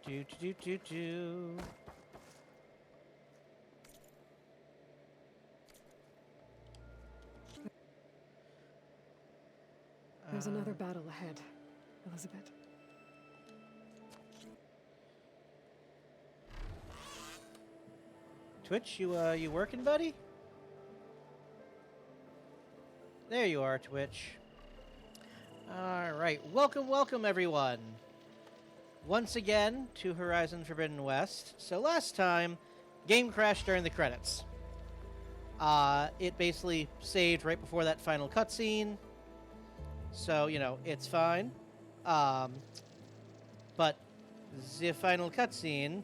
Do do do do. There's another battle ahead, Elizabeth. Twitch, you working, buddy? There you are, Twitch. All right, welcome everyone. Once again to Horizon Forbidden West. So last time, game crashed during the credits. It basically saved right before that final cutscene. So, you know, it's fine. But the final cutscene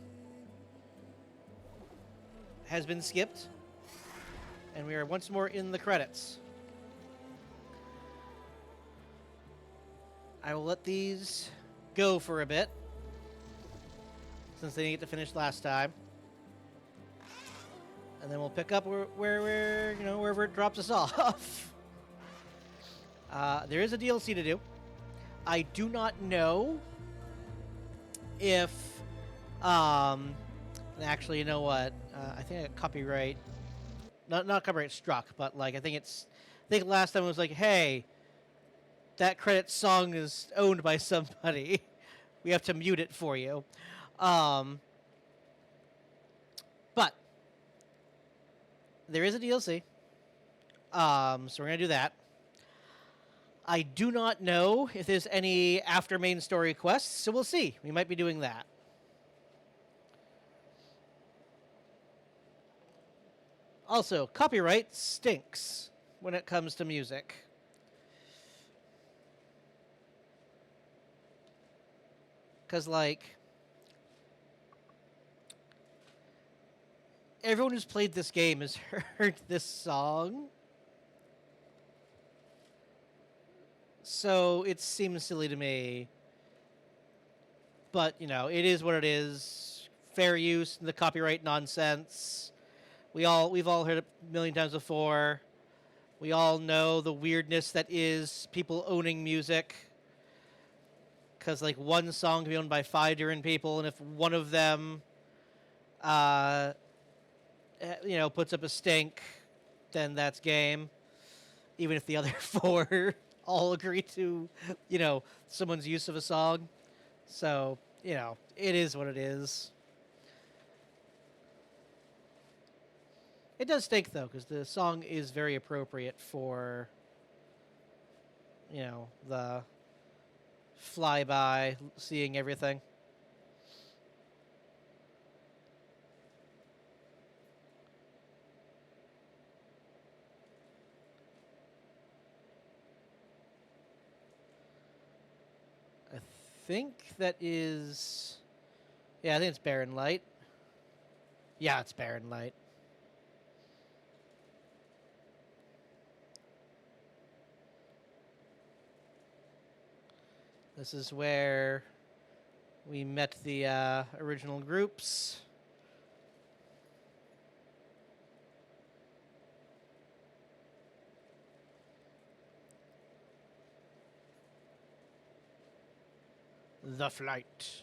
has been skipped. And we are once more in the credits. I will let these go for a bit, since they didn't get to finish last time. And then we'll pick up wherever it drops us off. There is a DLC to do. I do not know if, actually, you know what? I think I got copyright, not copyright struck, but like I think last time it was like, hey, that credit song is owned by somebody. We have to mute it for you. But there is a DLC. So we're gonna do that. I do not know if there's any after main story quests, so we'll see. We might be doing that. Also, copyright stinks when it comes to music. Because, like, everyone who's played this game has heard this song. So it seems silly to me. But, you know, it is what it is. Fair use, the copyright nonsense. We've all heard it a million times before. We all know the weirdness that is people owning music. Because, like, one song can be owned by 5 different people, and if one of them, puts up a stink, then that's game. Even if the other 4 all agree to, someone's use of a song. So, it is what it is. It does stink, though, because the song is very appropriate for, the flyby, seeing everything. I think that is... Yeah, I think it's Barren Light. Yeah, it's Barren Light. This is where we met the original groups. The flight.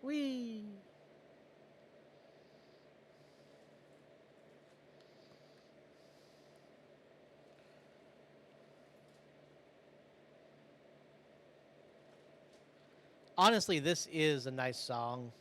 Whee! Honestly, this is a nice song.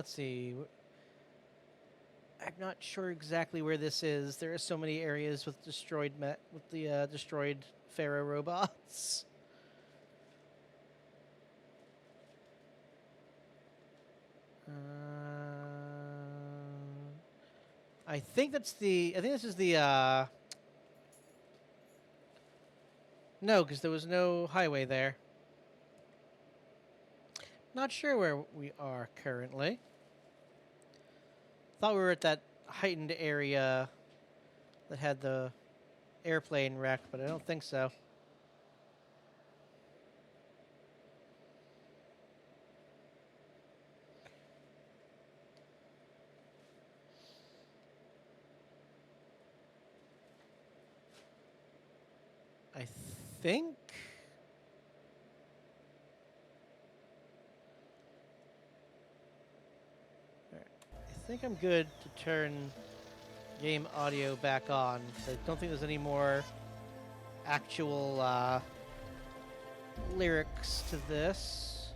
let's see. I'm not sure exactly where this is. There are so many areas with destroyed destroyed Pharaoh robots. I think that's the. I think this is the. No, because there was no highway there. Not sure where we are currently. Thought we were at that heightened area that had the airplane wreck, but I don't think so. I think. I think I'm good to turn game audio back on. I don't think there's any more actual lyrics to this.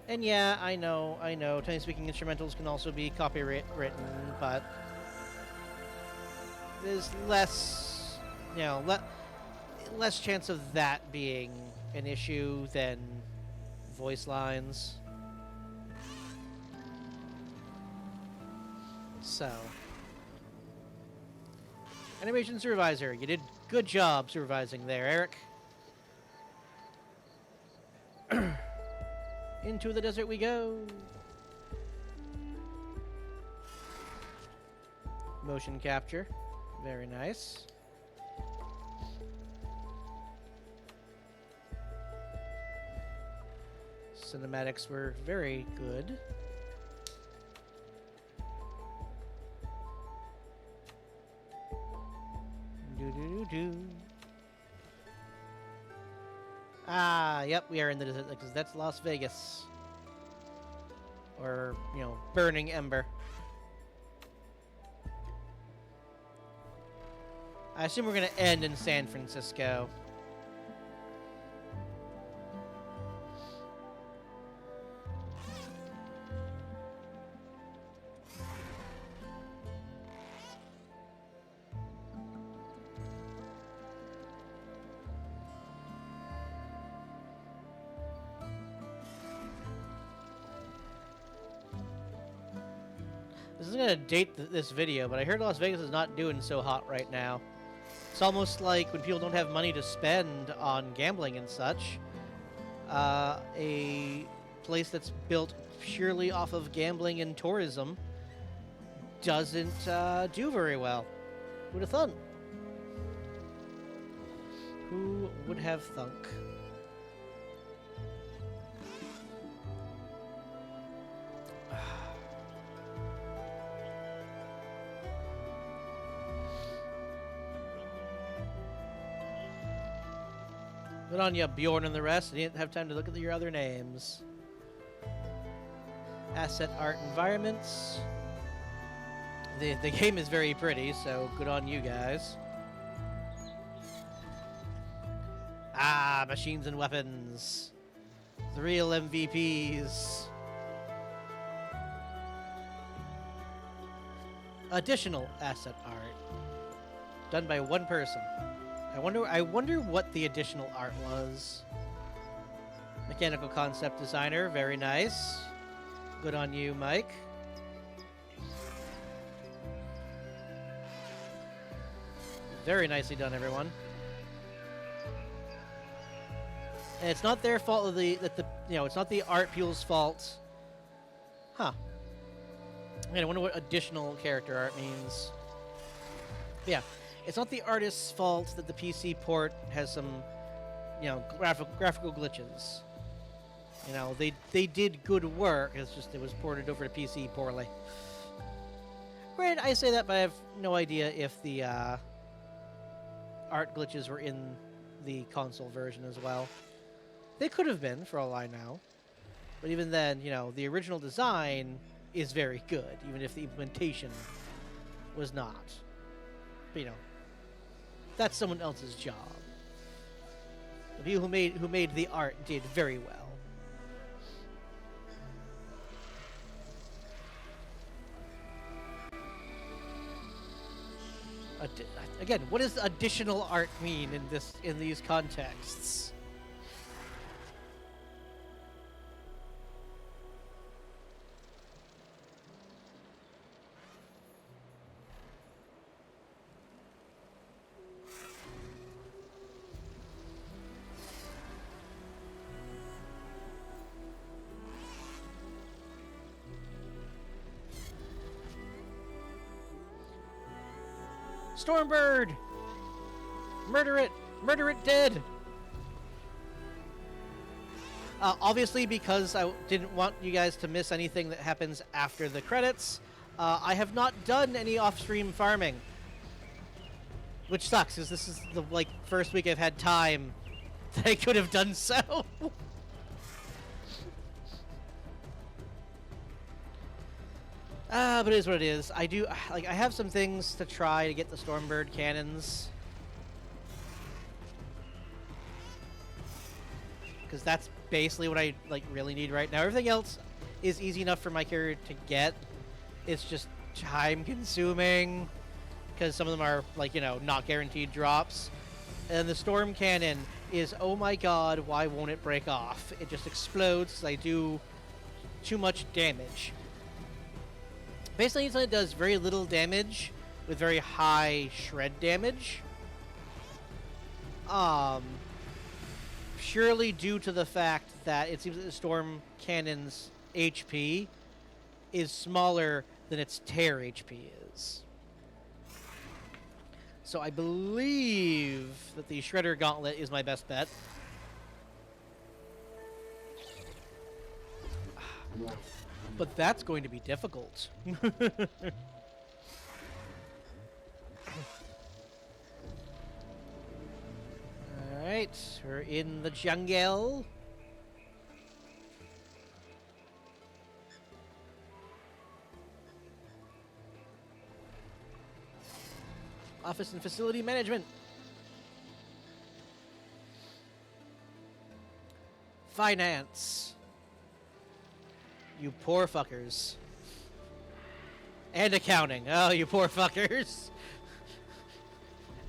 And yeah, I know, Tiny Speaking instrumentals can also be copyright written, but there's less, less chance of that being an issue than voice lines. So, animation supervisor, you did good job supervising there, Eric. Into the desert we go. Motion capture, very nice. Cinematics were very good. Ah, yep, we are in the desert because that's Las Vegas. Or, Burning Ember. I assume we're going to end in San Francisco. This is going to date this video, but I heard Las Vegas is not doing so hot right now. It's almost like when people don't have money to spend on gambling and such, a place that's built purely off of gambling and tourism doesn't do very well. Who'd have thunk? Who would have thunk? Good on ya, Bjorn and the rest. You didn't have time to look at your other names. Asset art environments. The game is very pretty, so good on you guys. Ah, machines and weapons. The real MVPs. Additional asset art. Done by one person. I wonder what the additional art was. Mechanical concept designer, very nice. Good on you, Mike. Very nicely done, everyone. And it's not their fault it's not the art people's fault. Huh. I wonder what additional character art means. Yeah. It's not the artist's fault that the PC port has some, graphical glitches. They did good work. It's just it was ported over to PC poorly. Granted, I say that, but I have no idea if the art glitches were in the console version as well. They could have been, for all I know. But even then, the original design is very good, even if the implementation was not. But, that's someone else's job. The people who made the art did very well. Again, what does additional art mean in these contexts? Stormbird! Murder it! Murder it dead! Obviously, because I didn't want you guys to miss anything that happens after the credits, I have not done any off-stream farming. Which sucks, because this is the, first week I've had time that I could have done so. But it is what it is. I have some things to try to get the Stormbird cannons. Because that's basically what I, really need right now. Everything else is easy enough for my character to get. It's just time-consuming. Because some of them are, not guaranteed drops. And the Storm Cannon is, oh my god, why won't it break off? It just explodes because I do too much damage. Basically, it does very little damage with very high shred damage. Purely due to the fact that it seems that the Storm Cannon's HP is smaller than its tear HP is. So I believe that the Shredder Gauntlet is my best bet. But that's going to be difficult. Alright, we're in the jungle. Office and Facility Management. Finance. You poor fuckers. And accounting. Oh, you poor fuckers.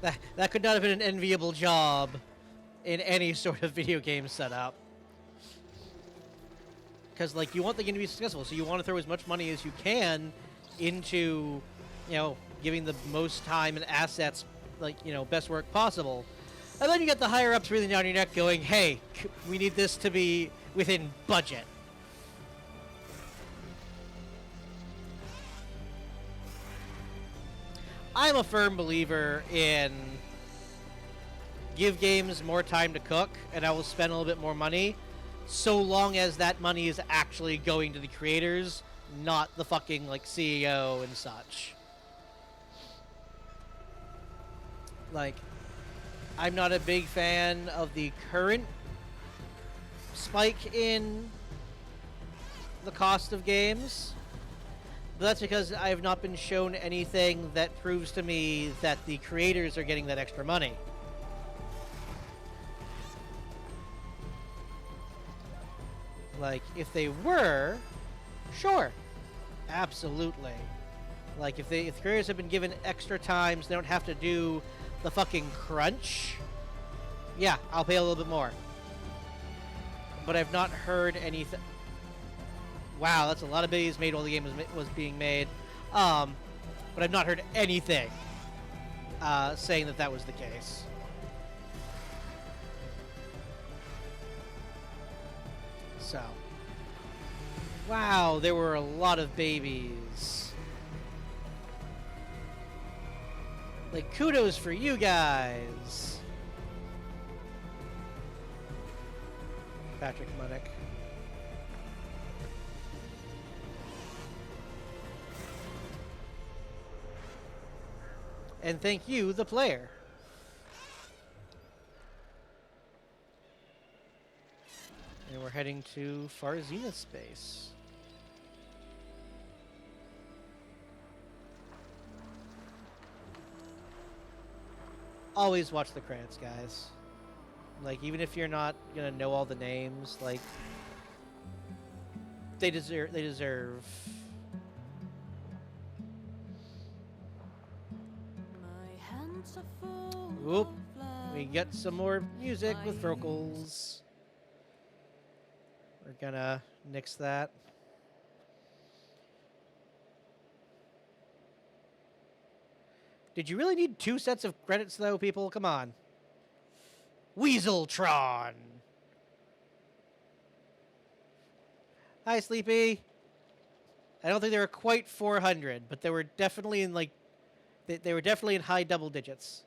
That could not have been an enviable job in any sort of video game setup. Because, you want the game to be successful, so you want to throw as much money as you can into, giving the most time and assets, best work possible. And then you get the higher-ups breathing down your neck going, hey, we need this to be within budget. I'm a firm believer in give games more time to cook, and I will spend a little bit more money, so long as that money is actually going to the creators, not the fucking, CEO and such. I'm not a big fan of the current spike in the cost of games. But that's because I have not been shown anything that proves to me that the creators are getting that extra money. If they were, sure. Absolutely. If the creators have been given extra time so they don't have to do the fucking crunch, yeah, I'll pay a little bit more. But I've not heard anything. Wow, that's a lot of babies made while the game was being made. But I've not heard anything saying that was the case. So. Wow, there were a lot of babies. Kudos for you guys. Patrick Munnick. And thank you, the player. And we're heading to Farzina space. Always watch the credits, guys. Even if you're not gonna know all the names, they deserve. My Oop. We get some more music with vocals. We're gonna nix that. Did you really need 2 sets of credits, though, people? Come on. Weaseltron. Hi, Sleepy. I don't think they were quite 400, but they were definitely in, like... They were definitely in high double digits.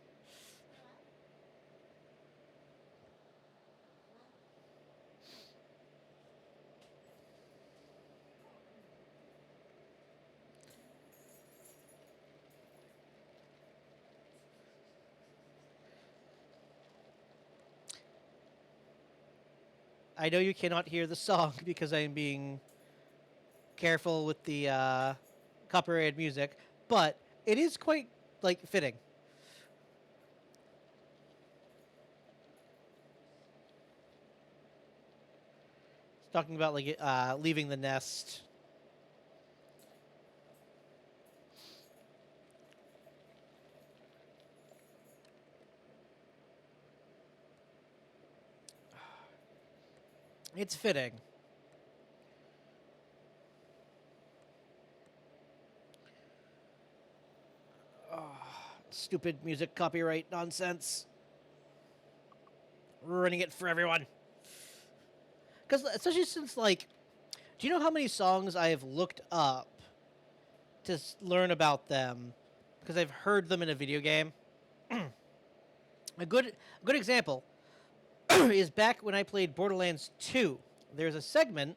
I know you cannot hear the song because I am being careful with the copyrighted music, but it is quite, like, fitting. It's talking about, like, leaving the nest. It's fitting. Oh, stupid music copyright nonsense. Ruining it for everyone. Because, especially since, like, do you know how many songs I have looked up to learn about them because I've heard them in a video game? A good example is back when I played Borderlands 2. There's a segment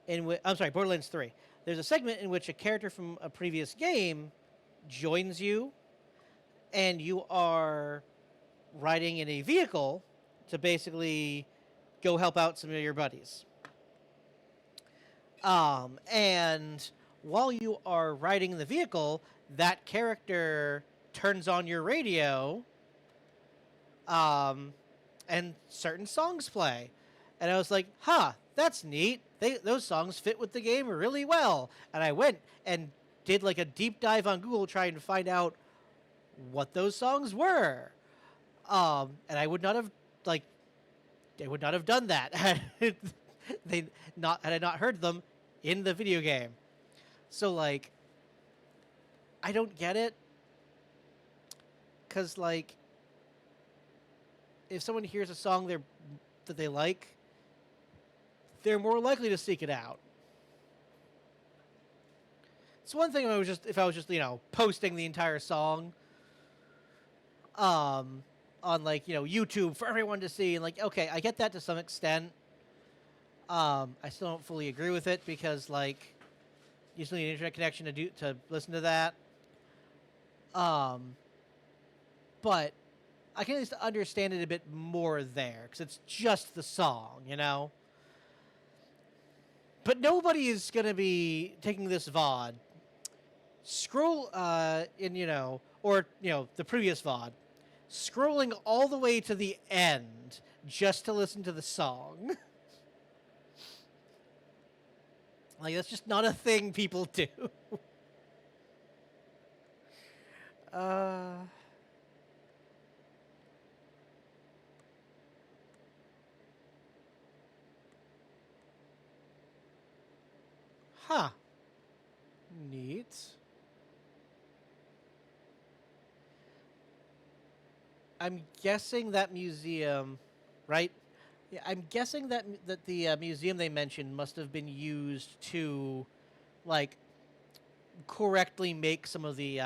in which... I'm sorry, Borderlands 3. There's a segment in which a character from a previous game joins you, and you are riding in a vehicle to basically go help out some of your buddies. And while you are riding in the vehicle, that character turns on your radio, and certain songs play. And I was like, huh, that's neat. Those songs fit with the game really well. And I went and did like a deep dive on Google trying to find out what those songs were. And I would not have done that had I not heard them in the video game. So, like, I don't get it. 'Cause, like, if someone hears a song that they like, they're more likely to seek it out. It's one thing if I was just posting the entire song on, like, YouTube for everyone to see, and, like, okay, I get that to some extent. I still don't fully agree with it because, like, you still need an internet connection to listen to that. But I can at least understand it a bit more there because it's just the song, But nobody is gonna be taking this VOD, scroll or the previous VOD, scrolling all the way to the end just to listen to the song. Like, that's just not a thing people do. Huh. Neat. I'm guessing that museum, right? Yeah, I'm guessing that the museum they mentioned must have been used to, like, correctly make some of the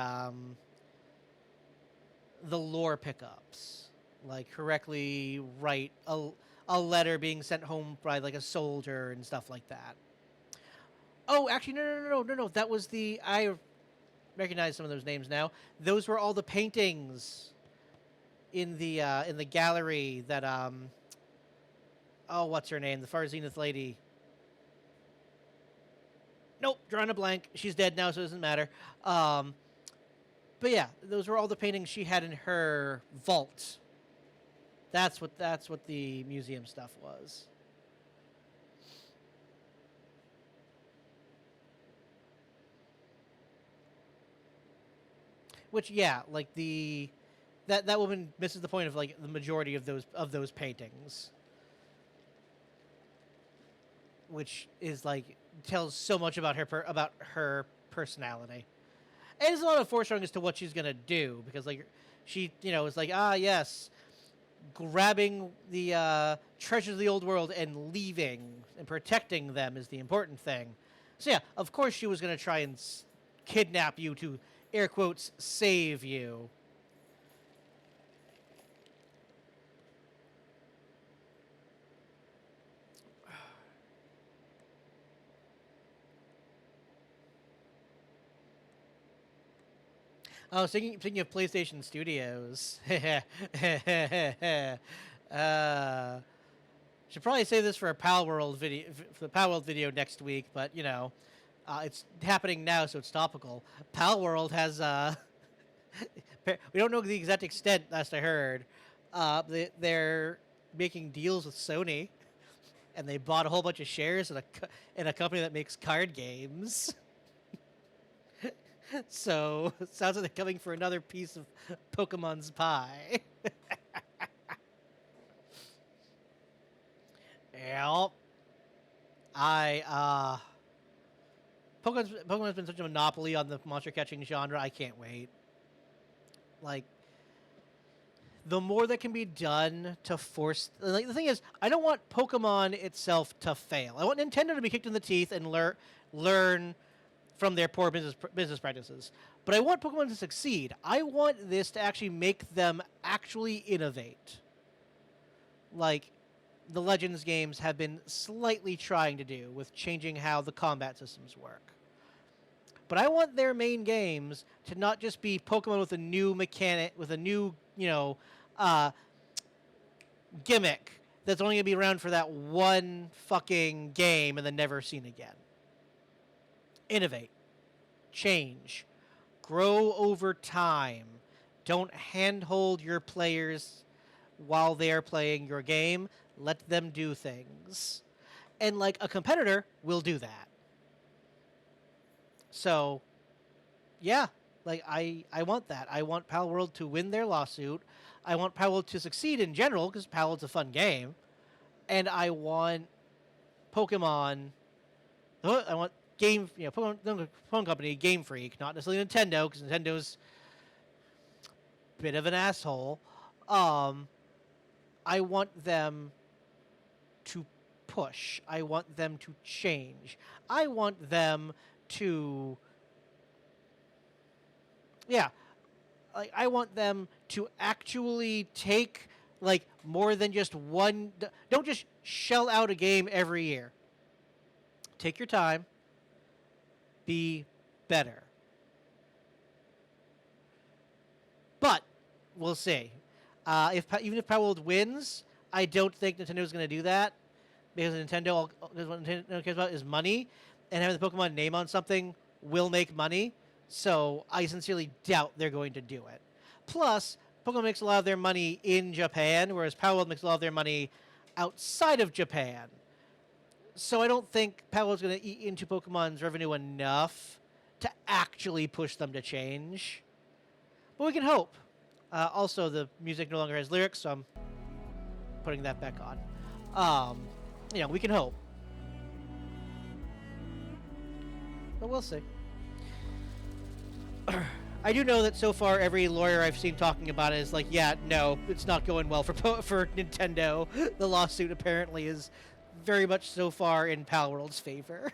lore pickups, like correctly write a letter being sent home by, like, a soldier and stuff like that. Oh, actually, no. That was I recognize some of those names now. Those were all the paintings in the gallery that oh, what's her name? The Far Zenith lady. Nope, drawing a blank. She's dead now, so it doesn't matter. But yeah, those were all the paintings she had in her vault. That's what the museum stuff was. Which, yeah, like that woman misses the point of like the majority of those paintings, which is like tells so much about her personality. And there's a lot of foreshadowing as to what she's gonna do, because like she, is like, yes, grabbing the treasures of the old world and leaving and protecting them is the important thing. So yeah, of course she was gonna try and kidnap you to, air quotes, save you. Oh, speaking of PlayStation Studios, should probably say this for a Pal World video, for the Pal World video next week, but it's happening now, so it's topical. Pal World has we don't know the exact extent. Last I heard, they're making deals with Sony, and they bought a whole bunch of shares in a company that makes card games. So it sounds like they're coming for another piece of Pokemon's pie. Yep. Pokemon's been such a monopoly on the monster catching genre. I can't wait. Like, the more that can be done to force, like, the thing is, I don't want Pokemon itself to fail. I want Nintendo to be kicked in the teeth and learn from their poor business practices. But I want Pokemon to succeed. I want this to actually make them actually innovate. Like the Legends games have been slightly trying to do with changing how the combat systems work. But I want their main games to not just be Pokemon with a new mechanic, with a new, gimmick that's only going to be around for that one fucking game and then never seen again. Innovate, change, grow over time. Don't handhold your players while they're playing your game. Let them do things. And like a competitor will do that. So, yeah, like I want that. I want Pal World to win their lawsuit. I want Pal World to succeed in general, because Pal World's a fun game. And I want Pokemon, I want Pokemon Company, Game Freak, not necessarily Nintendo, because Nintendo's a bit of an asshole. I want them to push. I want them to change. I want them to, I want them to actually take like more than just one. Don't just shell out a game every year. Take your time. Be better. But we'll see. Even if Power World wins, I don't think Nintendo's going to do that, because what Nintendo cares about is money, and having the Pokemon name on something will make money. So I sincerely doubt they're going to do it. Plus, Pokemon makes a lot of their money in Japan, whereas Power World makes a lot of their money outside of Japan. So I don't think Power World's going to eat into Pokemon's revenue enough to actually push them to change. But we can hope. Also, the music no longer has lyrics, so I'm putting that back on. We can hope. But we'll see. I do know that so far every lawyer I've seen talking about it is like, yeah, no, it's not going well for Nintendo. The lawsuit apparently is very much so far in Pal World's favor.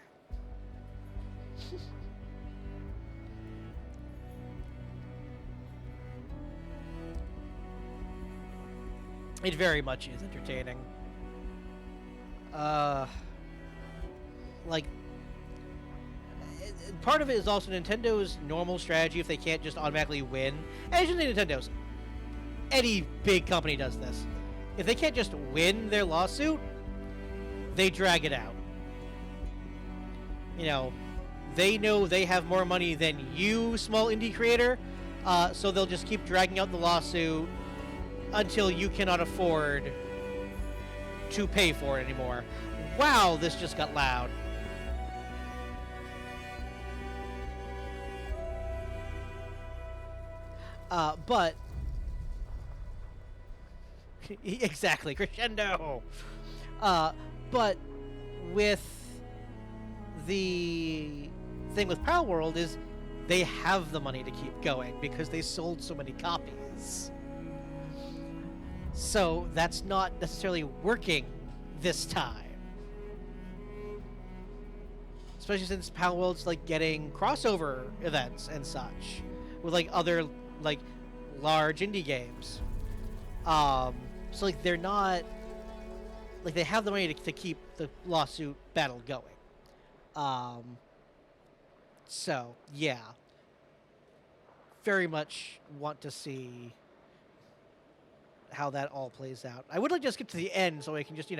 It very much is entertaining. Part of it is also Nintendo's normal strategy if they can't just automatically win. And it's just Nintendo's. Any big company does this. If they can't just win their lawsuit, they drag it out. They know they have more money than you, small indie creator, so they'll just keep dragging out the lawsuit until you cannot afford to pay for it anymore. Wow, this just got loud. But Exactly, crescendo. But with the thing with Pal World is they have the money to keep going because they sold so many copies. So that's not necessarily working this time. Especially since Pal World's like getting crossover events and such with like other like large indie games. So like they're not like they have the money to keep the lawsuit battle going. So yeah, very much want to see how that all plays out. I would like to just get to the end so I can just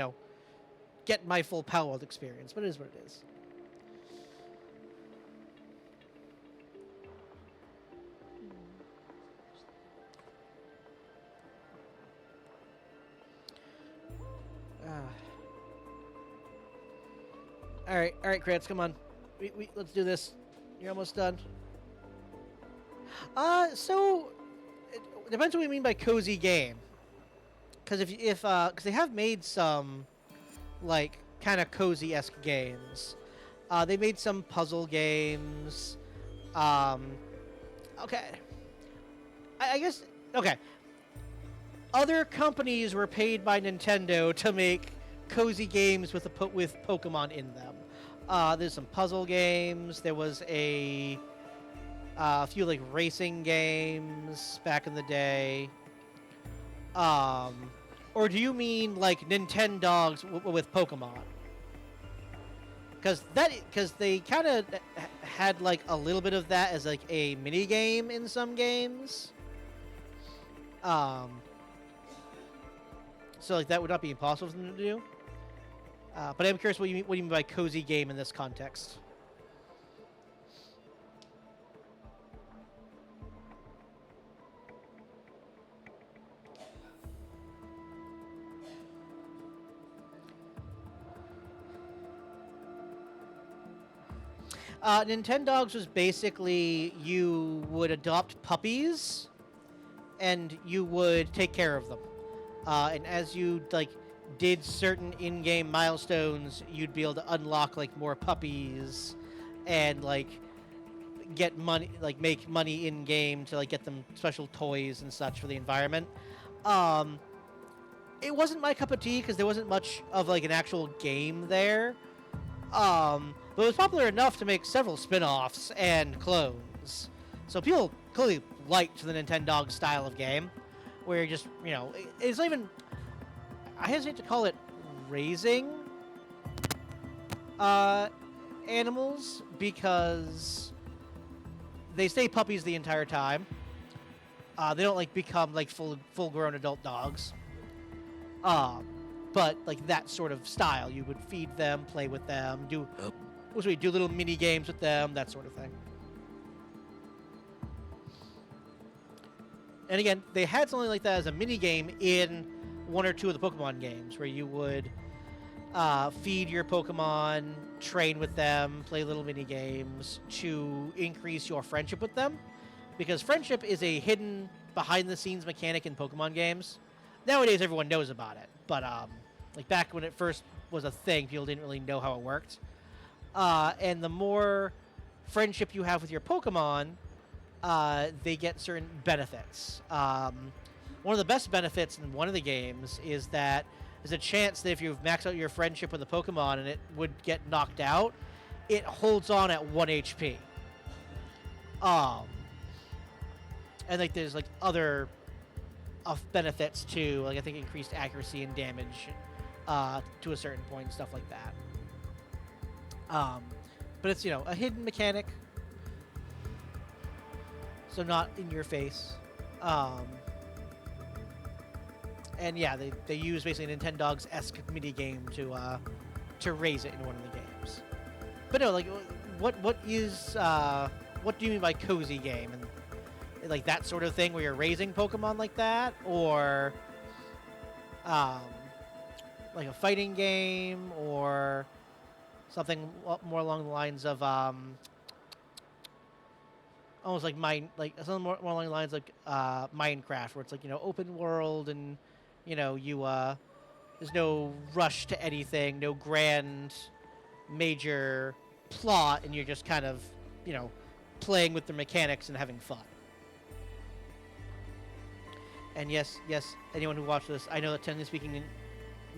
get my full Pal World experience, but it is what it is. All right, Krantz, come on. Let's do this. You're almost done. So it depends what we mean by cozy game. Because because they have made some like kind of cozy-esque games. They made some puzzle games. Okay. I guess okay. Other companies were paid by Nintendo to make cozy games with Pokemon in them. There's some puzzle games. There was a few like racing games back in the day. Or do you mean like Nintendogs with Pokemon? Because they kind of had like a little bit of that as like a mini game in some games. So like that would not be impossible for them to do. But I'm curious what you mean by cozy game in this context. Nintendogs was basically you would adopt puppies, and you would take care of them. And as you like did certain in-game milestones, you'd be able to unlock like more puppies, and like get money, like make money in game to like get them special toys and such for the environment. It wasn't my cup of tea because there wasn't much of like an actual game there. But it was popular enough to make several spin-offs and clones. So people clearly liked the Nintendog style of game, where you're just, it's not even, I hesitate to call it raising animals, because they stay puppies the entire time. They don't like become like full-grown adult dogs. But like that sort of style, you would feed them, play with them, do little mini games with them, that sort of thing. And again, they had something like that as a mini game in one or two of the Pokemon games, where you would feed your Pokemon, train with them, play little mini games to increase your friendship with them, because friendship is a hidden behind-the-scenes mechanic in Pokemon games. Nowadays, everyone knows about it, but like back when it first was a thing, people didn't really know how it worked. And the more friendship you have with your Pokemon, they get certain benefits. One of the best benefits in one of the games is that there's a chance that if you've maxed out your friendship with a Pokemon and it would get knocked out, it holds on at 1 HP. And like there's like other benefits too, like I think increased accuracy and damage to a certain point and stuff like that. But it's a hidden mechanic, so not in your face. And yeah, they use basically Nintendogs-esque mini game to raise it in one of the games. But no, like what do you mean by cozy game? And like that sort of thing where you're raising Pokemon like that, or like a fighting game, or something more along the lines of almost like something more along the lines like Minecraft, where it's like open world and there's no rush to anything, no grand major plot, and you're just kind of, playing with the mechanics and having fun. And yes, anyone who watched this, I know that technically speaking,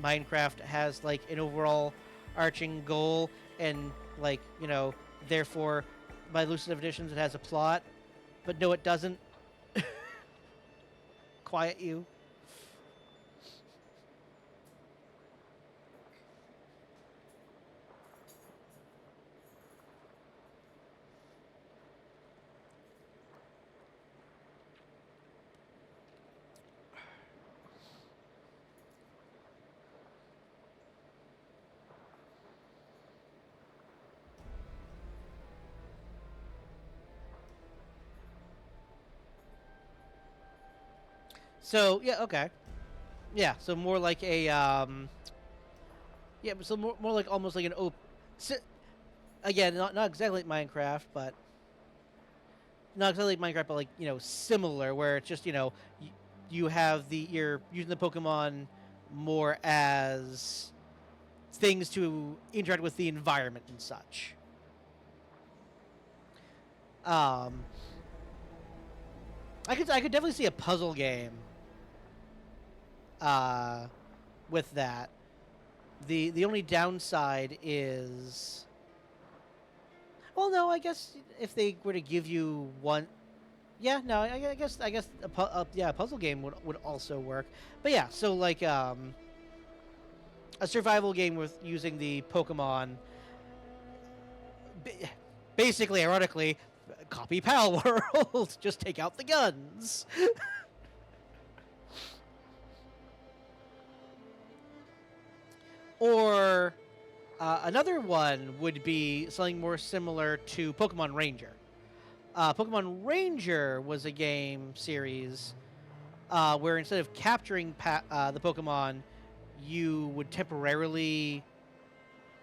Minecraft has like an overall arching goal, and therefore, by loose definitions, it has a plot. But no, it doesn't. Quiet you. So yeah, okay, yeah. So more like a yeah, so more like almost like an again, not exactly like Minecraft, but not exactly like Minecraft, but like similar, where it's just you have you're using the Pokemon more as things to interact with the environment and such. Um, I could definitely see a puzzle game uh, with that. The only downside is, well, no, I guess if they were to give you one, yeah, no, I guess a puzzle game would also work. But yeah, so like a survival game with using the Pokemon, basically, ironically, copy Pal World, just take out the guns. Or another one would be something more similar to Pokemon Ranger. Pokemon Ranger was a game series where instead of capturing the Pokemon, you would temporarily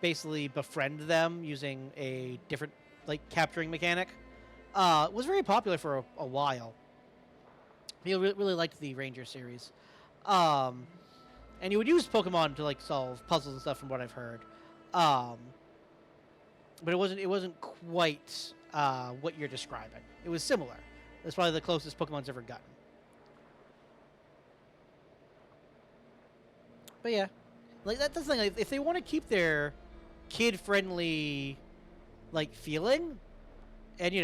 basically befriend them using a different capturing mechanic. It was very popular for a while. People really liked the Ranger series. Um, and you would use Pokemon to solve puzzles and stuff, from what I've heard. Um, but it wasn't quite what you're describing. It was similar. It's probably the closest Pokemon's ever gotten. But yeah, that's the thing. If they want to keep their kid-friendly feeling, and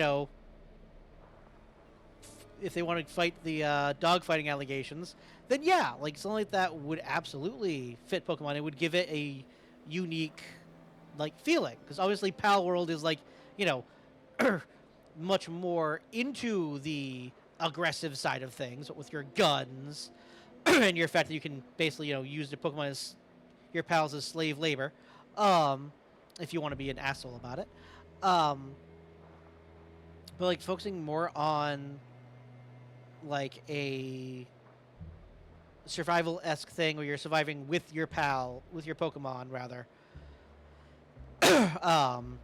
if they want to fight the dog fighting allegations, then yeah, something like that would absolutely fit Pokemon. It would give it a unique feeling, because obviously Pal World is much more into the aggressive side of things, but with your guns and your fact that you can basically use the Pokemon as your pals as slave labor, if you want to be an asshole about it. But focusing more on a survival-esque thing where you're surviving with your Pokemon rather, and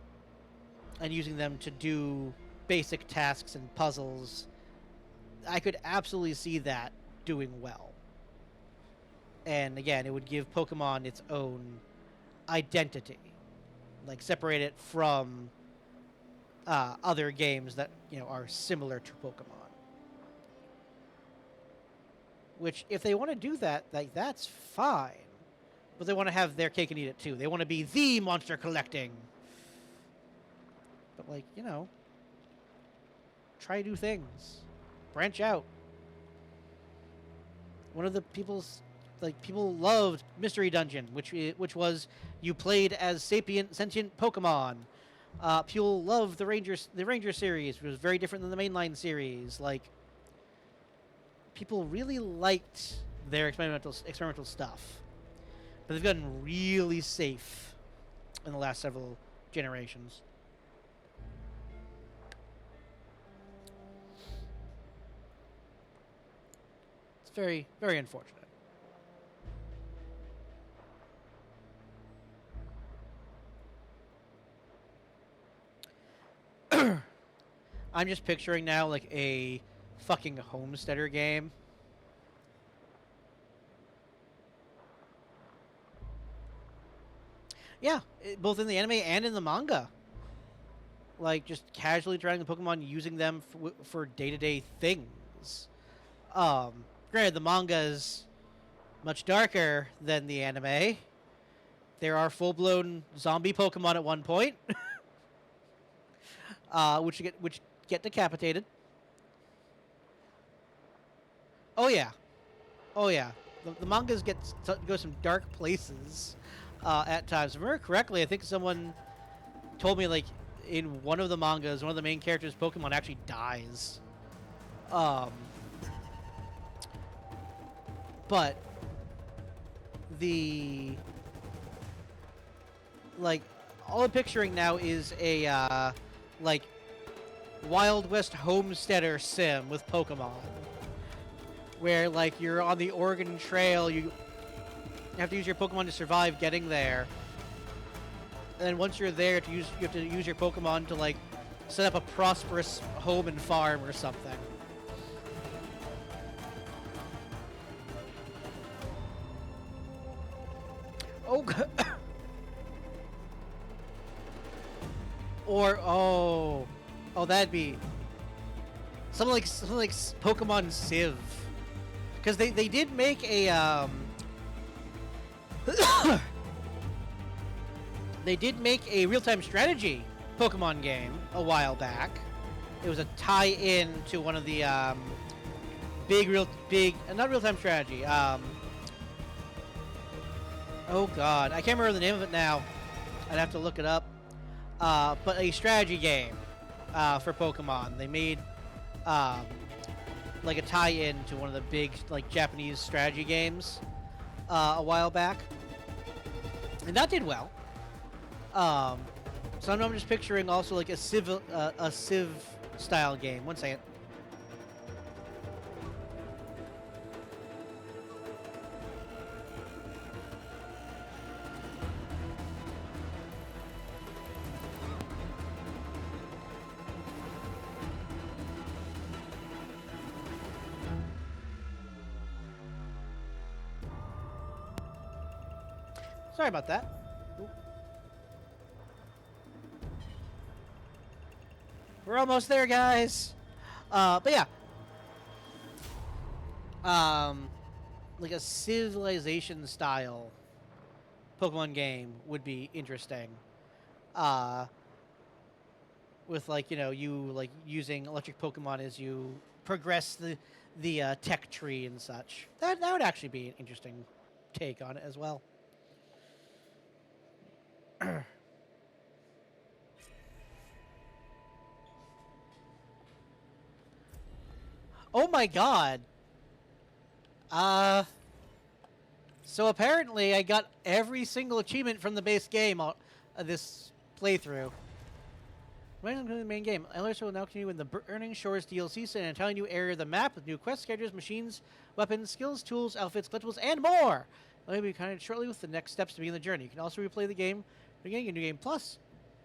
using them to do basic tasks and puzzles, I could absolutely see that doing well. And again, it would give Pokemon its own identity, separate it from other games that are similar to Pokemon. Which, if they want to do that, that's fine. But they want to have their cake and eat it too. They want to be the monster collecting. But try new things, branch out. One of the people loved Mystery Dungeon, which was you played as sentient Pokemon. People loved the Ranger series, which was very different than the mainline series. People really liked their experimental stuff, but they've gotten really safe in the last several generations. It's very, very unfortunate. I'm just picturing now a fucking Homesteader game. Yeah, both in the anime and in the manga. Like, just casually trying the Pokemon, using them for day-to-day things. Granted, the manga is much darker than the anime. There are full-blown zombie Pokemon at one point, which get decapitated. Oh yeah, oh yeah. The mangas go some dark places at times. If I remember correctly, I think someone told me like in one of the mangas, one of the main characters' Pokemon actually dies. Um, but the like all I'm picturing now is a like Wild West homesteader sim with Pokemon, where like you're on the Oregon Trail, you have to use your Pokemon to survive getting there. And then once you're there, you have to use your Pokemon to like set up a prosperous home and farm or something. Oh, or that'd be something like Pokemon Civ, because they did make a they did make a real-time strategy Pokemon game a while back. It was a tie-in to one of the not real-time strategy. Oh god, I can't remember the name of it now. I'd have to look it up. But a strategy game for Pokemon. They made like a tie-in to one of the big like Japanese strategy games a while back, and that did well. So I'm just picturing also like a Civ style game. One second. Sorry about that. Ooh. We're almost there, guys. But yeah. Like a civilization style Pokemon game would be interesting. With like, you like using electric Pokemon as you progress the tech tree and such. That would actually be an interesting take on it as well. Oh my god. So apparently I got every single achievement from the base game this playthrough. Right into the main game. Alerts will now continue in the Burning Shores DLC set in an entirely new area of the map with new quest schedules, machines, weapons, skills, tools, outfits, collectibles, and more. I'll be connected shortly with the next steps to begin the journey. You can also replay the game beginning a New Game Plus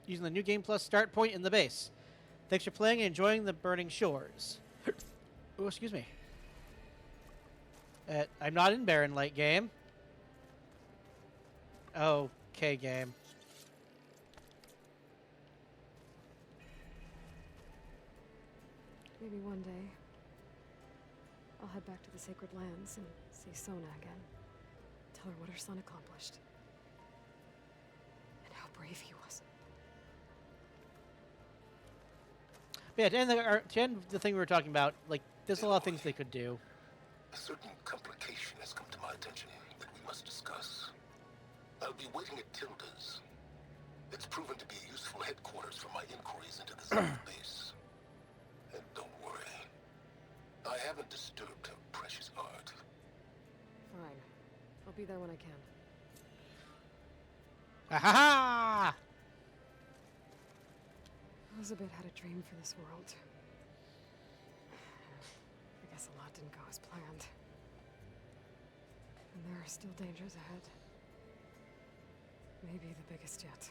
using the New Game Plus start point in the base. Thanks for playing and enjoying the Burning Shores. Oh, excuse me. I'm not in Barren Light game. Okay, game. Maybe one day, I'll head back to the Sacred Lands and see Sona again. Tell her what her son accomplished. And how brave he was. But yeah, to end the thing we were talking about, like, there's a lot of things they could do. A certain complication has come to my attention that we must discuss. I'll be waiting at Tilda's. It's proven to be a useful headquarters for my inquiries into the South base. And don't worry, I haven't disturbed her precious art. Fine. I'll be there when I can. Ha! Elizabeth had a dream for this world. I guess a lot didn't go as planned. And there are still dangers ahead. Maybe the biggest yet.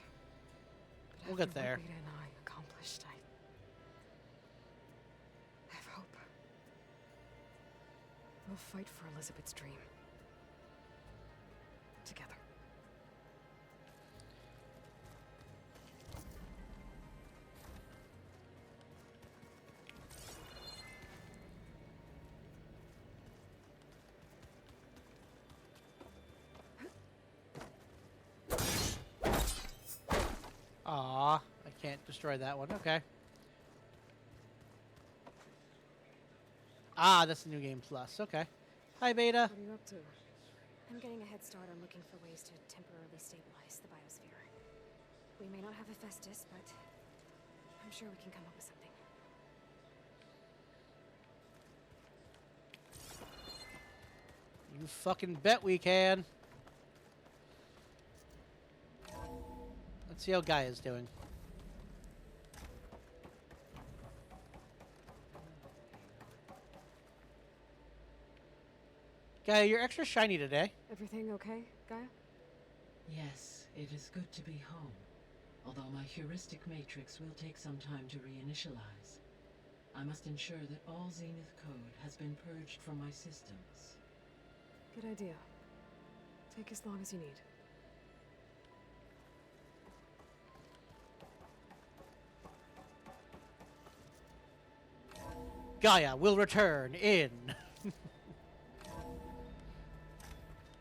But We'll get there. What Rita and I accomplished, I have hope. We'll fight for Elizabeth's dream. Together. destroy that one. Okay. Ah, that's the New Game Plus. Okay. Hi, Beta. What are you up to? I'm getting a head start on looking for ways to temporarily stabilize the biosphere. We may not have Hephaestus, but I'm sure we can come up with something. You fucking bet we can. Let's see how Gaia's doing. Gaia, you're extra shiny today. Everything okay, Gaia? Yes, it is good to be home. Although my heuristic matrix will take some time to reinitialize. I must ensure that all Zenith code has been purged from my systems. Good idea. Take as long as you need. Gaia will return in.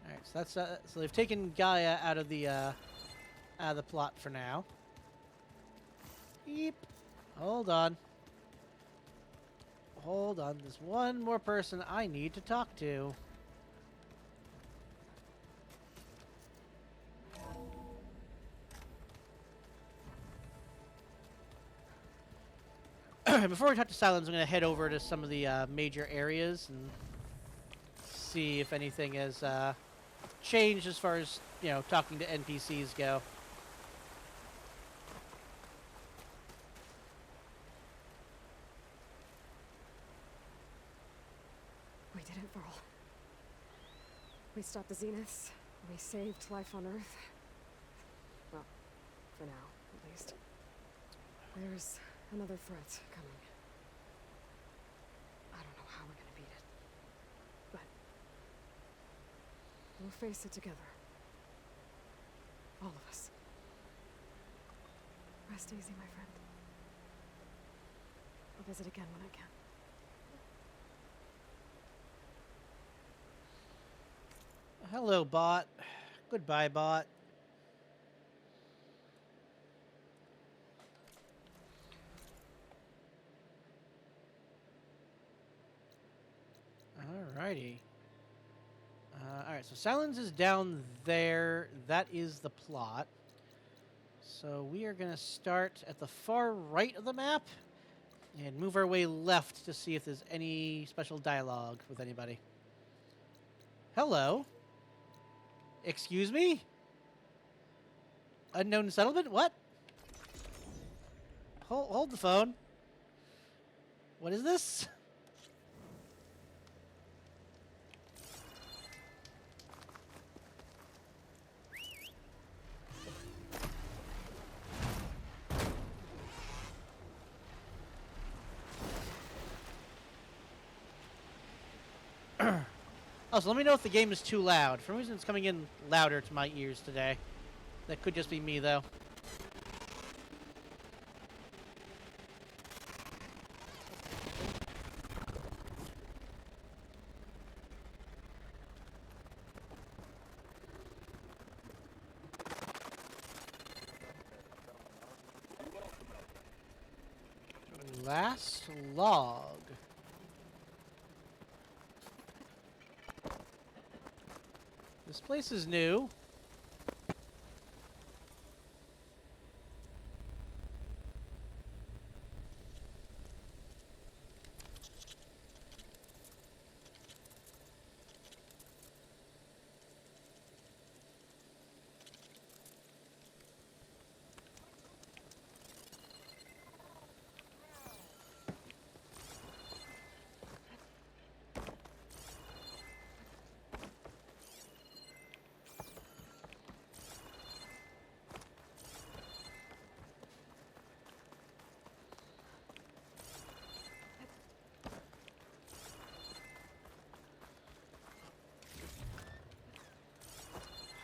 Alright, so that's so they've taken Gaia out of the plot for now. Beep. Hold on. Hold on. There's one more person I need to talk to. Before we talk to Silence, I'm going to head over to some of the major areas and see if anything has changed as far as, you know, talking to NPCs go. We did it, Varl. We stopped the Zeniths. We saved life on Earth. Well, for now, at least. There's another threat coming. I don't know how we're gonna beat it. But we'll face it together. All of us. Rest easy, my friend. I'll visit again when I can. Hello, bot. Goodbye, bot. Alrighty. Alright, so Silence is down there. That is the plot. So we are going to start at the far right of the map and move our way left to see if there's any special dialogue with anybody. Hello? Excuse me? Unknown settlement? What? Hold the phone. What is this? Oh, so let me know if the game is too loud. For some reason, it's coming in louder to my ears today. That could just be me, though. Last log. This place is new.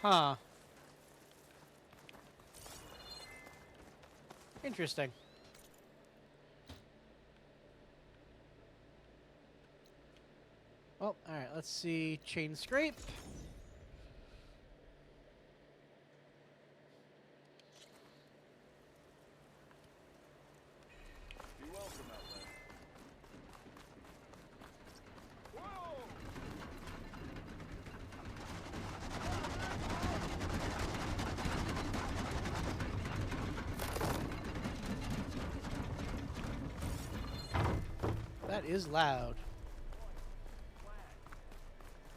Huh. Interesting. Well, alright, let's see. Chain scrape. is loud.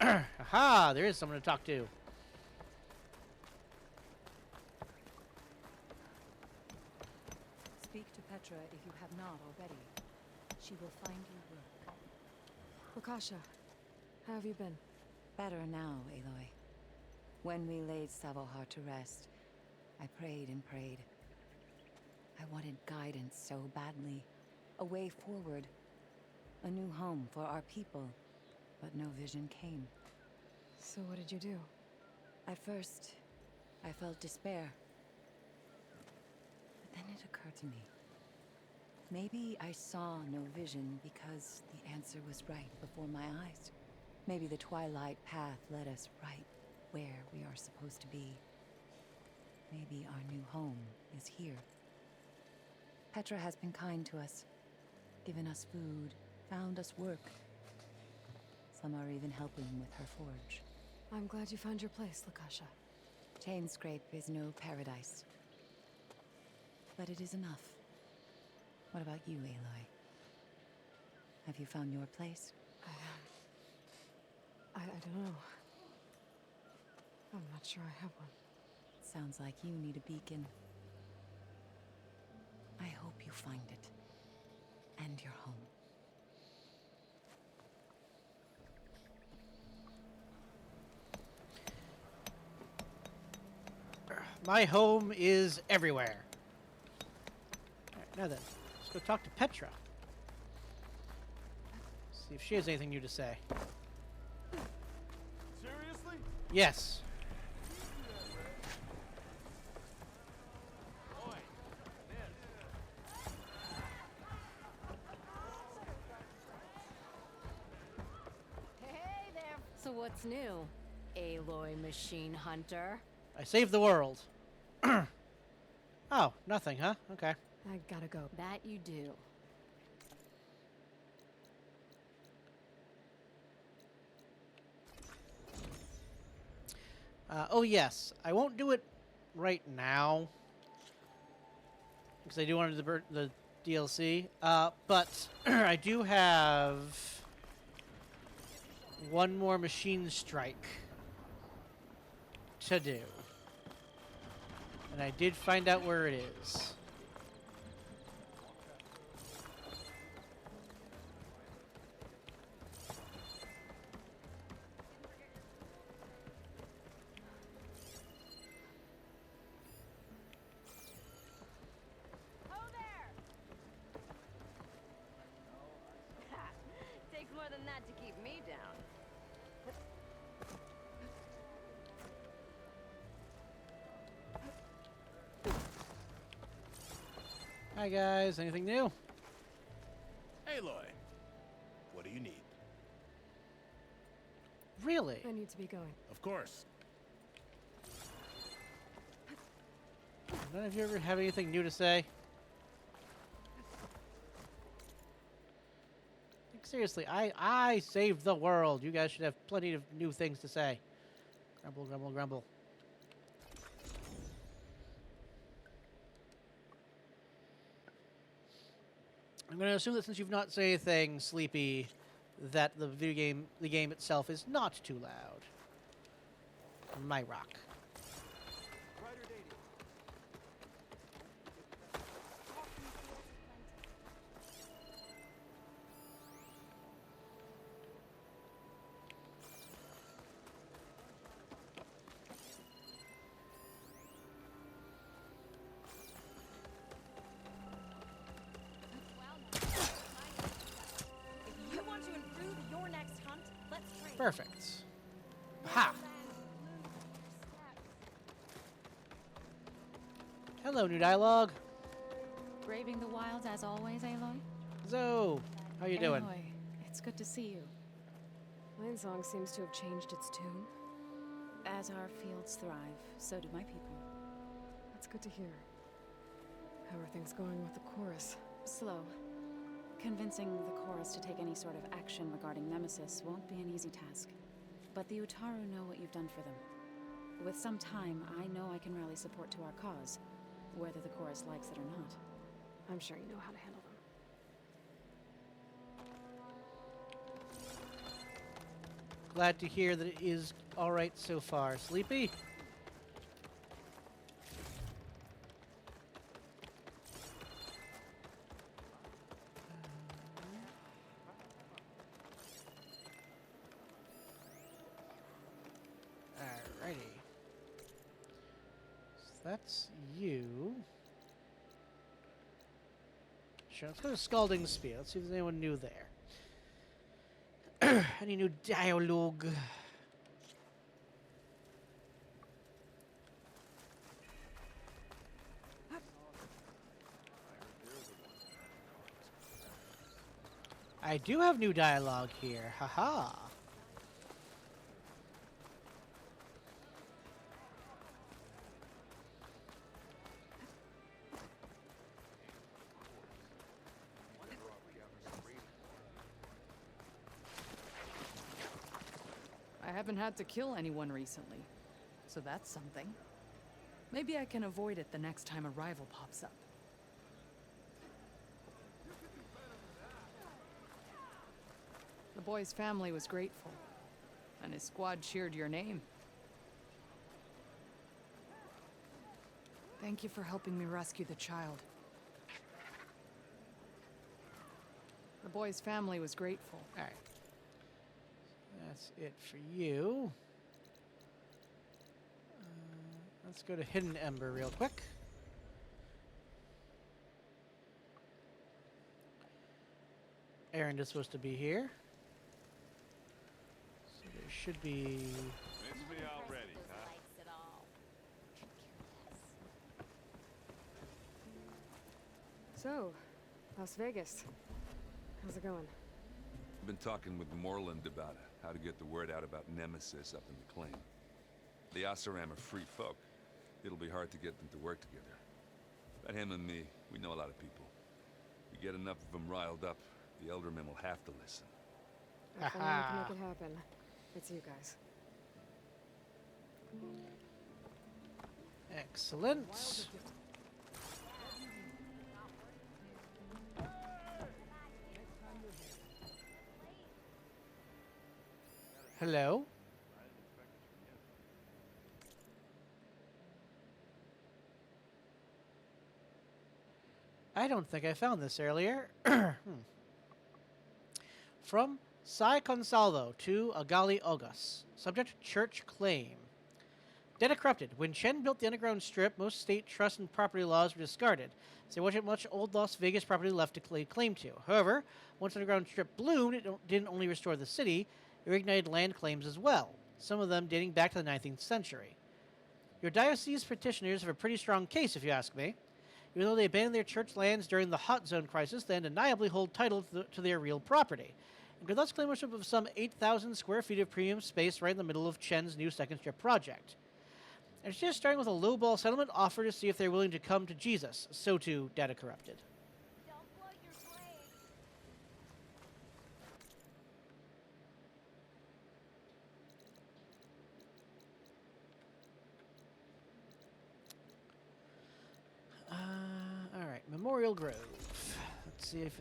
Aha! There is someone to talk to. Speak to Petra if you have not already. She will find you work. Lakasha, how have you been? Better now, Aloy. When we laid Savohar to rest, I prayed and prayed. I wanted guidance so badly. A way forward. A new home for our people. But no vision came. So what did you do? At first, I felt despair. But then it occurred to me. Maybe I saw no vision because the answer was right before my eyes. Maybe the Twilight Path led us right where we are supposed to be. Maybe our new home is here. Petra has been kind to us. Given us food, found us work. Some are even helping with her forge. I'm glad you found your place, Lakasha. Chainscrape is no paradise. But it is enough. What about you, Aloy? Have you found your place? I don't know. I'm not sure I have one. Sounds like you need a beacon. I hope you find it. And your home. My home is everywhere. Alright, now then, let's go talk to Petra. See if she has anything new to say. Seriously? Yes. Hey there. So what's new, Aloy Machine Hunter? I saved the world. Oh, nothing, huh? Okay. I gotta go. That you do. Oh, yes. I won't do it right now. Because I do want to do the DLC. But I do have one more machine strike to do. And I did find out where it is. Takes more than that to keep me down. Hi guys, anything new? Aloy, what do you need? Really? I need to be going. Of course. None of you ever have anything new to say? Like, seriously, I saved the world. You guys should have plenty of new things to say. Grumble, grumble, grumble. I'm going to assume that since you've not said anything, Sleepy, that the game itself is not too loud. My rock. If you want to improve your next hunt, let's trade. Perfect. Ha! Hello, new dialogue. Braving the wilds as always, Aloy? Zo, how you doing? Aloy, it's good to see you. Song seems to have changed its tune. As our fields thrive, so do my people. That's good to hear. How are things going with the chorus? Slow. Convincing the chorus to take any sort of action regarding Nemesis won't be an easy task. But the Utaru know what you've done for them. With some time, I know I can rally support to our cause, whether the chorus likes it or not. I'm sure you know how to handle them. glad to hear that it is all right so far. Sleepy? Alrighty. So that's you. Sure, let's go to Scalding Spear. Let's see if there's anyone new there. Any new dialogue? I do have new dialogue here. Haha. I haven't had to kill anyone recently, so that's something. Maybe I can avoid it the next time a rival pops up. The boy's family was grateful, and his squad cheered your name. Thank you for helping me rescue the child. The boy's family was grateful. All right. That's it for you. Let's go to Hidden Ember real quick. Aaron is supposed to be here. So there should be... Miss me already, huh? So, Las Vegas. How's it going? I've been talking with Moreland about how to get the word out about Nemesis up in the claim. The Oseram are free folk. It'll be hard to get them to work together. But him and me, we know a lot of people. You get enough of them riled up, the Eldermen will have to listen. If anyone can make it happen, it's you guys. Excellent. Hello? I don't think I found this earlier. From Sai Consalvo to Agali Ogus. Subject Church Claim. Data corrupted. When Chen built the underground strip, most state trust and property laws were discarded, so there wasn't much old Las Vegas property left to lay claim to. However, once the underground strip bloomed, it didn't only restore the city, it ignited land claims as well, some of them dating back to the 19th century. Your diocese petitioners have a pretty strong case, if you ask me. Even though they abandoned their church lands during the Hot Zone crisis, they undeniably hold title to their real property, and could thus claim ownership of some 8,000 square feet of premium space right in the middle of Chen's new second strip project. And she's just starting with a lowball settlement offer to see if they're willing to come to Jesus, so too Data Corrupted. Alright, Memorial Grove. Let's see if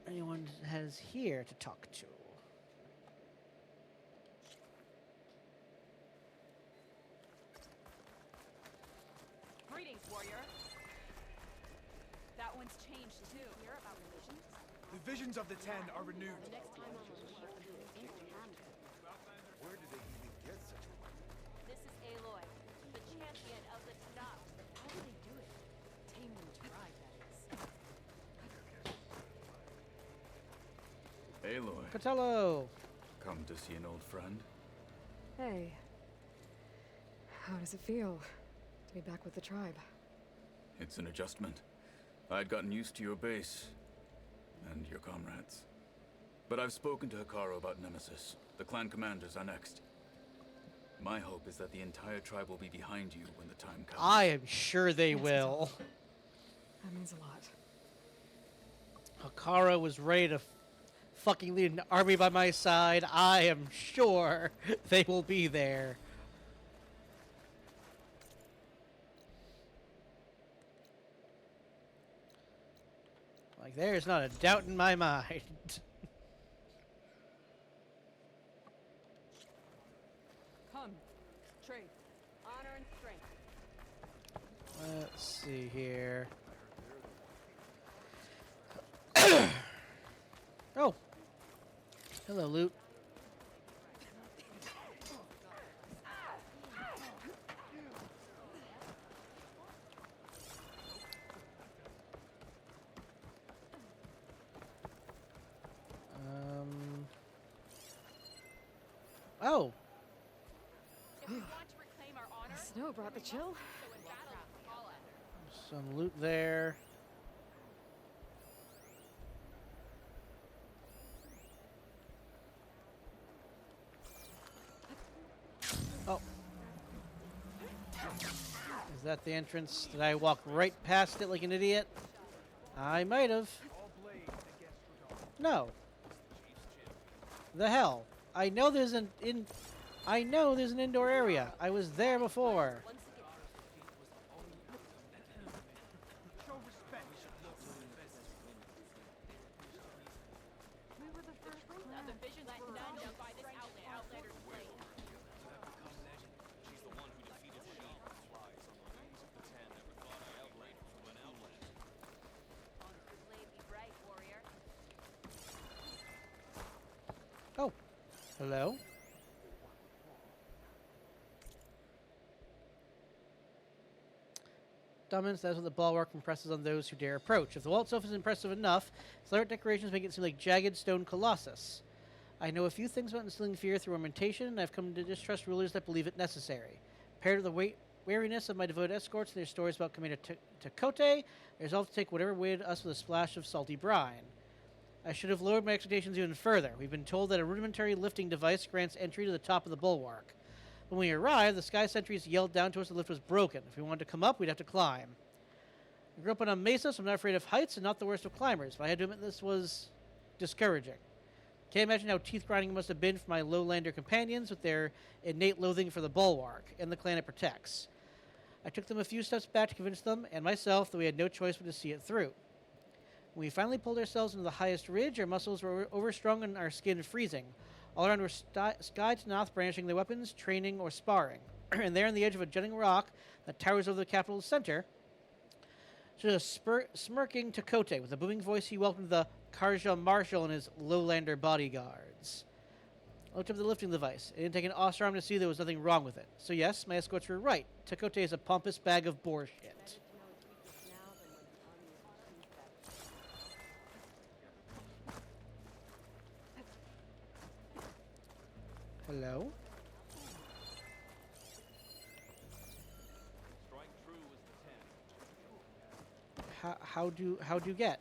anyone has here to talk to. Greetings, warrior. That one's changed too. Hear about religions? The visions of the Ten are renewed. Where did they even get such a weapon? This is Aloy, the champion of the Tanakh. How do they do it? Tame them tribe, that is. Aloy, Cotello! come to see an old friend? Hey. How does it feel to be back with the tribe? It's an adjustment. I'd gotten used to your base and your comrades. But I've spoken to Hikaru about Nemesis. The clan commanders are next. My hope is that the entire tribe will be behind you when the time comes. I am sure they Yes, will. That means a lot. Hikaru was ready to fucking lead an army by my side. I am sure they will be there. Like, there's not a doubt in my mind. Learn strength. Let's see here. Oh. Hello, loot. Oh. If we want to reclaim our honor, The snow brought the chill. so in battle, call us. Some loot there. Oh. Is that the entrance? Did I walk right past it like an idiot? I might have. No. The hell. I know there's an indoor area. I was there before. The visions were none by this outlander's blade. Blade be bright, warrior. Oh. Hello. Dominance, that's what the bulwark impresses on those who dare approach. If the wall itself is impressive enough, its elaborate decorations make it seem like jagged stone colossus. I know a few things about instilling fear through ornamentation, and I've come to distrust rulers that believe it necessary. Paired with the wariness of my devoted escorts and their stories about Commander Takote, I resolve to take whatever awaited us with a splash of salty brine. I should have lowered my expectations even further. We've been told that a rudimentary lifting device grants entry to the top of the bulwark. When we arrived, the sky sentries yelled down to us the lift was broken. If we wanted to come up, we'd have to climb. I grew up on a mesa, so I'm not afraid of heights and not the worst of climbers, but I had to admit this was discouraging. Can't imagine how teeth-grinding it must have been for my lowlander companions with their innate loathing for the bulwark and the clan it protects. I took them a few steps back to convince them, and myself, that we had no choice but to see it through. When we finally pulled ourselves into the highest ridge, our muscles were overstrung and our skin freezing. All around were sky to Noth brandishing their weapons, training, or sparring. And there on the edge of a jutting rock that towers over the capital's center stood a smirking Takote. With a booming voice, he welcomed the Karja Marshal and his lowlander bodyguards. I looked up the lifting device. It didn't take an Osram to see there was nothing wrong with it. So yes, my escorts were right. Takote is a pompous bag of bullshit. Hello? How do you get?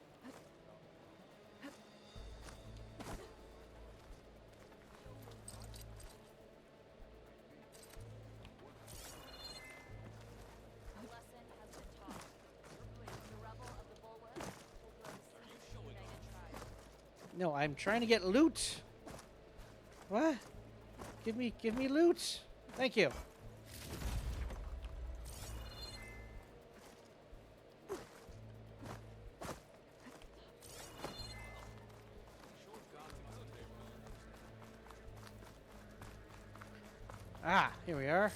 No, I'm trying to get loot. What? Give me loot. Thank you. Ah, here we are.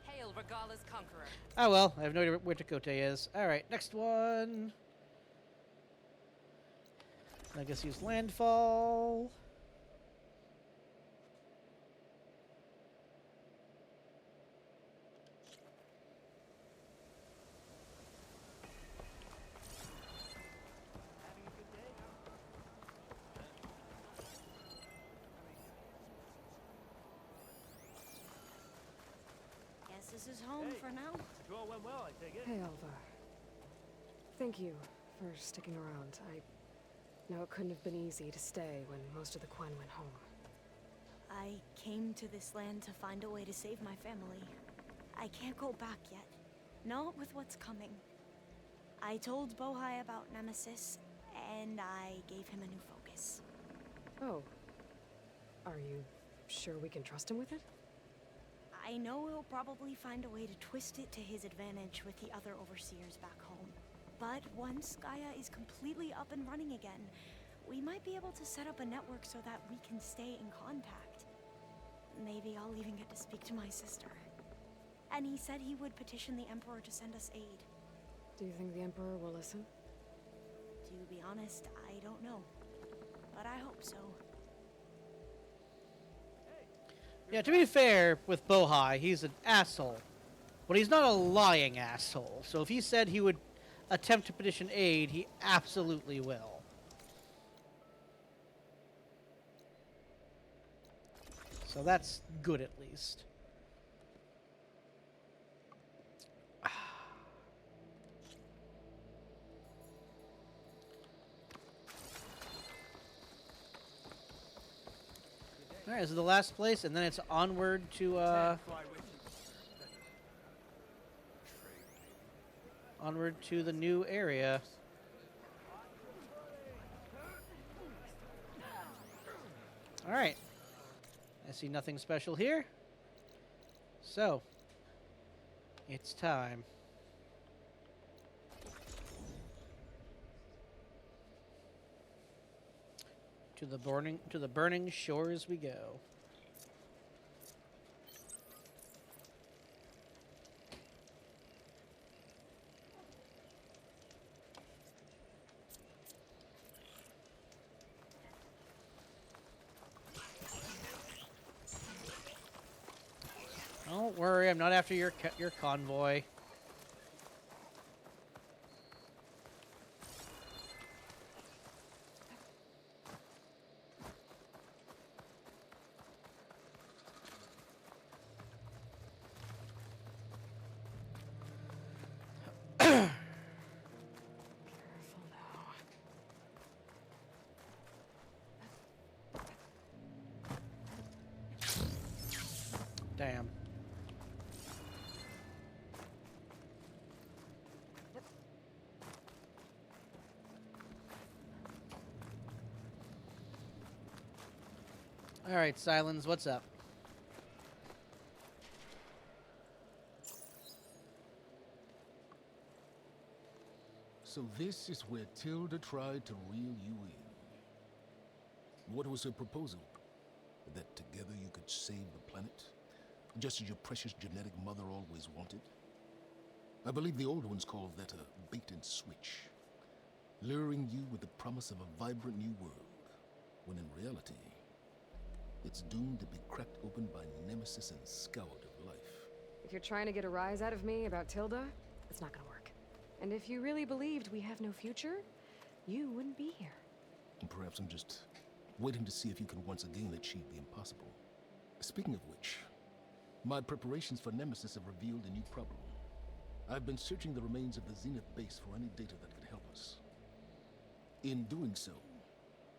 Hail Regala's conqueror. Oh well, I have no idea where Takote is. Alright, next one. I guess use landfall. Guess this is home for now. All went well, I take it. Hey, Alva. Thank you for sticking around. I know it couldn't have been easy to stay when most of the Quen went home. I came to this land to find a way to save my family. I can't go back yet. Not with what's coming. I told Bohai about Nemesis, and I gave him a new focus. Oh. Are you sure we can trust him with it? I know he'll probably find a way to twist it to his advantage with the other overseers back home. But once Gaia is completely up and running again, we might be able to set up a network so that we can stay in contact. Maybe I'll even get to speak to my sister. And he said he would petition the Emperor to send us aid. Do you think the Emperor will listen? To be honest, I don't know. But I hope so. Yeah, to be fair with Bohai, he's an asshole. But he's not a lying asshole. So if he said he would attempt to petition aid, he absolutely will. So that's good at least. Alright, this is the last place, and then it's onward to, onward to the new area. Alright. I see nothing special here. So, it's time. To the burning shores we go. Don't worry, I'm not after your convoy. Damn. All right, Silence, what's up? So this is where Tilda tried to reel you in. What was her proposal? That together you could save the planet? Just as your precious genetic mother always wanted? I believe the old ones called that a bait and switch. Luring you with the promise of a vibrant new world, when in reality, it's doomed to be cracked open by nemesis and scoured of life. If you're trying to get a rise out of me about Tilda, it's not gonna work. And if you really believed we have no future, you wouldn't be here. And perhaps I'm just waiting to see if you can once again achieve the impossible. Speaking of which, my preparations for Nemesis have revealed a new problem. I've been searching the remains of the Zenith base for any data that could help us. In doing so,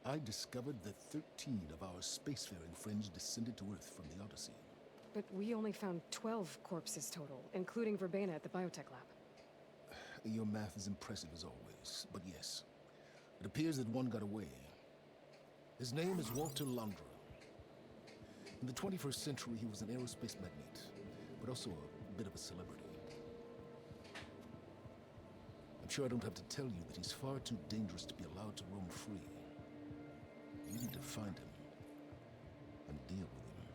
I discovered that 13 of our spacefaring friends descended to Earth from the Odyssey. But we only found 12 corpses total, including Verbena at the biotech lab. Your math is impressive as always, but yes. It appears that one got away. His name is Walter Londra. In the 21st century, he was an aerospace magnate, but also a bit of a celebrity. I'm sure I don't have to tell you that he's far too dangerous to be allowed to roam free. You need to find him and deal with him.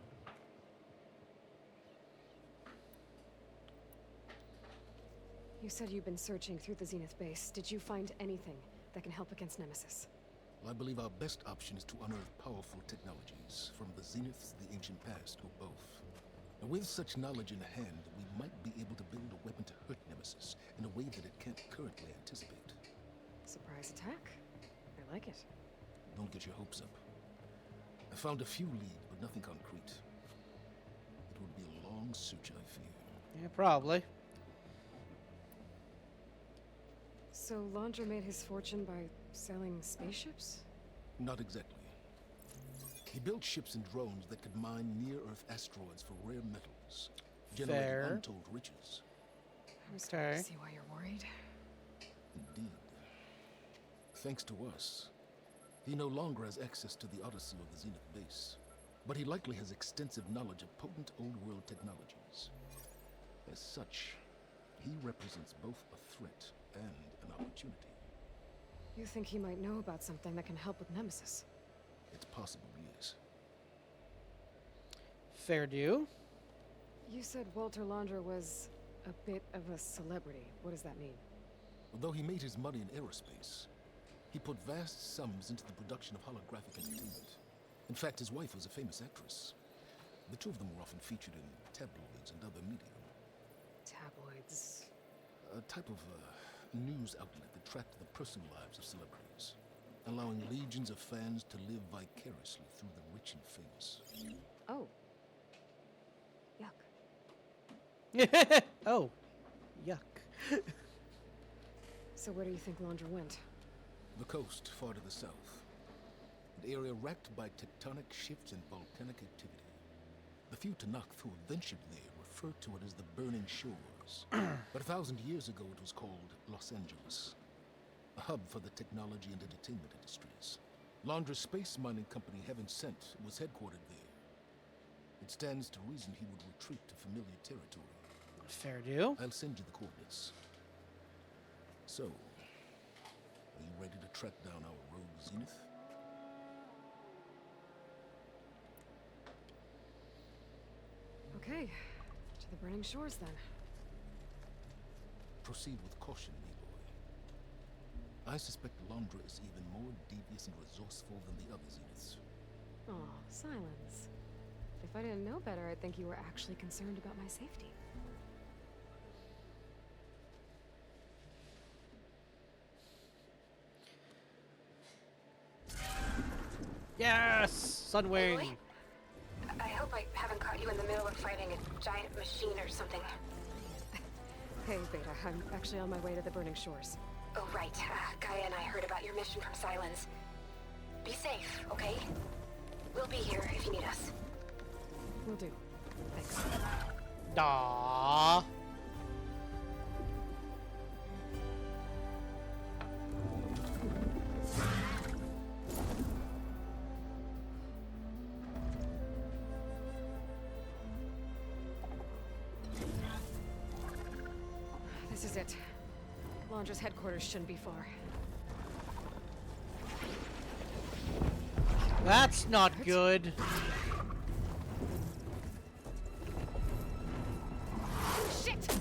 You said you've been searching through the Zenith base. Did you find anything that can help against Nemesis? Well, I believe our best option is to unearth powerful technologies from the Zeniths, the ancient past, or both. And with such knowledge in hand, we might be able to build a weapon to hurt Nemesis in a way that it can't currently anticipate. Surprise attack? I like it. Don't get your hopes up. I found a few leads, but nothing concrete. It would be a long search, I fear. Yeah, probably. So Londra made his fortune by selling spaceships? Not exactly. He built ships and drones that could mine near-Earth asteroids for rare metals, generating Fair. untold riches. I'm starting to see why you're worried. Indeed. Thanks to us, he no longer has access to the Odyssey or the Zenith base. but he likely has extensive knowledge of potent old-world technologies. As such, he represents both a threat and an opportunity. You think he might know about something that can help with Nemesis? It's possible, yes. Fair due. You said Walter Laundra was a bit of a celebrity. What does that mean? Although he made his money in aerospace, he put vast sums into the production of holographic entertainment. In fact, his wife was a famous actress. The two of them were often featured in tabloids and other media. Tabloids? A type of news outlet that tracked the personal lives of celebrities, allowing legions of fans to live vicariously through the rich and famous. Oh. Yuck. Oh. Yuck. So where do you think Laundra went? The coast, far to the south. An area racked by tectonic shifts and volcanic activity. The few Tanakh who ventured there referred to it as the Burning Shores. But 1,000 years ago it was called Los Angeles, a hub for the technology and entertainment industries. Laundra's space mining company, Heaven Sent, was headquartered there. It stands to reason he would retreat to familiar territory. Fair due. I'll send you the coordinates. So, are you ready to track down our rogue Zenith? Okay, to the Burning Shores then. Proceed with caution, Leroy. I suspect Laundra is even more devious and resourceful than the other Zeniths. Aw, Silence. If I didn't know better, I'd think you were actually concerned about my safety. Yes! Sunwing! Aloy? I hope I haven't caught you in the middle of fighting a giant machine or something. Hey, Beta, I'm actually on my way to the Burning Shores. Oh, right. Gaia and I heard about your mission from Silence. Be safe, okay? We'll be here if you need us. Will do. Thanks. Aww. This is it. Laundra's headquarters shouldn't be far. That's not good. Shit!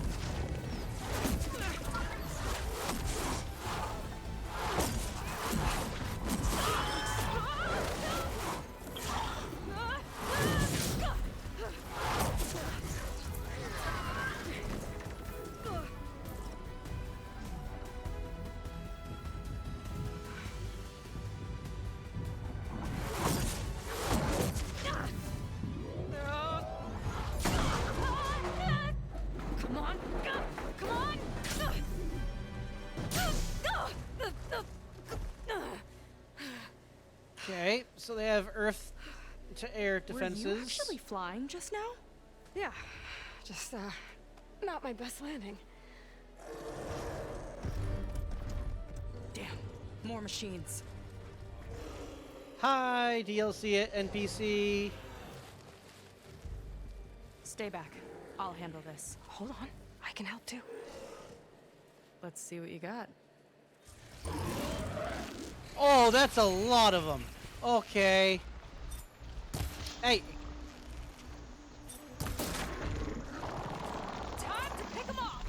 Okay, so they have earth-to-air defenses. Were you actually flying just now? Yeah, just, not my best landing. Damn, more machines. Hi, DLC NPC. Stay back. I'll handle this. Hold on, I can help too. Let's see what you got. Oh, that's a lot of them. Okay. Hey. Time to pick them off!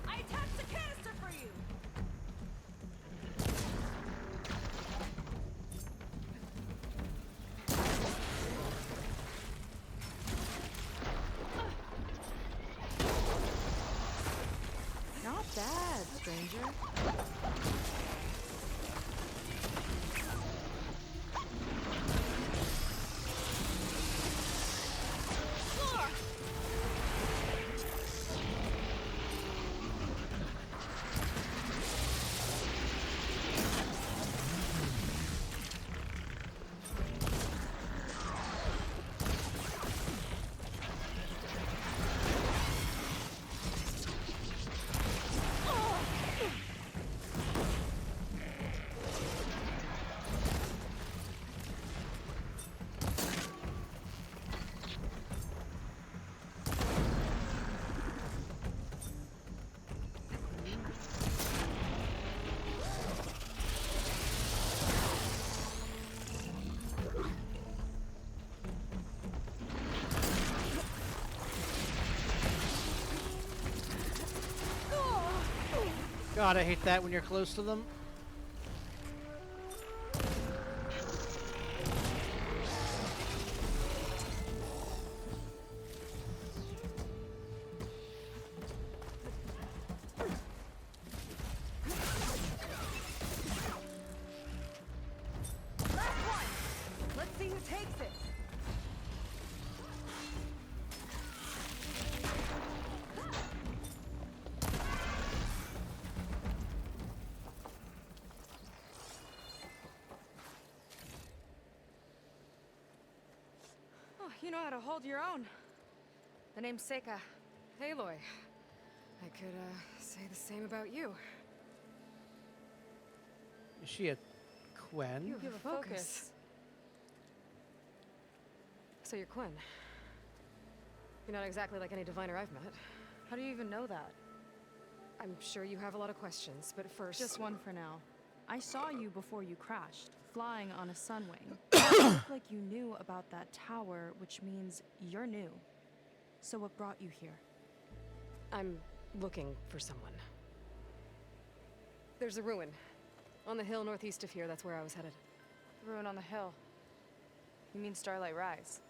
I attached a canister for you! Not bad, stranger. God, I hate that when you're close to them. Let's see who takes it. Oh, you know how to hold your own. The name's Seika. Aloy. I could, say the same about you. Is she a Quen? You have a focus. So you're Quinn. You're not exactly like any diviner I've met. How do you even know that? I'm sure you have a lot of questions, but first... Just one for now. I saw you before you crashed, flying on a sunwing. It looked like you knew about that tower, which means you're new. So what brought you here? I'm looking for someone. There's a ruin. On the hill northeast of here, that's where I was headed. The ruin on the hill. You mean Starlight Rise?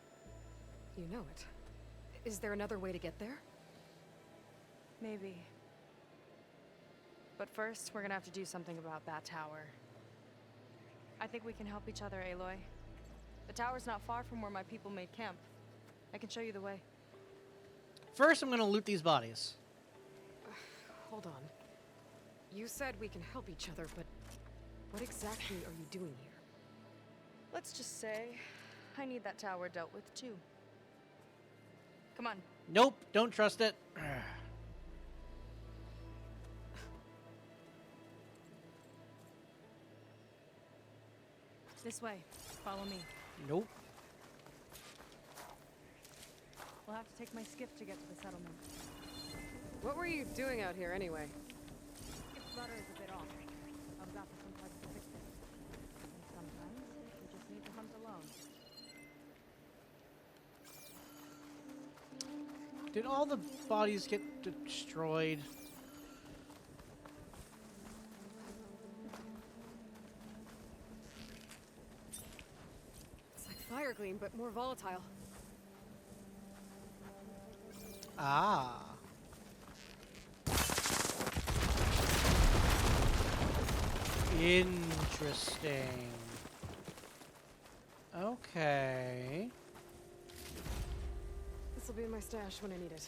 You know it. Is there another way to get there? Maybe. But first, we're gonna have to do something about that tower. I think we can help each other, Aloy. The tower's not far from where my people made camp. I can show you the way. First, I'm gonna loot these bodies. Hold on. You said we can help each other, but what exactly are you doing here? Let's just say I need that tower dealt with too. Come on. Nope, don't trust it. This way. Follow me. Nope. We'll have to take my skiff to get to the settlement. What were you doing out here anyway? Skiff's rudder is a bit off. I was after some parts to fix it. And sometimes you just need to hunt alone. Did all the bodies get destroyed? It's like fire gleam, but more volatile. Ah. Interesting. Okay. This will be in my stash when I need it.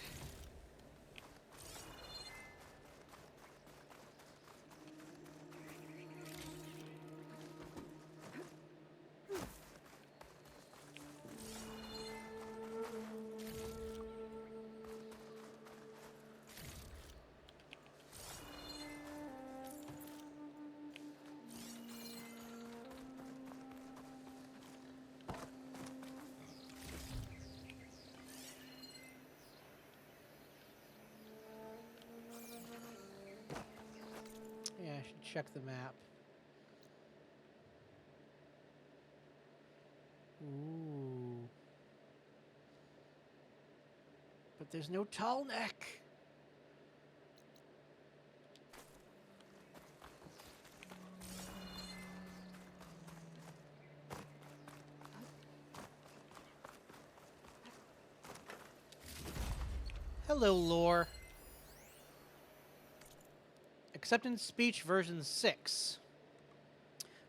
Yeah, I should check the map. Ooh. But there's no tall neck. Hello, lore. Acceptance Speech version 6.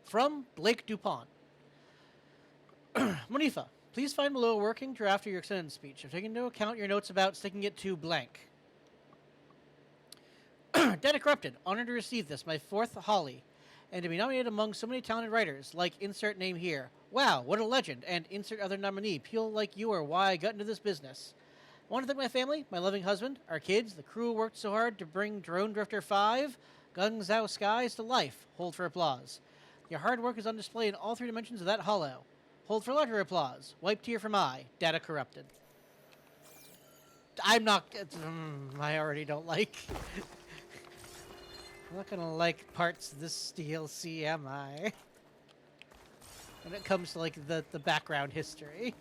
From Blake Dupont. Monifa, please find below a working draft of your acceptance speech. I've taken into account your notes about sticking it to blank. Data Corrupted. Honored to receive this, my 4th Holly, and to be nominated among so many talented writers, like insert name here. Wow, what a legend, and insert other nominee. People like you are why I got into this business. I want to thank my family, my loving husband, our kids, the crew who worked so hard to bring Drone Drifter 5, Gung Zhao Skies to life. Hold for applause. Your hard work is on display in all 3 dimensions of that hollow. Hold for larger applause. Wipe tear from eye. Data corrupted. I'm not... I already don't like... I'm not gonna like parts of this DLC, am I? When it comes to, like, the background history.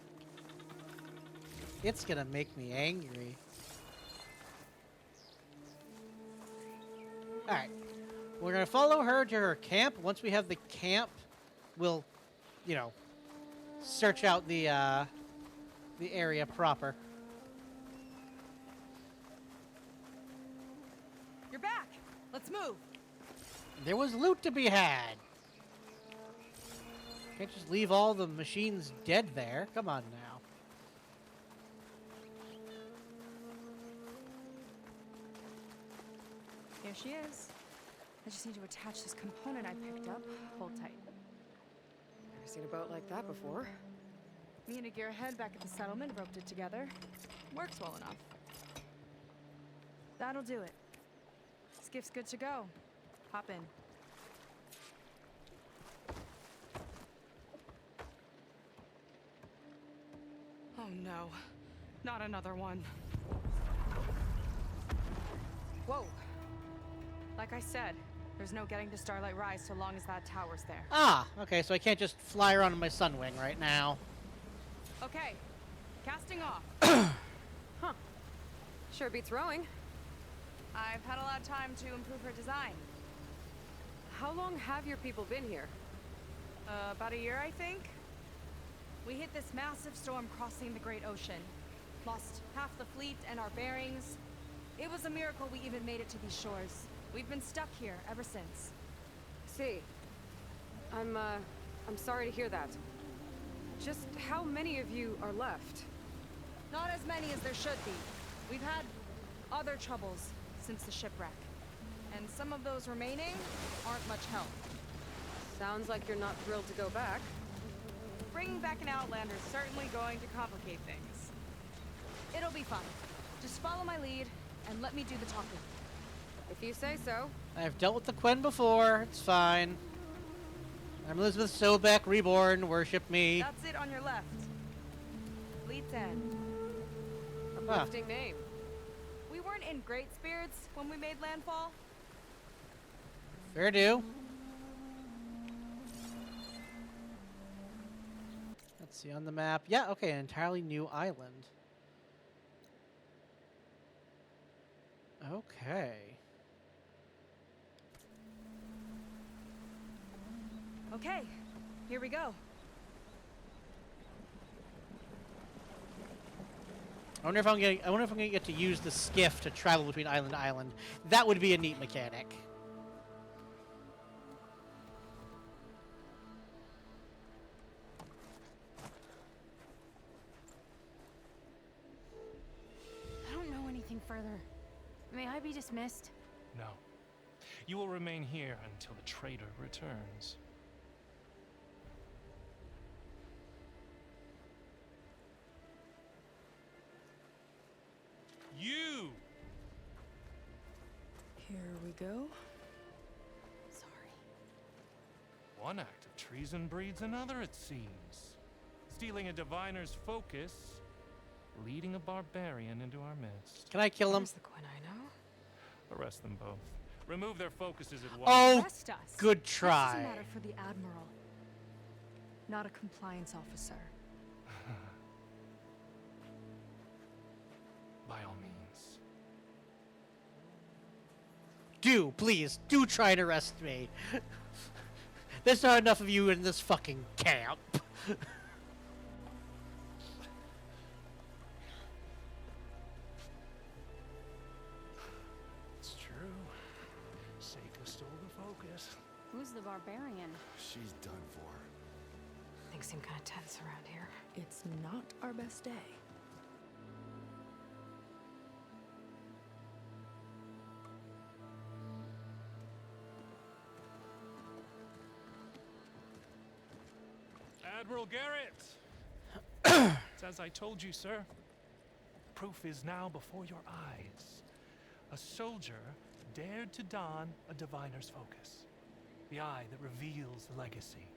It's gonna make me angry. Alright. We're gonna follow her to her camp. Once we have the camp, we'll, you know, search out the area proper. You're back. Let's move. There was loot to be had. Can't just leave all the machines dead there. Come on now. Here she is. I just need to attach this component I picked up. Hold tight. Never seen a boat like that before. Me and a gearhead back at the settlement roped it together. Works well enough. That'll do it. Skiff's good to go. Hop in. Oh no. Not another one. Whoa. Like I said, there's no getting to Starlight Rise so long as that tower's there. Ah, okay, so I can't just fly around on my Sunwing right now. Okay. Casting off. Huh. Sure beats rowing. I've had a lot of time to improve her design. How long have your people been here? About a year, I think. We hit this massive storm crossing the Great Ocean. Lost half the fleet and our bearings. It was a miracle we even made it to these shores. We've been stuck here ever since. See. I'm sorry to hear that. Just how many of you are left? Not as many as there should be. We've had other troubles since the shipwreck. And some of those remaining aren't much help. Sounds like you're not thrilled to go back. Bringing back an Outlander is certainly going to complicate things. It'll be fun. Just follow my lead and let me do the talking. If you say so. I've dealt with the Quen before. It's fine. I'm Elizabeth Sobek, reborn. Worship me. That's it on your left. Fleet's End. Uplifting name. We weren't in great spirits when we made landfall. Fair do. Let's see on the map. Yeah, okay, an entirely new island. Okay. Okay, here we go. I wonder if I'm gonna get to use the skiff to travel between island to island. That would be a neat mechanic. I don't know anything further. May I be dismissed? No. You will remain here until the traitor returns. You! Here we go. Sorry. One act of treason breeds another, it seems. Stealing a diviner's focus, leading a barbarian into our midst. Can I kill him? Where's the Quen I know? Arrest them both. Remove their focuses at once. Oh, Arrest us. good This try. is a matter for the Admiral, not a compliance officer. By all means. Please, do try and arrest me. There's not enough of you in this fucking camp. It's true. Seika stole the focus. Who's the barbarian? She's done for. Things seem kind of tense around here. It's not our best day. Admiral Garrett! It's as I told you, sir. Proof is now before your eyes. A soldier dared to don a diviner's focus. The eye that reveals the legacy.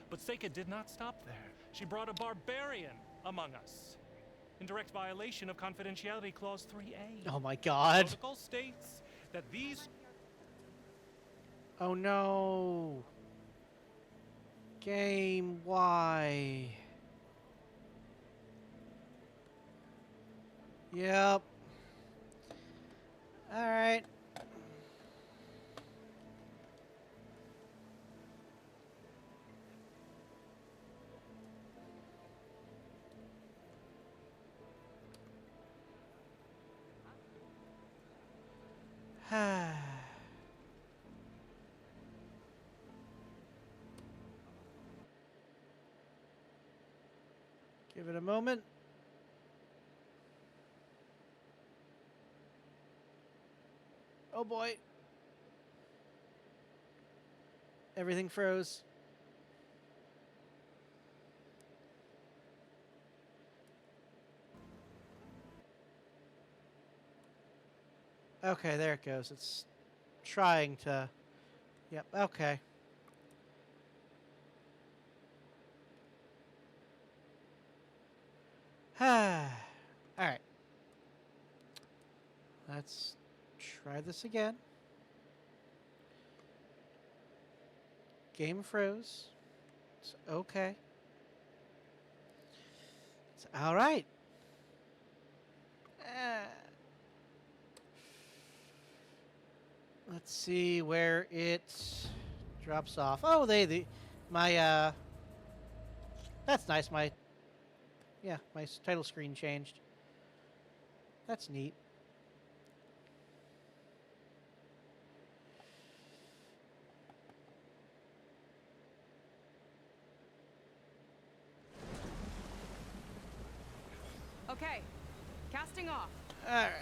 But Seika did not stop there. She brought a barbarian among us. In direct violation of Confidentiality Clause 3A. Oh my god. Protocol states that these... Oh no. Game, why? Yep. Alright. Give it a moment. Oh boy. Everything froze. Okay, there it goes. It's trying to... Yep, okay. Alright. Let's try this again. Game froze. It's okay. It's alright. Let's see where it drops off. Oh, my, that's nice. My title screen changed. That's neat. Okay, casting off. Alright.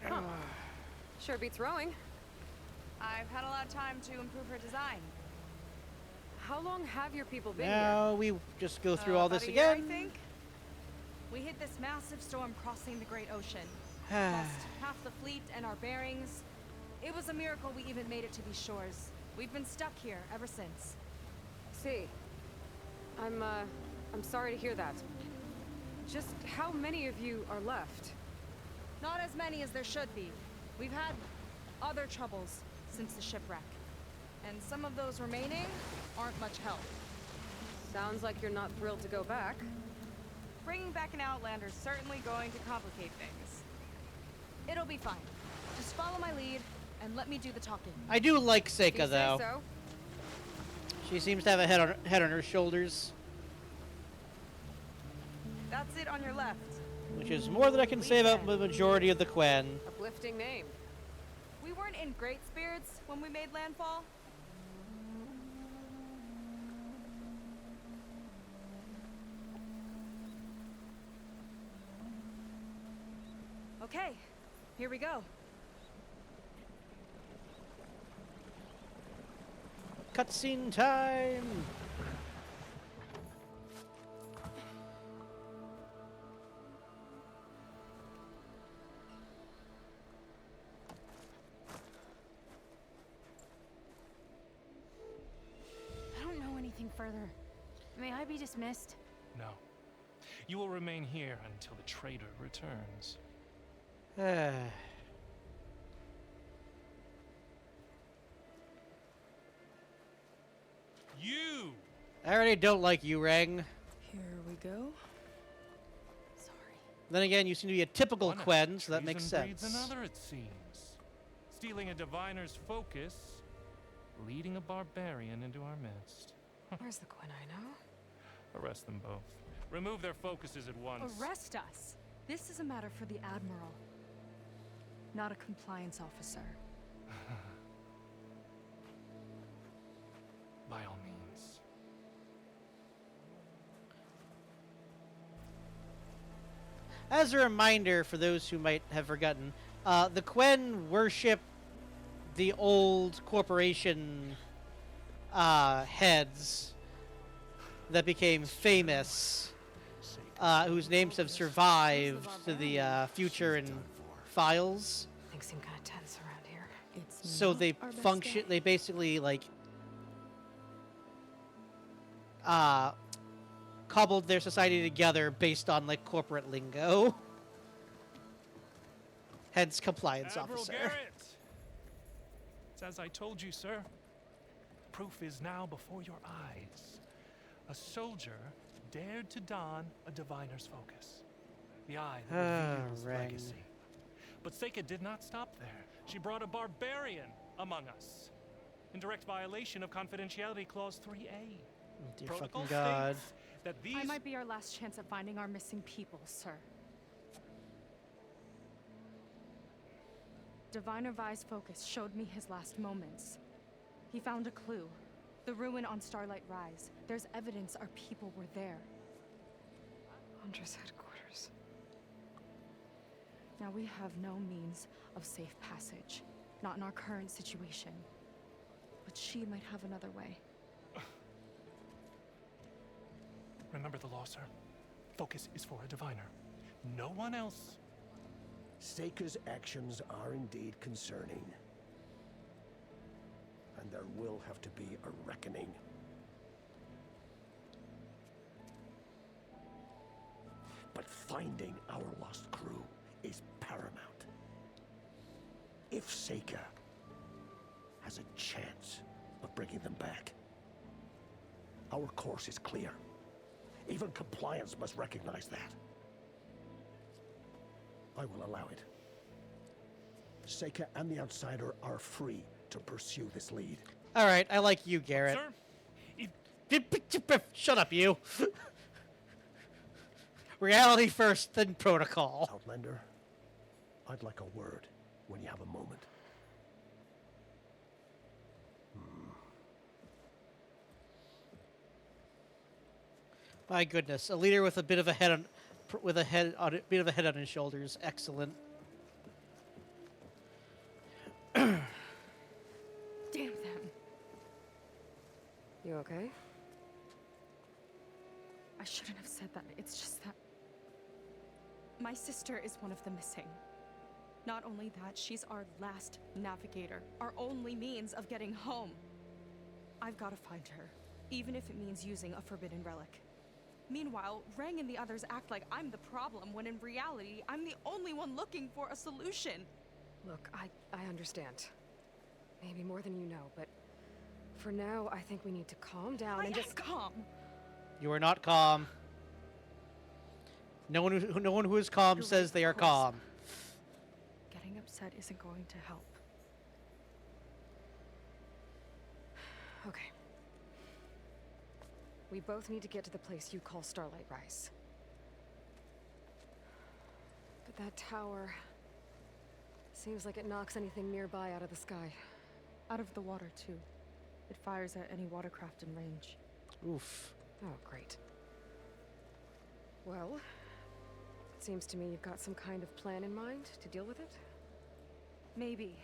Huh. Sure beats rowing. I've had a lot of time to improve her design. How long have your people been Now we just go through all this about a year, again. I think. We hit this massive storm crossing the Great Ocean. Lost half the fleet and our bearings. It was a miracle we even made it to these shores. We've been stuck here ever since. See, I'm sorry to hear that. Just how many of you are left? Not as many as there should be. We've had other troubles since the shipwreck. And some of those remaining aren't much help. Sounds like you're not thrilled to go back. Bringing back an Outlander's certainly going to complicate things. It'll be fine. Just follow my lead and let me do the talking. I do like If you Seika, say though. so. She seems to have a head on her shoulders, That's it on your left. which is more than I can say about the majority of the Quen. Uplifting name. We weren't in great spirits when we made landfall. Okay, here we go. Cutscene time! I don't know anything further. May I be dismissed? No. You will remain here until the traitor returns. You! I already don't like you, Rang. Here we go. Then again, you seem to be a typical Quen, so that makes Treason breeds sense. another, it seems. Stealing a diviner's focus, leading a barbarian into our midst. Where's the Quen I know? Arrest them both. Remove their focuses at once. Arrest us. This is a matter for the Admiral, not a compliance officer. By all means. As a reminder for those who might have forgotten, the Quen worship the old corporation heads that became famous, whose names have survived to the future in files. Things seem kind of tense around here. So they function. They basically like cobbled their society together based on like corporate lingo. Hence, compliance Admiral officer. Garrett! It's as I told you, sir. Proof is now before your eyes. A soldier dared to don a diviner's focus. The eye that reveals legacy. But Seika did not stop there. She brought a barbarian among us. In direct violation of Confidentiality Clause 3A. Dear Protocol fucking God. states that these... I might be our last chance at finding our missing people, sir. Diviner Vi's focus showed me his last moments. He found a clue. The ruin on Starlight Rise. There's evidence our people were there. Hunter's headquarters. Now, we have no means of safe passage. Not in our current situation. But she might have another way. Remember the law, sir. Focus is for a diviner. No one else. Seika's actions are indeed concerning. And there will have to be a reckoning. But finding our lost crew is paramount. If Seika has a chance of bringing them back, our course is clear. Even compliance must recognize that. I will allow it. Seika and the Outsider are free to pursue this lead. All right, I like you, Garrett. Shut up, you. Reality first, then protocol. Outlander, I'd like a word when you have a moment. My goodness, a leader with a bit of a head on, bit of a head on his shoulders. Excellent. Damn them. You okay? I shouldn't have said that. It's just that my sister is one of the missing. Not only that, she's our last navigator, our only means of getting home. I've got to find her, even if it means using a forbidden relic. Meanwhile, Rang and the others act like I'm the problem, when in reality, I'm the only one looking for a solution. Look, I understand. Maybe more than you know, but for now, I think we need to calm down and just calm. You are not calm. No one who is calm says they are calm. Getting upset isn't going to help. Okay. We both need to get to the place you call Starlight Rise. But that tower seems like it knocks anything nearby out of the sky. Out of the water, too. It fires at any watercraft in range. Oof. Oh, great. Well, it seems to me you've got some kind of plan in mind to deal with it? Maybe.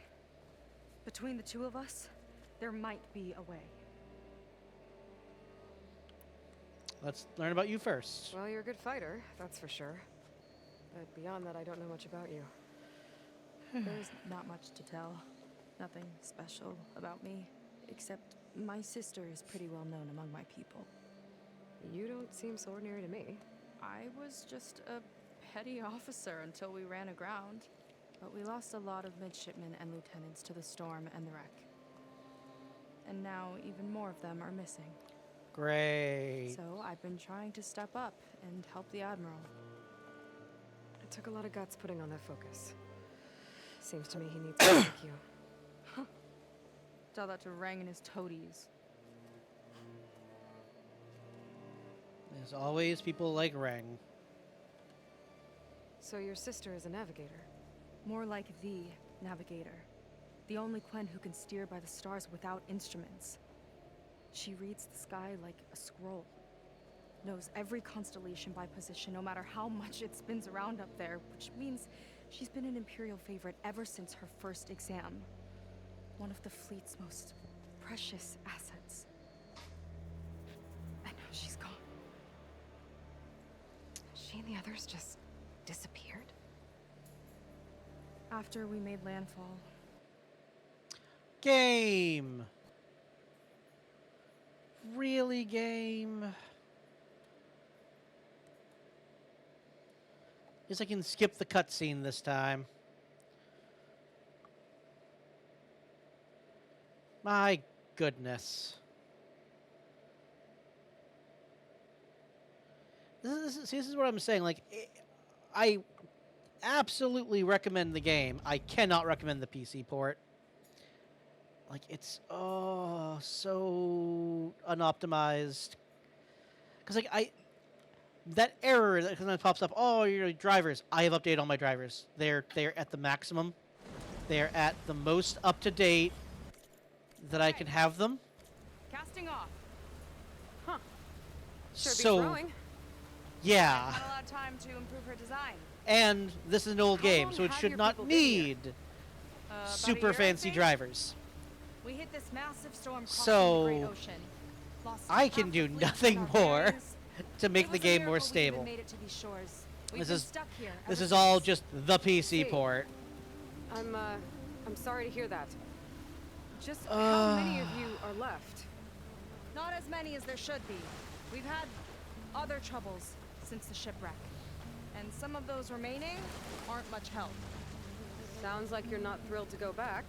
Between the two of us, there might be a way. Let's learn about you first. Well, you're a good fighter, that's for sure. But beyond that, I don't know much about you. There's not much to tell. Nothing special about me, except my sister is pretty well known among my people. You don't seem so ordinary to me. I was just a petty officer until we ran aground. But we lost a lot of midshipmen and lieutenants to the storm and the wreck. And now even more of them are missing. Great. So I've been trying to step up and help the Admiral. It took a lot of guts putting on that focus. Seems to me he needs someone like you. Tell that to Rang and his toadies. There's always people like Rang. So your sister is a navigator? More like the navigator. The only Quen who can steer by the stars without instruments. She reads the sky like a scroll. Knows every constellation by position, no matter how much it spins around up there, which means she's been an Imperial favorite ever since her first exam. One of the fleet's most precious assets. And now she's gone. She and the others just disappeared? After we made landfall. Game. Really, game? Guess I can skip the cutscene this time. My goodness. This is what I'm saying. Like, I absolutely recommend the game. I cannot recommend the PC port. Like, it's so unoptimized. Because like that error that sometimes pops up. Oh, your drivers. I have updated all my drivers. They're at the maximum. They're at the most up to date that I can have them. Casting off. Huh. Sure So be throwing. Yeah. I've had a lot of time to improve her design. And this is an old How game, long so it have should your not people been here? need About a super year, I fancy think? drivers. We hit this massive storm crossing So, the Great Ocean. Lost I half can the do fleet nothing and our more bearings. to make It the was a game more miracle we even stable. made it to these shores. We've This been is stuck here this ever is all since. just the PC See. port. I'm sorry to hear that. Just how many of you are left? Not as many as there should be. We've had other troubles since the shipwreck. And some of those remaining aren't much help. Sounds like you're not thrilled to go back.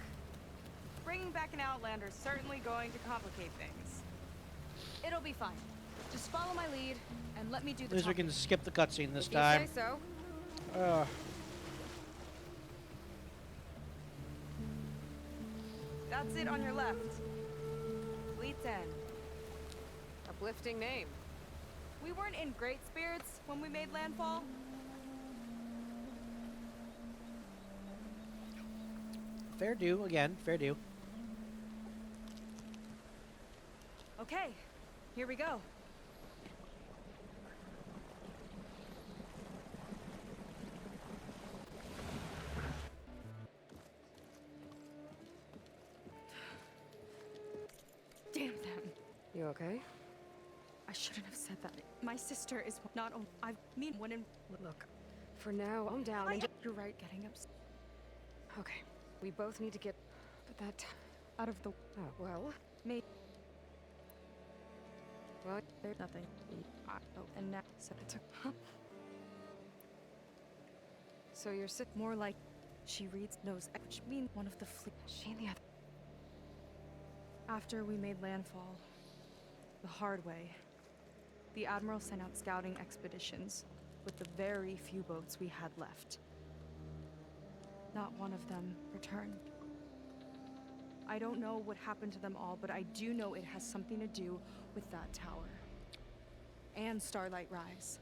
Bringing back an Outlander is certainly going to complicate things. It'll be fine. Just follow my lead and let me do At the least we talking. can skip the cutscene this If you time. say so. That's it on your left. Fleet's End. Uplifting name. We weren't in great spirits when we made landfall. Fair due, again, fair due. Okay, here we go. Damn them. You okay? I shouldn't have said that. My sister is not only. I mean, when in. Look, for now, I'm down. And You're right, getting upset. okay, we both need to get that Out of the. Oh, well. Me. Well, There's nothing. And now. So it took. Huh? so you're sick. More like. She reads, knows, which means one of the fleet. She and the other. After we made landfall, the hard way, the Admiral sent out scouting expeditions with the very few boats we had left. Not one of them returned. I don't know what happened to them all, but I do know it has something to do with that tower. And Starlight Rise.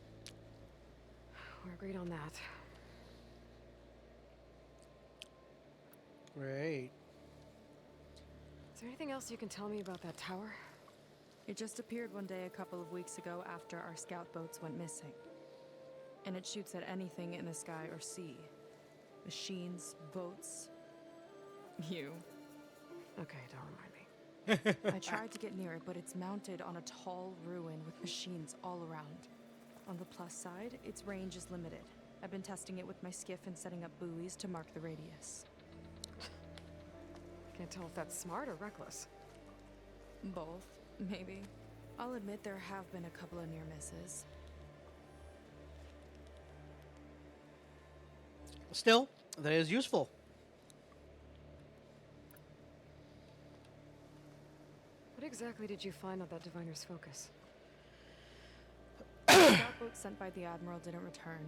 We're agreed on that. Great. Is there anything else you can tell me about that tower? It just appeared one day a couple of weeks ago after our scout boats went missing. And it shoots at anything in the sky or sea. Machines, boats. You. Okay, don't remind me. I tried to get near it, but it's mounted on a tall ruin with machines all around. On the plus side, its range is limited. I've been testing it with my skiff and setting up buoys to mark the radius. Can't tell if that's smart or reckless. Both, maybe. I'll admit there have been a couple of near misses. Still, that is useful. What exactly did you find on that diviner's focus? The scout boat sent by the Admiral didn't return.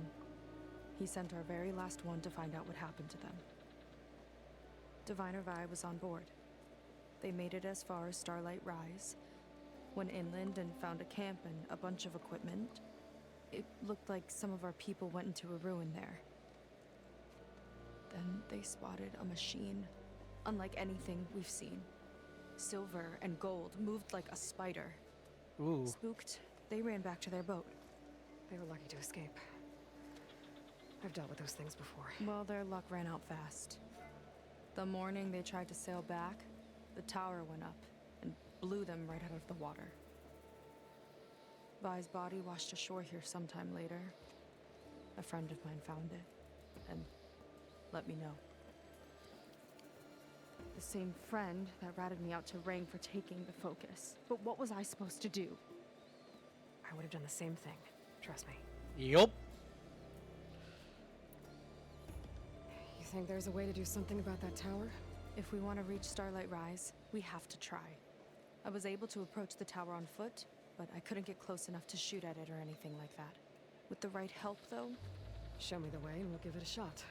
He sent our very last one to find out what happened to them. Diviner Vi was on board. They made it as far as Starlight Rise, went inland and found a camp and a bunch of equipment. It looked like some of our people went into a ruin there. Then they spotted a machine, unlike anything we've seen. Silver and gold, moved like a spider. Ooh. Spooked, they ran back to their boat. They were lucky to escape. I've dealt with those things before. Well, their luck ran out fast. The morning they tried to sail back, the tower went up and blew them right out of the water. Vi's body washed ashore here sometime later. A friend of mine found it and let me know. The same friend that ratted me out to Rang for taking the focus. But what was I supposed to do? I would have done the same thing. Trust me. Yup. You think there's a way to do something about that tower? If we want to reach Starlight Rise, we have to try. I was able to approach the tower on foot, but I couldn't get close enough to shoot at it or anything like that. With the right help, though, show me the way and we'll give it a shot.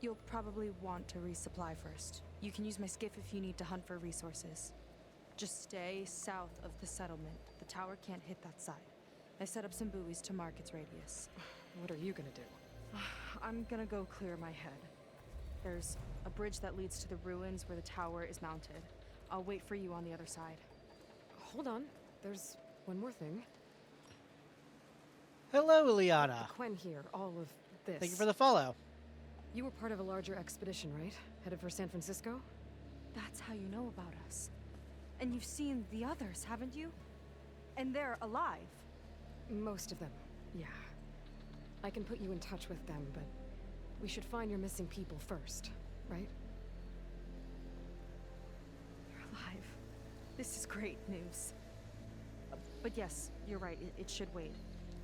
You'll probably want to resupply first. You can use my skiff if you need to hunt for resources. Just stay south of the settlement. The tower can't hit that side. I set up some buoys to mark its radius. What are you gonna do? I'm gonna go clear my head. There's a bridge that leads to the ruins where the tower is mounted. I'll wait for you on the other side. Hold on. There's one more thing. Hello, Ileana. Quen here, all of this. Thank you for the follow. You were part of a larger expedition, right? Headed for San Francisco? That's how you know about us. And you've seen the others, haven't you? And they're alive. Most of them, yeah. I can put you in touch with them, but we should find your missing people first, right? They're alive. This is great news. But yes, you're right, it should wait.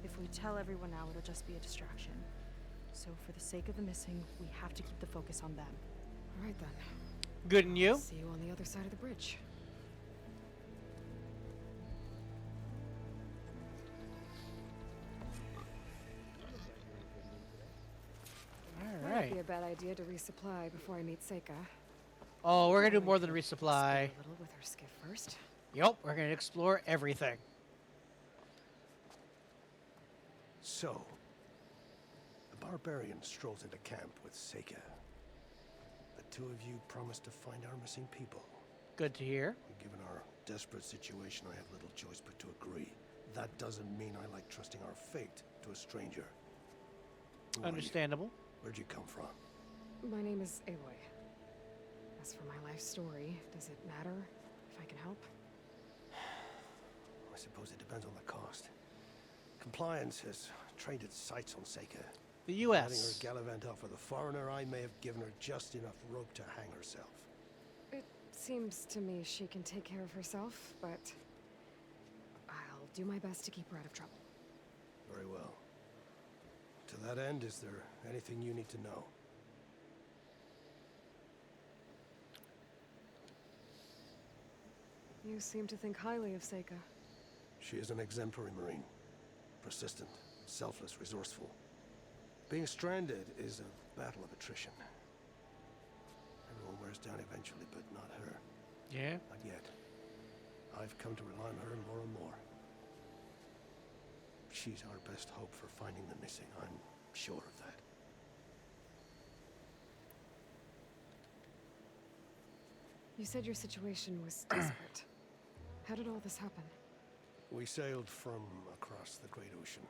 If we tell everyone now, it'll just be a distraction. So for the sake of the missing, we have to keep the focus on them. All right then. Good and you? See you on the other side of the bridge. All Might right. be a bad idea to resupply before I meet Seika. Oh, we're gonna do more than resupply. Explore a little with her skiff first. Yep, we're gonna explore everything. So, the barbarian strolls into camp with Seika. The two of you promised to find our missing people. Good to hear. Given our desperate situation, I have little choice but to agree. That doesn't mean I like trusting our fate to a stranger. Who are you? Understandable. Where'd you come from? My name is Aloy. As for my life story, does it matter if I can help? I suppose it depends on the cost. Compliance has trained its sights on Seika. The U.S. Letting her gallivant off with a foreigner, I may have given her just enough rope to hang herself. It seems to me she can take care of herself, but I'll do my best to keep her out of trouble. Very well. To that end, is there anything you need to know? You seem to think highly of Seika. She is an exemplary Marine. Persistent, selfless, resourceful. Being stranded is a battle of attrition. Everyone wears down eventually, but not her. Yeah? Not yet. I've come to rely on her more and more. She's our best hope for finding the missing. I'm sure of that. You said your situation was desperate. How did all this happen? We sailed from across the Great Ocean.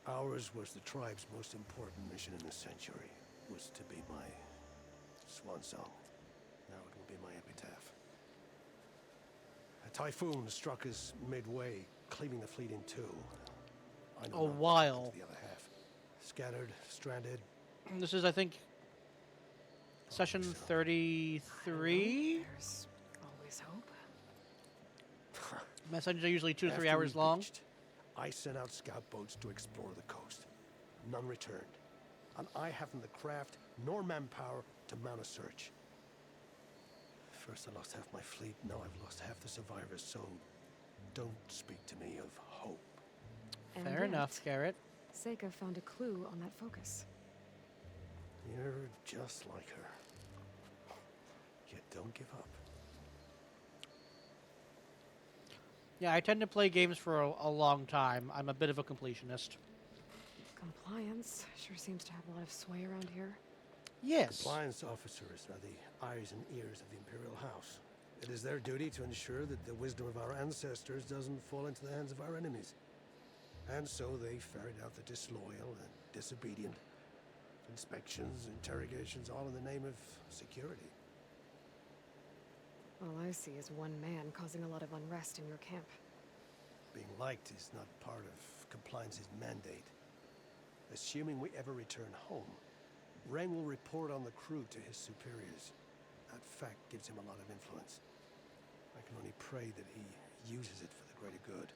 Ours was the tribe's most important mission in the century. It was to be my swan song. Now it will be my epitaph. A typhoon struck us midway, cleaving the fleet in two. I know A not what while. happened to the other half. Scattered, stranded. This is, I think, session 33. There's always hope. Messages are usually 2 to 3 After hours we long. beached, I sent out scout boats to explore the coast. None returned. And I haven't the craft nor manpower to mount a search. First I lost half my fleet, now I've lost half the survivors, so don't speak to me of hope. And Fair yet, enough, Garrett. Seika found a clue on that focus. You're just like her. Yet don't give up. Yeah, I tend to play games for a long time. I'm a bit of a completionist. Compliance sure seems to have a lot of sway around here. Yes. Compliance officers are the eyes and ears of the Imperial House. It is their duty to ensure that the wisdom of our ancestors doesn't fall into the hands of our enemies. And so they ferret out the disloyal and disobedient. Inspections, interrogations, all in the name of security. All I see is one man causing a lot of unrest in your camp. Being liked is not part of compliance's mandate. Assuming we ever return home, Reng will report on the crew to his superiors. That fact gives him a lot of influence. I can only pray that he uses it for the greater good.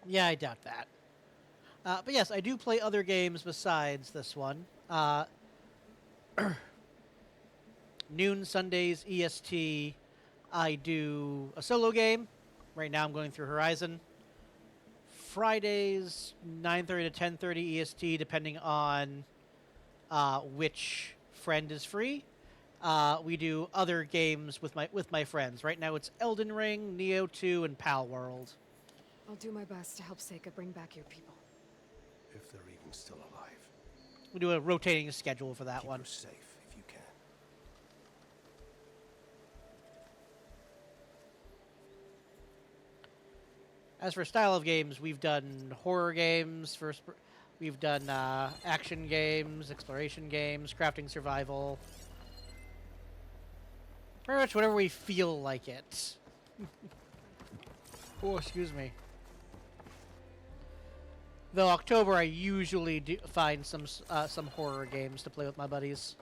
Yeah, I doubt that. But yes, I do play other games besides this one. Noon Sundays EST, I do a solo game. Right now I'm going through Horizon. Fridays 9:30 to 10:30 EST, depending on which friend is free. We do other games with my friends. Right now it's Elden Ring, Neo 2, and Pal World. I'll do my best to help Seika bring back your people. If they're even still alive. We do a rotating schedule for that Keep one. her safe if you can. As for style of games, we've done horror games, we've done action games, exploration games, crafting survival. Pretty much whatever we feel like it. Oh, excuse me. Though October, I usually do find some horror games to play with my buddies.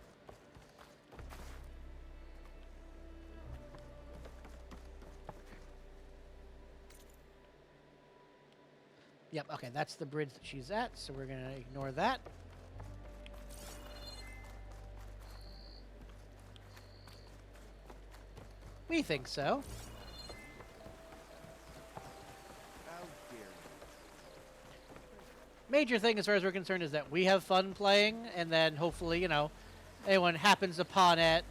Yep, okay, that's the bridge that she's at, so we're gonna ignore that. We think so. Major thing, as far as we're concerned, is that we have fun playing, and then hopefully, you know, anyone happens upon it,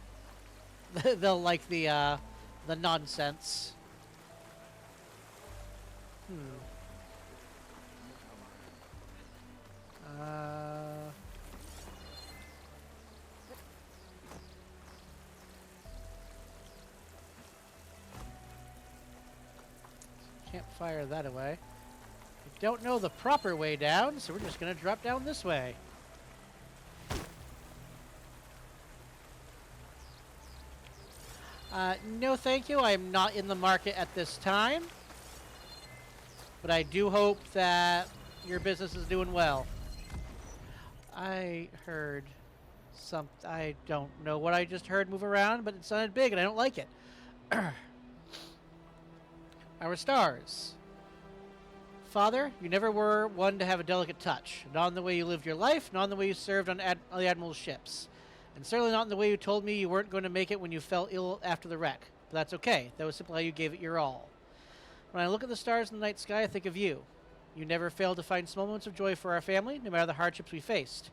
they'll like the nonsense. Can't fire that away. I don't know the proper way down, so we're just gonna drop down this way. No thank you, I am not in the market at this time. But I do hope that your business is doing well. I heard I don't know what I just heard move around, but it sounded big and I don't like it. Our stars. Father, you never were one to have a delicate touch. Not in the way you lived your life, not in the way you served on the Admiral's ships. And certainly not in the way you told me you weren't going to make it when you fell ill after the wreck. But that's okay. That was simply how you gave it your all. When I look at the stars in the night sky, I think of you. You never failed to find small moments of joy for our family, no matter the hardships we faced.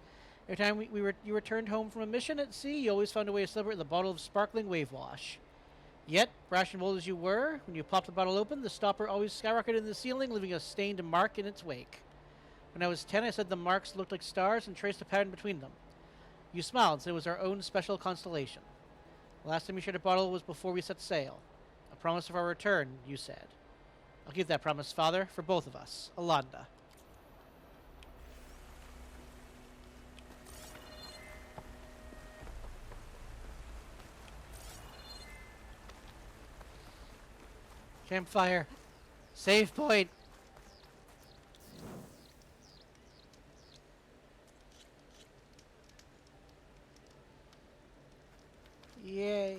Every time you returned home from a mission at sea, you always found a way to celebrate with a bottle of sparkling wave wash. Yet, brash and bold as you were, when you popped the bottle open, the stopper always skyrocketed in the ceiling, leaving a stained mark in its wake. When I was 10, I said the marks looked like stars and traced a pattern between them. You smiled and said it was our own special constellation. The last time you shared a bottle was before we set sail. A promise of our return, you said. I'll keep that promise, Father, for both of us. Alanda. Campfire. Save point. Yay.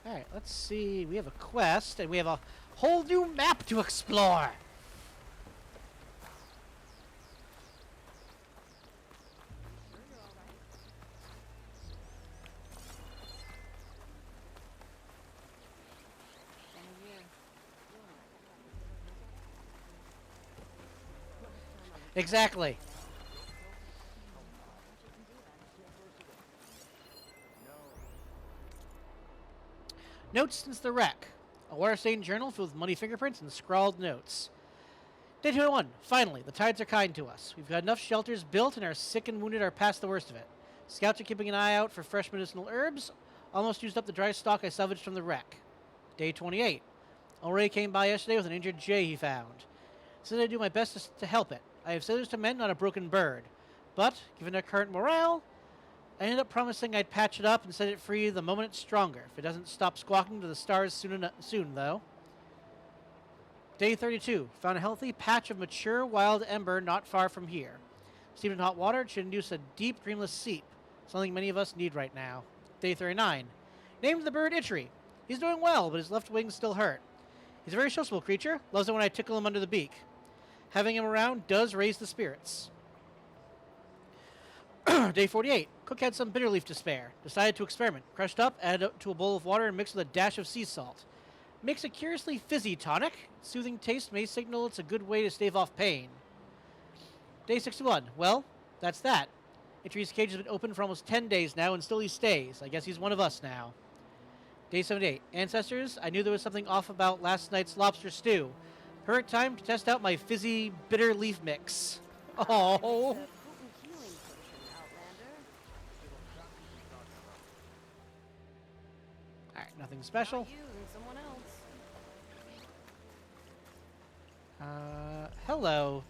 Alright, let's see. We have a quest, and we have a whole new map to explore. Exactly. Notes since the wreck. A water-stained journal filled with muddy fingerprints and scrawled notes. Day 21. Finally, the tides are kind to us. We've got enough shelters built and our sick and wounded are past the worst of it. Scouts are keeping an eye out for fresh medicinal herbs. Almost used up the dry stock I salvaged from the wreck. Day 28. Already came by yesterday with an injured jay he found. Said I'd do my best to help it. I have sailors to mend, not a broken bird. But, given our current morale, I ended up promising I'd patch it up and set it free the moment it's stronger, if it doesn't stop squawking to the stars soon though. Day 32. Found a healthy patch of mature wild ember not far from here. Steeped in hot water, it should induce a deep, dreamless sleep, something many of us need right now. Day 39. Named the bird Itchery. He's doing well, but his left wing's still hurt. He's a very sociable creature, loves it when I tickle him under the beak. Having him around does raise the spirits. Day 48. Cook had some bitter leaf to spare. Decided to experiment. Crushed up, added it to a bowl of water, and mixed with a dash of sea salt. Makes a curiously fizzy tonic. Soothing taste may signal it's a good way to stave off pain. Day 61. Well, that's that. Itchery's cage has been open for almost 10 days now, and still he stays. I guess he's one of us now. Day 78. Ancestors, I knew there was something off about last night's lobster stew. Perfect time to test out my fizzy, bitter leaf mix. Oh. Alright, nothing special. You and someone else. Hello,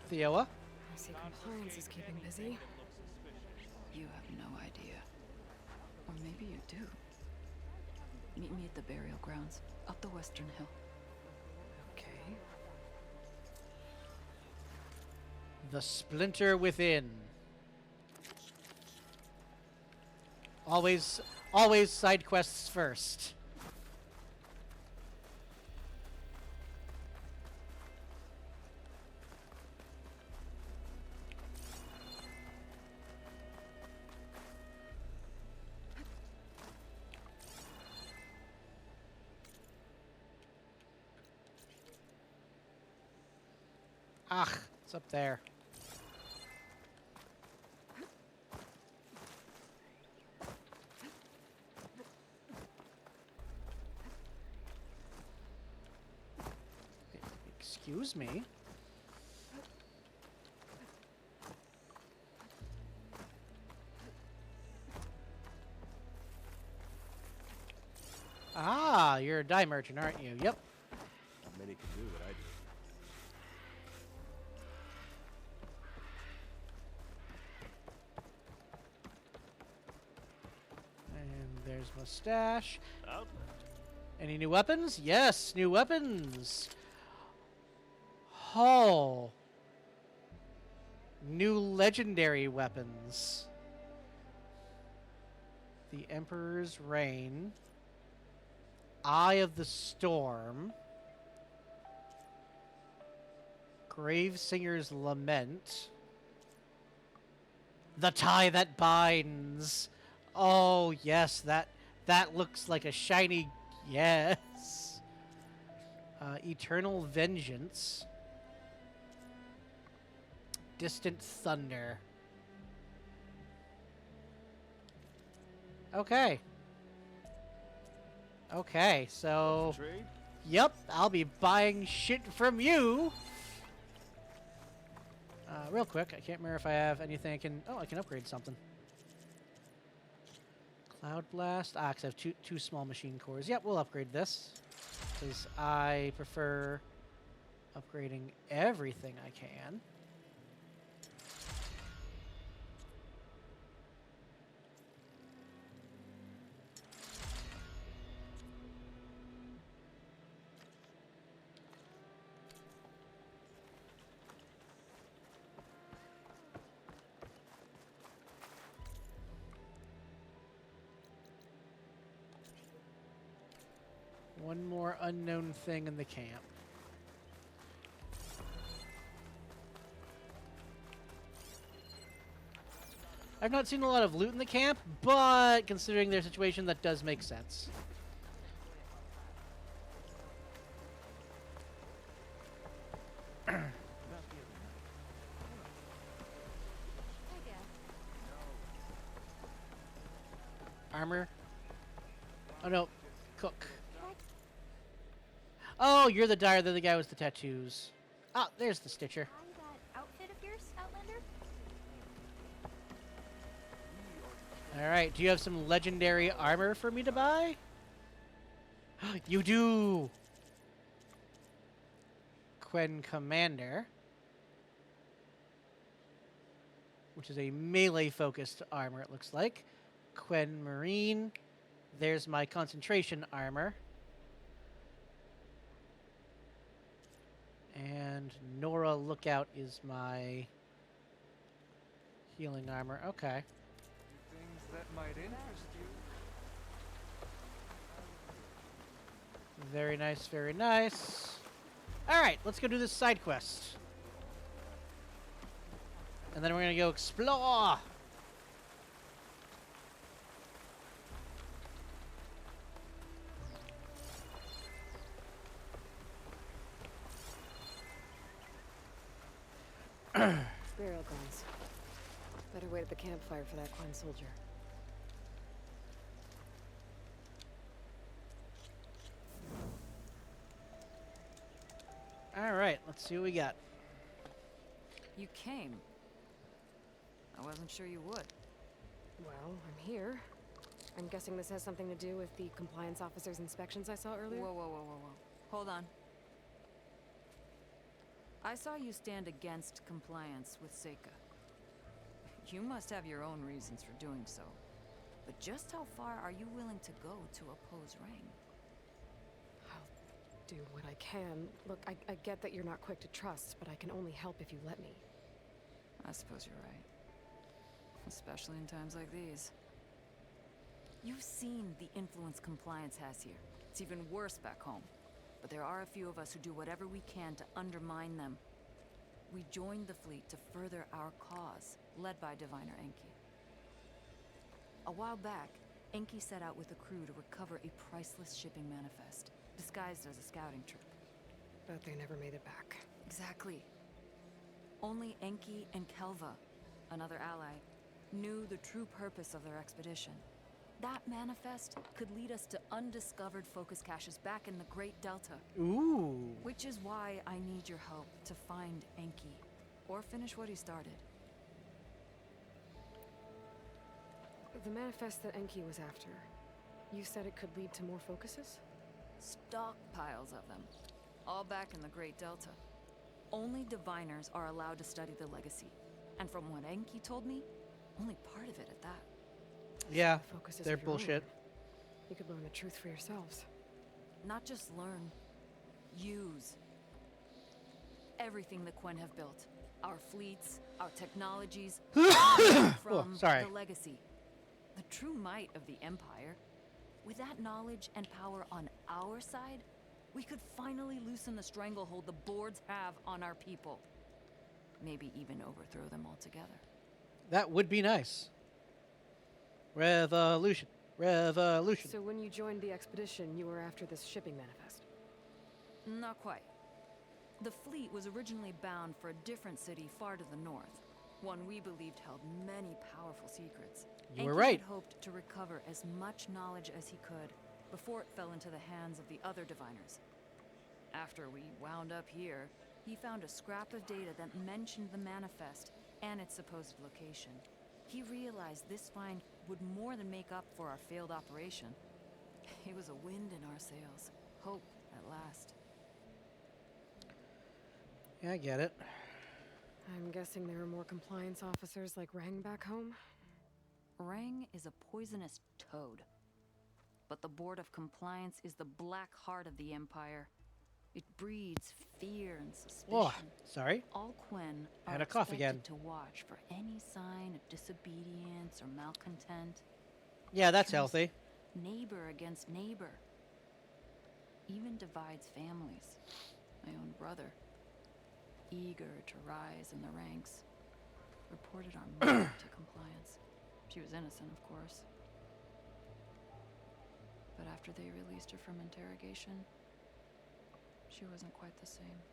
Theoa. I see compliance is keeping busy. You have no idea. Or maybe you do. Meet me at the burial grounds, up the western hill. Okay. The splinter within. Always side quests first. Ah, it's up there. Excuse me. Ah, you're a dye merchant, aren't you? Yep. Not many can do what I do. And there's Mustache. Any new weapons? Yes, new weapons. Oh. New legendary weapons. The Emperor's Reign. Eye of the Storm. Gravesinger's Lament. The Tie That Binds. Oh, yes, that looks like a shiny... Yes. Eternal Vengeance. Distant Thunder. Okay. Okay, so... Yep, I'll be buying shit from you. Real quick, I can't remember if I have anything I can... Oh, I can upgrade something. Cloud Blast. Ah, because I have two small machine cores. Yep, we'll upgrade this. Because I prefer upgrading everything I can. One more unknown thing in the camp. I've not seen a lot of loot in the camp, but considering their situation, that does make sense. Armor? Oh no, cook. Oh, you're the dyer, the guy with the tattoos. Ah, there's the Stitcher. That outfit of yours, Outlander? Alright, do you have some legendary armor for me to buy? You do! Quen Commander. Which is a melee-focused armor, it looks like. Quen Marine. There's my concentration armor. And Nora Lookout is my healing armor. Okay. Things that might interest you. Very nice, very nice. Alright, let's go do this side quest. And then we're gonna go explore! Burial grounds. Better wait at the campfire for that Quen soldier. Alright, let's see what we got. You came. I wasn't sure you would. Well, I'm here. I'm guessing this has something to do with the compliance officer's inspections I saw earlier? Whoa. Hold on. I saw you stand against compliance with Seika. You must have your own reasons for doing so. But just how far are you willing to go to oppose Rang? I'll do what I can. Look, I get that you're not quick to trust, but I can only help if you let me. I suppose you're right. Especially in times like these. You've seen the influence compliance has here. It's even worse back home. But there are a few of us who do whatever we can to undermine them. We joined the fleet to further our cause, led by Diviner Enki. A while back, Enki set out with a crew to recover a priceless shipping manifest, disguised as a scouting trip. But they never made it back. Exactly. Only Enki and Kelva, another ally, knew the true purpose of their expedition. That manifest could lead us to undiscovered focus caches back in the Great Delta. Ooh. Which is why I need your help to find Enki, or finish what he started. The manifest that Enki was after, you said it could lead to more focuses? Stockpiles of them, all back in the Great Delta. Only diviners are allowed to study the legacy, and from what Enki told me, only part of it at that. Yeah, Focuses they're of your own. bullshit. You could learn the truth for yourselves. Not just learn, use. Everything the Quen have built. Our fleets, our technologies, from sorry. the legacy. The true might of the Empire. With that knowledge and power on our side, we could finally loosen the stranglehold the boards have on our people. Maybe even overthrow them altogether. That would be nice. Revolution. Revolution. So when you joined the expedition, you were after this shipping manifest? Not quite. The fleet was originally bound for a different city far to the north. One we believed held many powerful secrets. You were Enki right. had hoped to recover as much knowledge as he could before it fell into the hands of the other diviners. After we wound up here, he found a scrap of data that mentioned the manifest and its supposed location. He realized this find would more than make up for our failed operation. It was a wind in our sails. Hope at last. Yeah, I get it. I'm guessing there are more compliance officers like Rang back home? Rang is a poisonous toad. But the Board of Compliance is the black heart of the Empire. It breeds fear and suspicion. Oh, sorry. All Quen are Had a cough expected again. to watch for any sign of disobedience or malcontent. Yeah, that's Turns healthy. Neighbor against neighbor. Even divides families. My own brother, eager to rise in the ranks, reported our mother to compliance. She was innocent, of course. But after they released her from interrogation, she wasn't quite the same.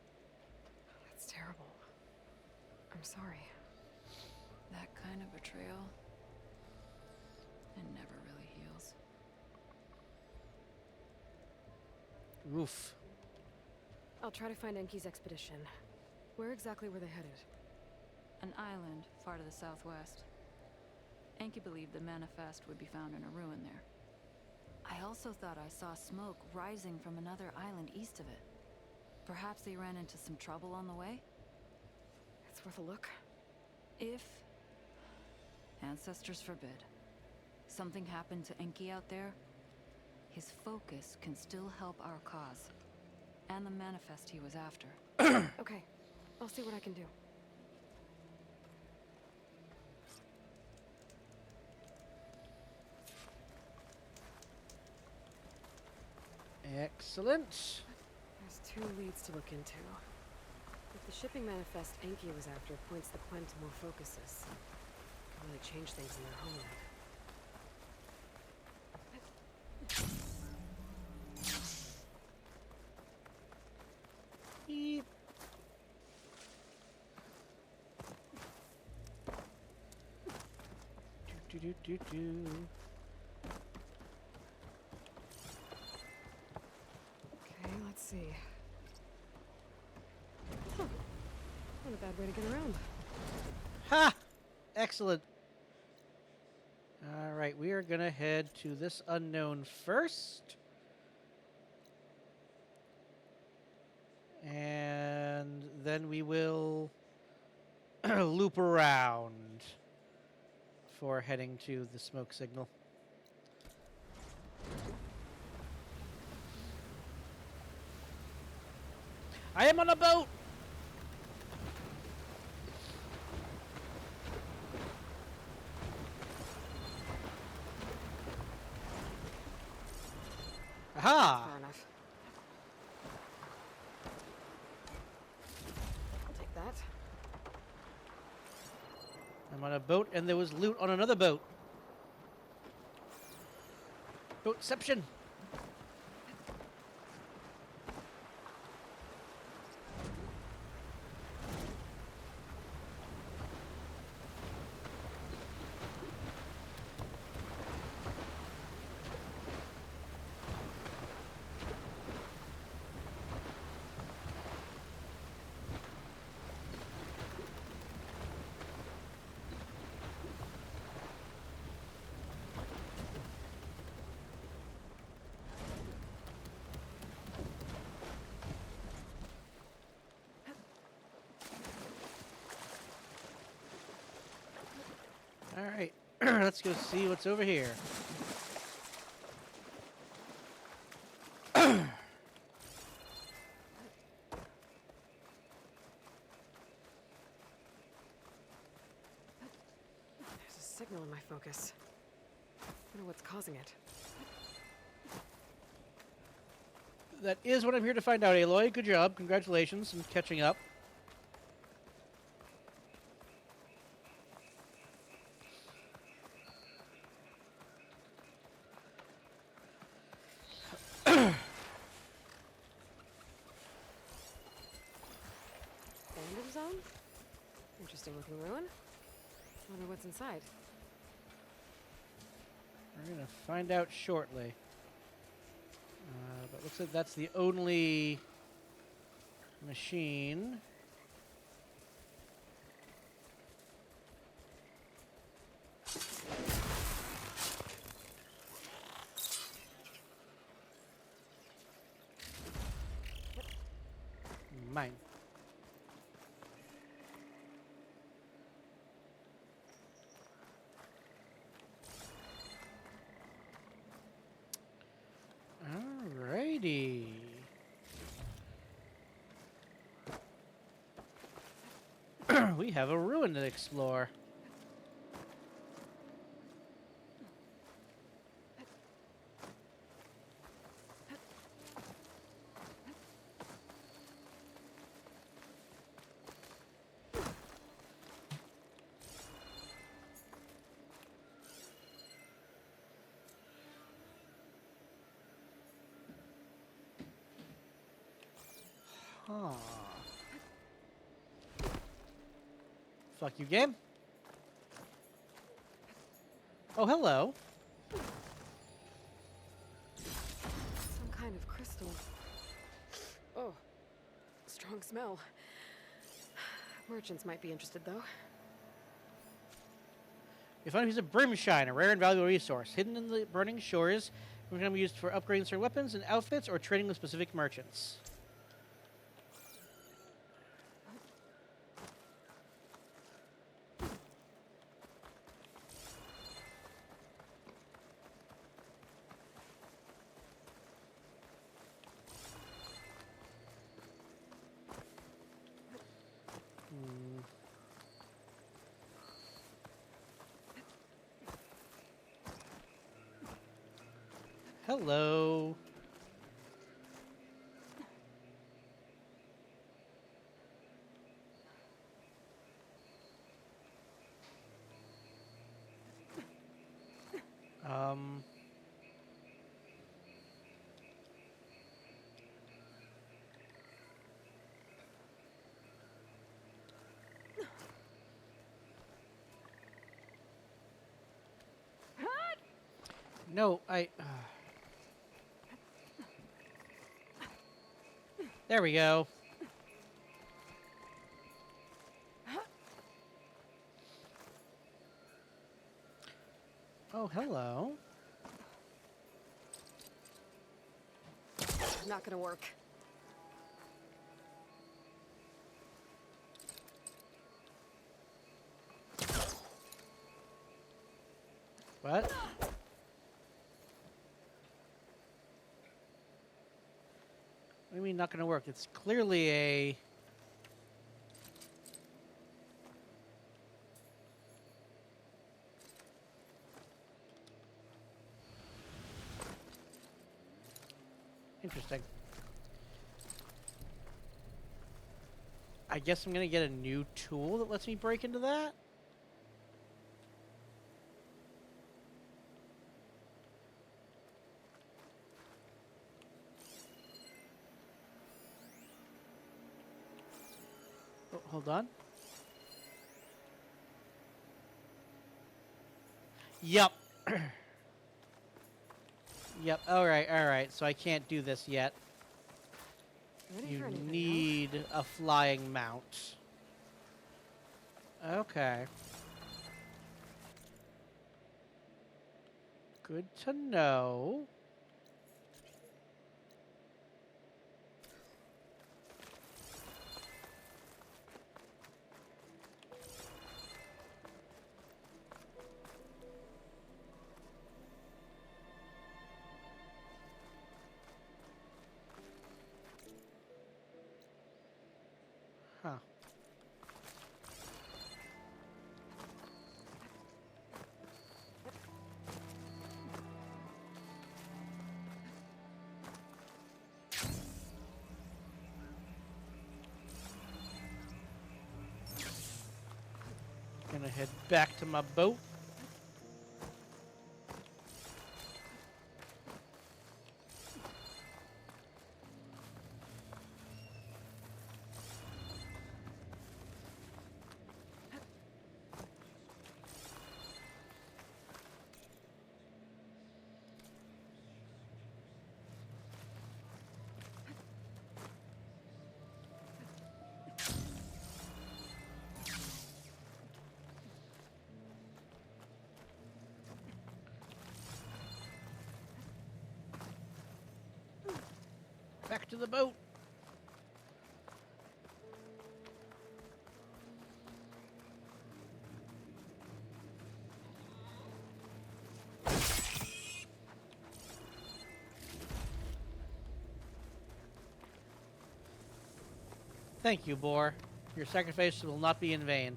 That's terrible. I'm sorry. That kind of betrayal, it never really heals. Oof. I'll try to find Enki's expedition. Where exactly were they headed? An island far to the southwest. Enki believed the manifest would be found in a ruin there. I also thought I saw smoke rising from another island east of it. Perhaps they ran into some trouble on the way? It's worth a look. If ancestors forbid, something happened to Enki out there, his focus can still help our cause. And the manifest he was after. Okay, I'll see what I can do. Excellent. There's 2 leads to look into. If the shipping manifest Enki was after points the Quen to more focuses, it could really change things in their homeland. Beep. Do. Okay, let's see. Huh. Not a bad way to get around. Ha! Excellent. All right, we are going to head to this unknown first. And then we will loop around before heading to the smoke signal. I am on a boat! Aha! Fair enough. I'll take that. I'm on a boat, and there was loot on another boat. Boatception! Alright, let's go see what's over here. There's a signal in my focus. I wonder what's causing it. That is what I'm here to find out, Aloy. Good job. Congratulations on catching up. Abandoned zone? Interesting looking ruin. Wonder what's inside. We're going to find out shortly. But looks like that's the only machine. Mine. Alrighty. We have a ruin to explore. Huh. Fuck you, game. Oh, hello. Some kind of crystal. Oh, strong smell. Merchants might be interested, though. We found a piece of brimshine, a rare and valuable resource, hidden in the burning shores. It can be used for upgrading certain weapons and outfits or trading with specific merchants. Hello. No, There we go. Oh, hello. Not gonna work. What? What do you mean not gonna work? It's clearly a... Interesting. I guess I'm gonna get a new tool that lets me break into that? Oh, hold on. Yep. Yep, alright, so I can't do this yet. Ready You for anything need a flying mount. Okay. Good to know. Huh. Gonna head back to my boat. Back to the boat. Thank you, Boar. Your sacrifice will not be in vain.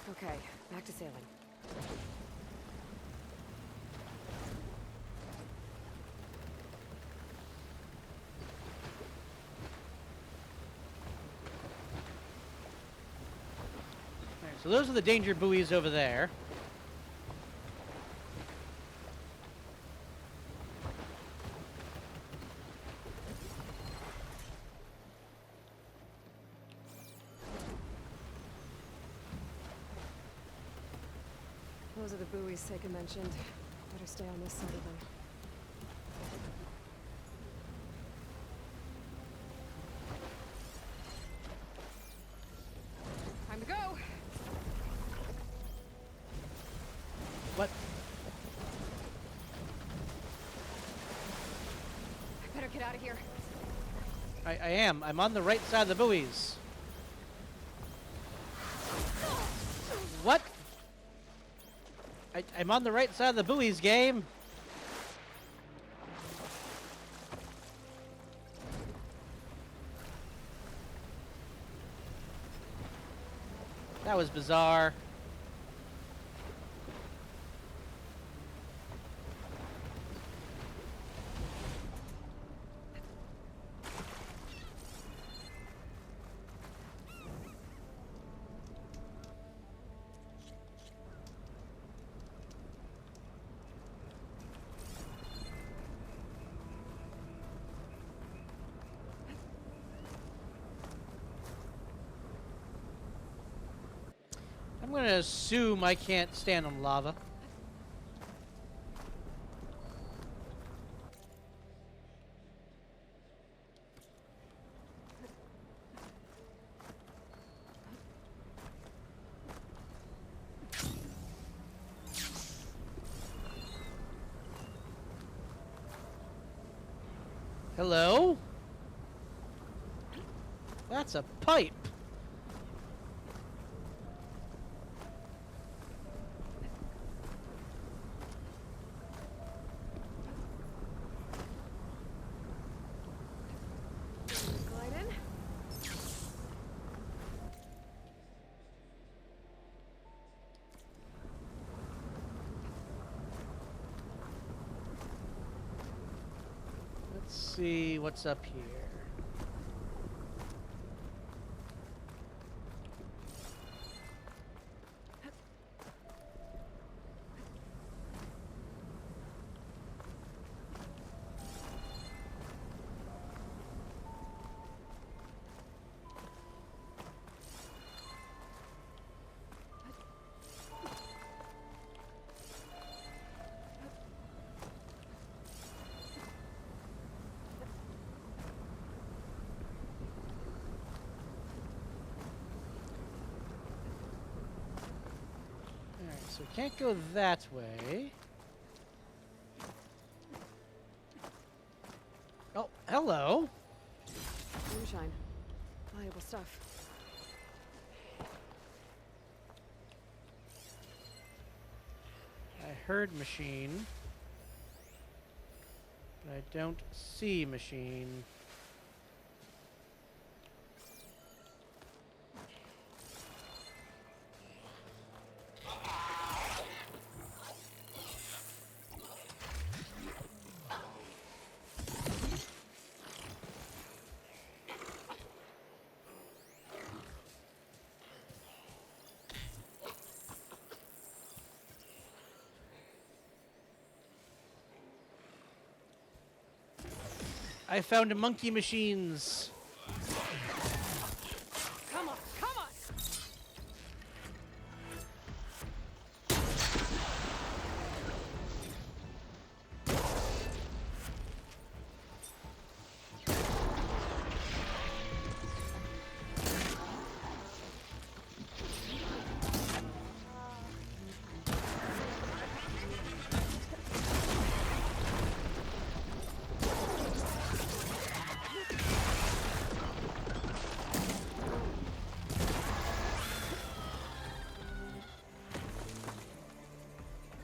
Okay, back to sailing. Alright, so those are the danger buoys over there. Those are the buoys Seika mentioned. Better stay on this side of them. Time to go! What? I better get out of here. I am. I'm on the right side of the buoys. What? I'm on the right side of the buoys, game. That was bizarre. I'm gonna assume I can't stand on lava. Hello? That's a pipe. Glide in. Let's see what's up here. So we can't go that way. Oh, hello. Moonshine. Valuable stuff. I heard machine, but I don't see machine. I found monkey machines. Come on, come on!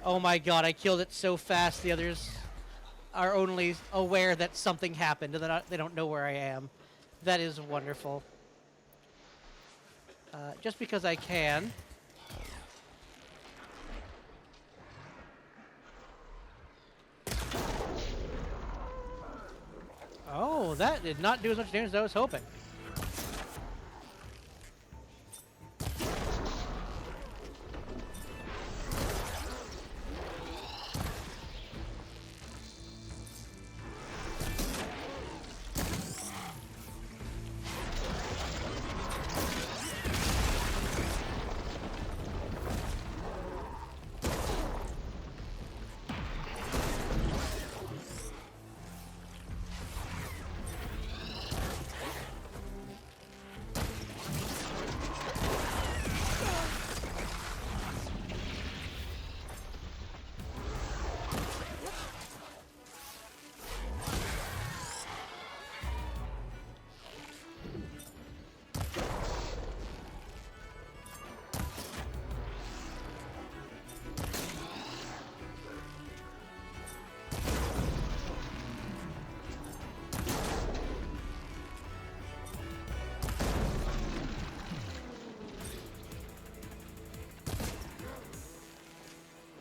Oh my god, I killed it so fast the others are only aware that something happened and they don't know where I am. That is wonderful. Just because I can. Oh, that did not do as much damage as I was hoping.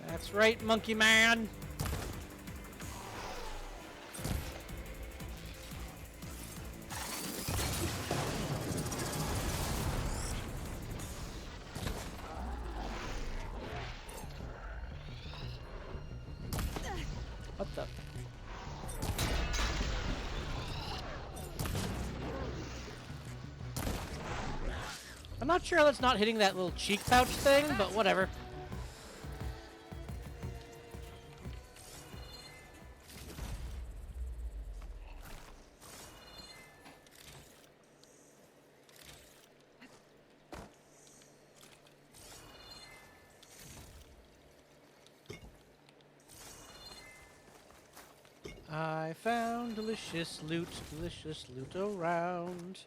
That's right, Monkey Man. What the? I'm not sure how that's not hitting that little cheek pouch thing, but whatever. I found delicious loot around.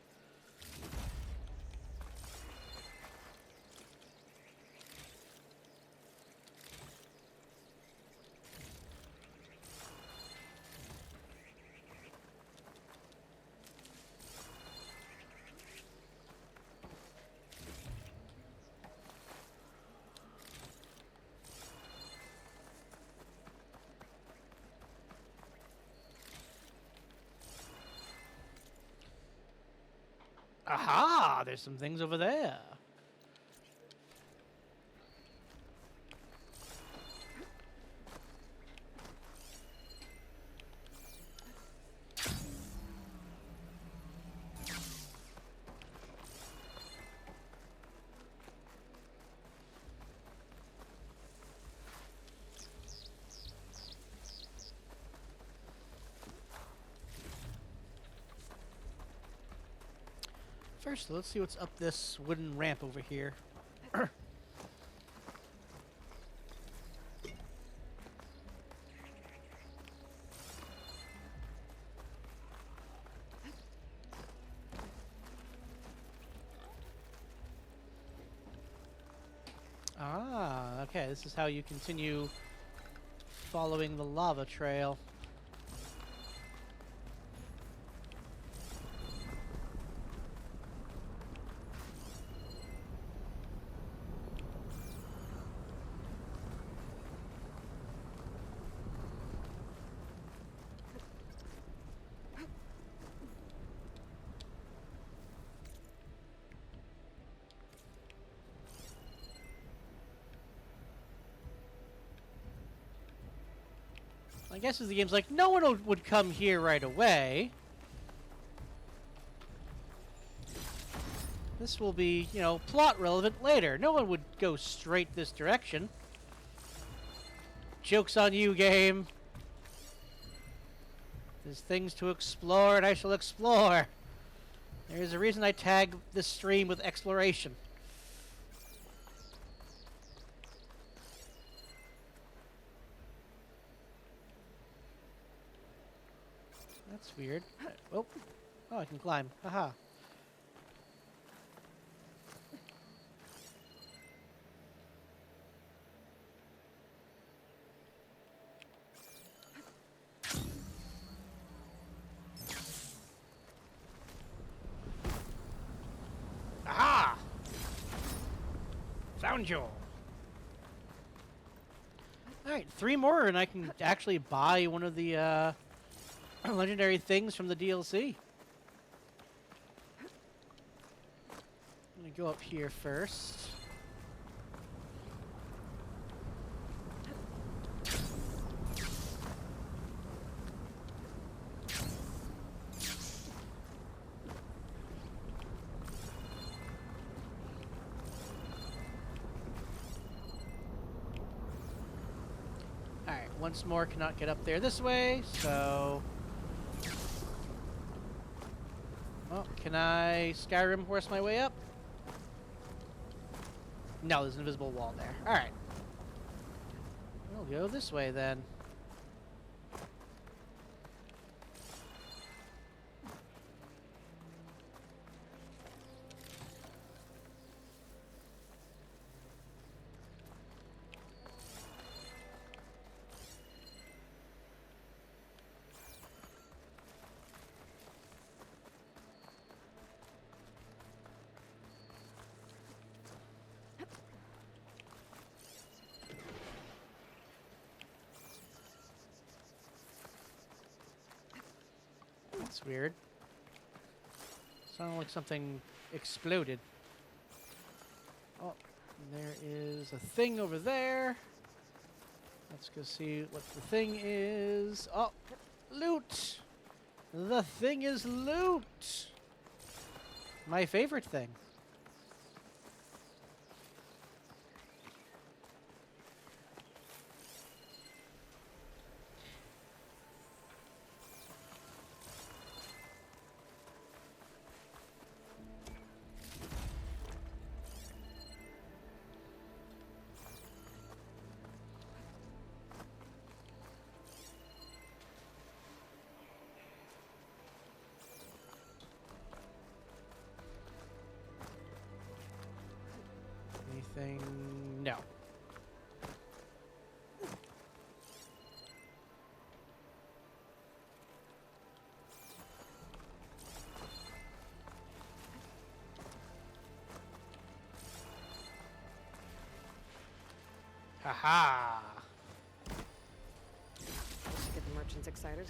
Aha! There's some things over there. First, let's see what's up this wooden ramp over here. Ah, okay, this is how you continue following the lava trail. I guess as the game's like, no one would come here right away. This will be, you know, plot relevant later. No one would go straight this direction. Joke's on you, game. There's things to explore, and I shall explore. There's a reason I tag this stream with exploration. That's weird. Oh, oh, I can climb. Haha. Aha! Found you. Alright, 3 more and I can actually buy one of the legendary things from the DLC. I'm gonna go up here first. Alright, once more cannot get up there this way, so... Oh, can I Skyrim horse my way up? No, there's an invisible wall there. Alright. We'll go this way then. That's weird. Sounded like something exploded. Oh, there is a thing over there. Let's go see what the thing is. Oh, loot! The thing is loot! My favorite thing. Aha! Let's get the merchants excited.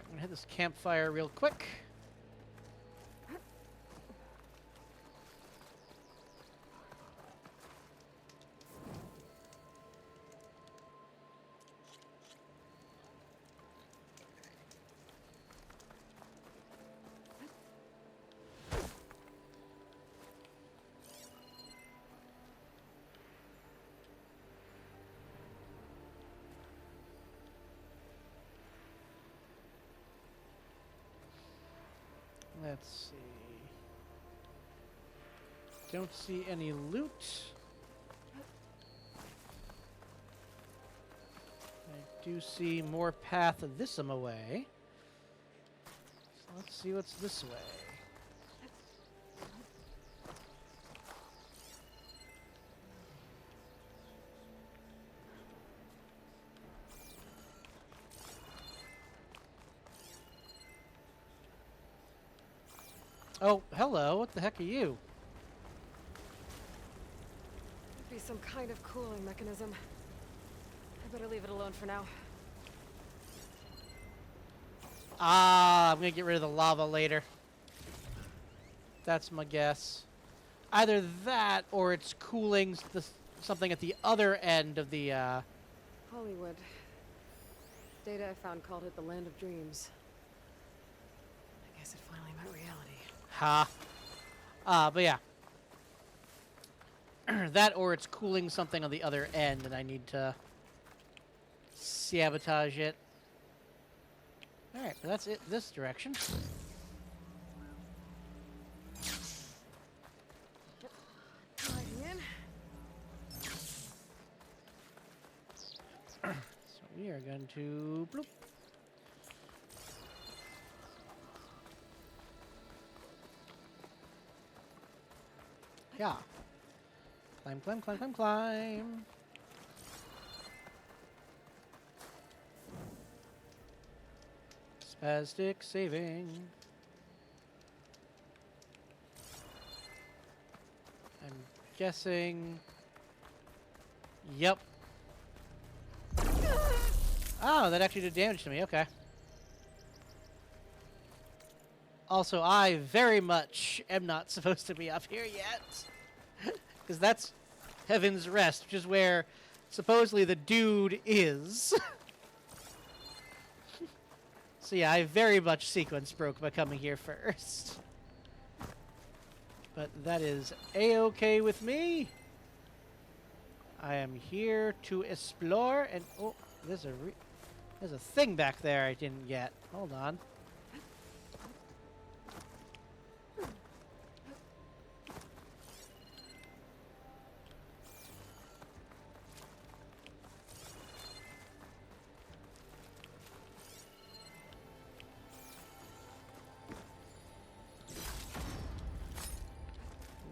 I'm gonna hit this campfire real quick. Let's see. Don't see any loot. I do see more path this way. So let's see what's this way. Oh, hello. What the heck are you? Could be some kind of cooling mechanism. I better leave it alone for now. Ah, I'm gonna get rid of the lava later. That's my guess. Either that, or it's cooling something at the other end of the, Hollywood. Data I found called it the Land of Dreams. I guess it finally met reality. Ha. But yeah. That, or it's cooling something on the other end, and I need to sabotage it. Alright, but that's it this direction. Sliding in. So we are going to bloop. Yeah. Climb, climb, climb, climb, climb. Spastic saving. I'm guessing. Yep. Oh, that actually did damage to me. Okay. Also, I very much am not supposed to be up here yet. Because that's Heaven's Rest, which is where supposedly the dude is. So yeah, I very much sequence broke by coming here first. But that is A-okay with me. I am here to explore, and oh, there's a thing back there I didn't get. Hold on.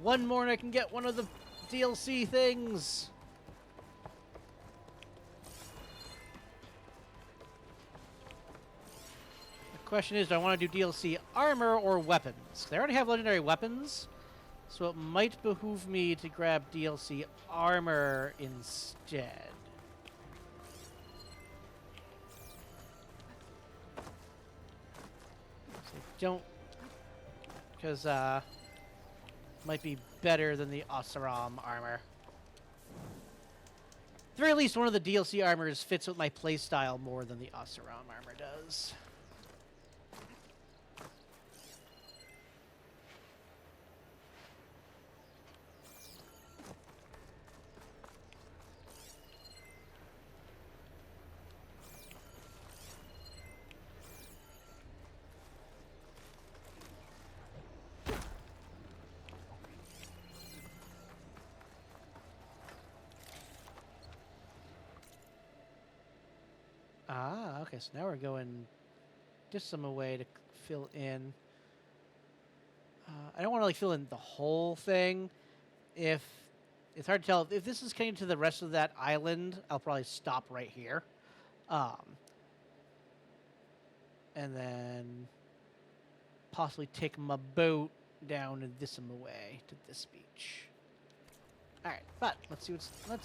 One more and I can get one of the DLC things. The question is, do I want to do DLC armor or weapons? 'Cause I already have legendary weapons, so it might behoove me to grab DLC armor instead. So don't, because might be better than the Oseram armor. At the very least, one of the DLC armors fits with my playstyle more than the Oseram armor does. Okay, so now we're going just some way to fill in. I don't want to like fill in the whole thing. If it's hard to tell if this is connected to the rest of that island, I'll probably stop right here, and then possibly take my boat down this way to this beach. All right, but let's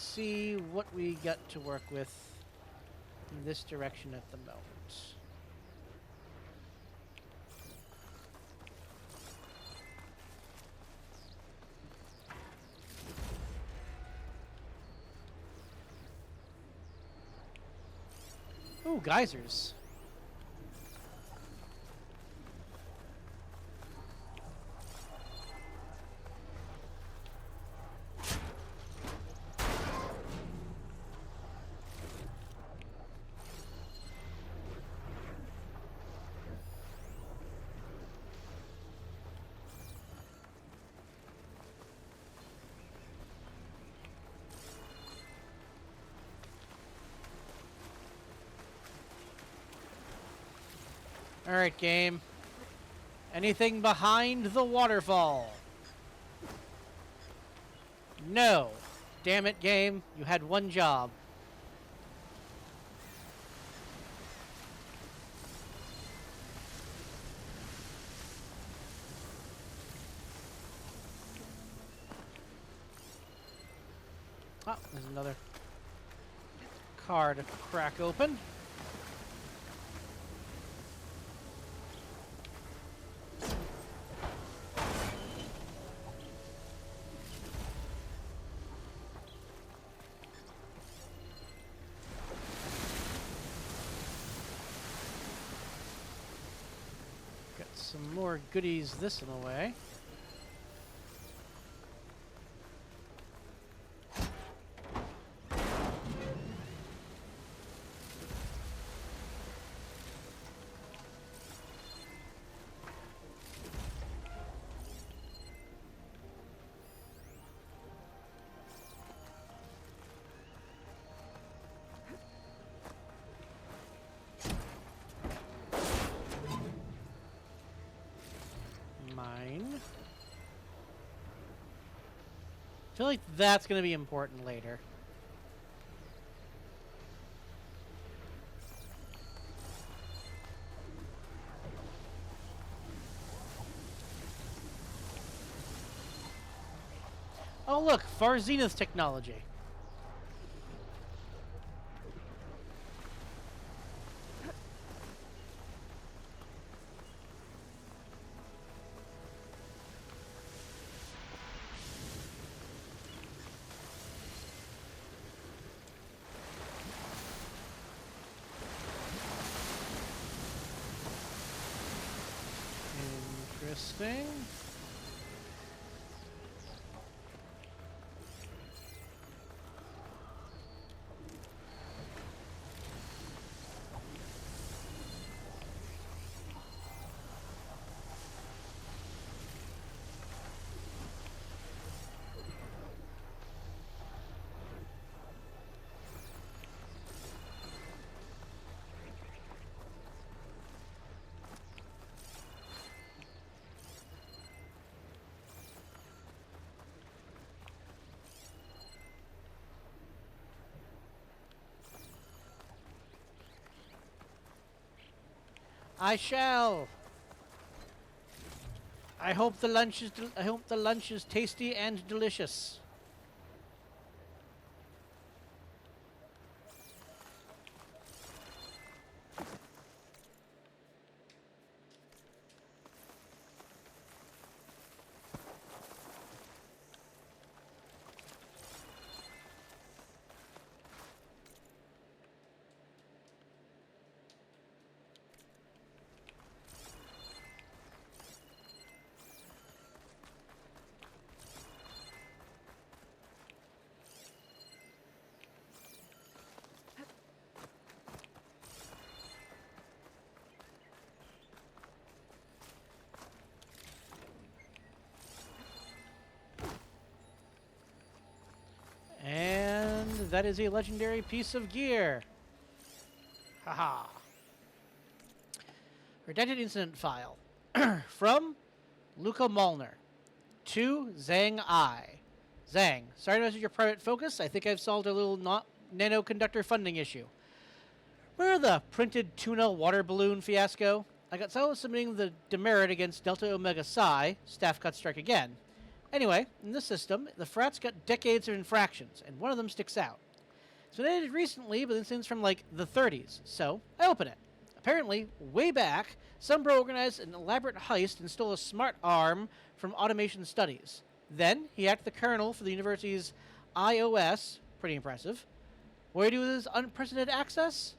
see what we got to work with in this direction at the moment. Ooh, geysers. All right, game. Anything behind the waterfall? No. Damn it, game. You had one job. Oh, there's another car to crack open. Got some more goodies this way. Mine. I feel like that's going to be important later. Oh look, Far Zenith technology. Interesting. I shall. I hope the lunch is tasty and delicious. And that is a legendary piece of gear. Haha. Redacted incident file. From Luca Molnar. To Zhang I. Zhang, sorry to mess with your private focus. I think I've solved a little nanoconductor funding issue. Remember the printed tuna water balloon fiasco? I got settled submitting the demerit against Delta Omega Psi. Staff cut strike again. Anyway, in this system, the Frat's got decades of infractions, and one of them sticks out. It's been edited recently, but this is from, like, the 30s, so I open it. Apparently, way back, some bro organized an elaborate heist and stole a smart arm from automation studies. Then, he hacked the kernel for the university's iOS, pretty impressive. What did he do with his unprecedented access?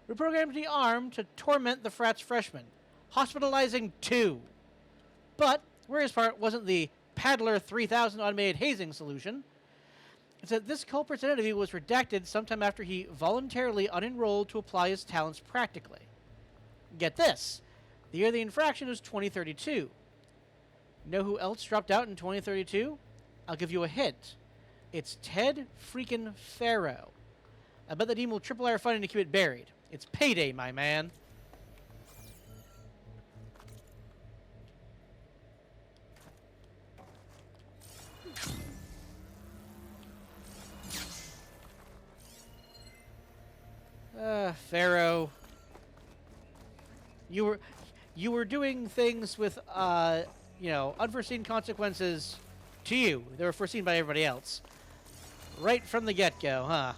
Reprogrammed the arm to torment the Frat's freshmen, hospitalizing 2. But, worst part wasn't the Paddler 3000 automated hazing solution. It's that this culprit's identity was redacted sometime after he voluntarily unenrolled to apply his talents practically. Get this. The year of the infraction was 2032. Know who else dropped out in 2032? I'll give you a hint. It's Ted freaking Faro. I bet the team will triple our funding to keep it buried. It's payday, my man. Pharaoh. You were doing things with unforeseen consequences to you. They were foreseen by everybody else. Right from the get-go, huh?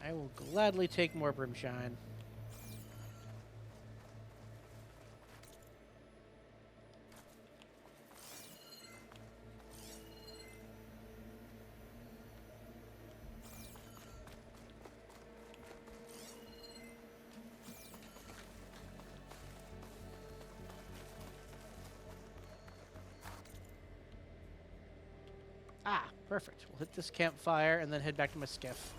I will gladly take more brimshine. Ah, perfect. We'll hit this campfire and then head back to my skiff.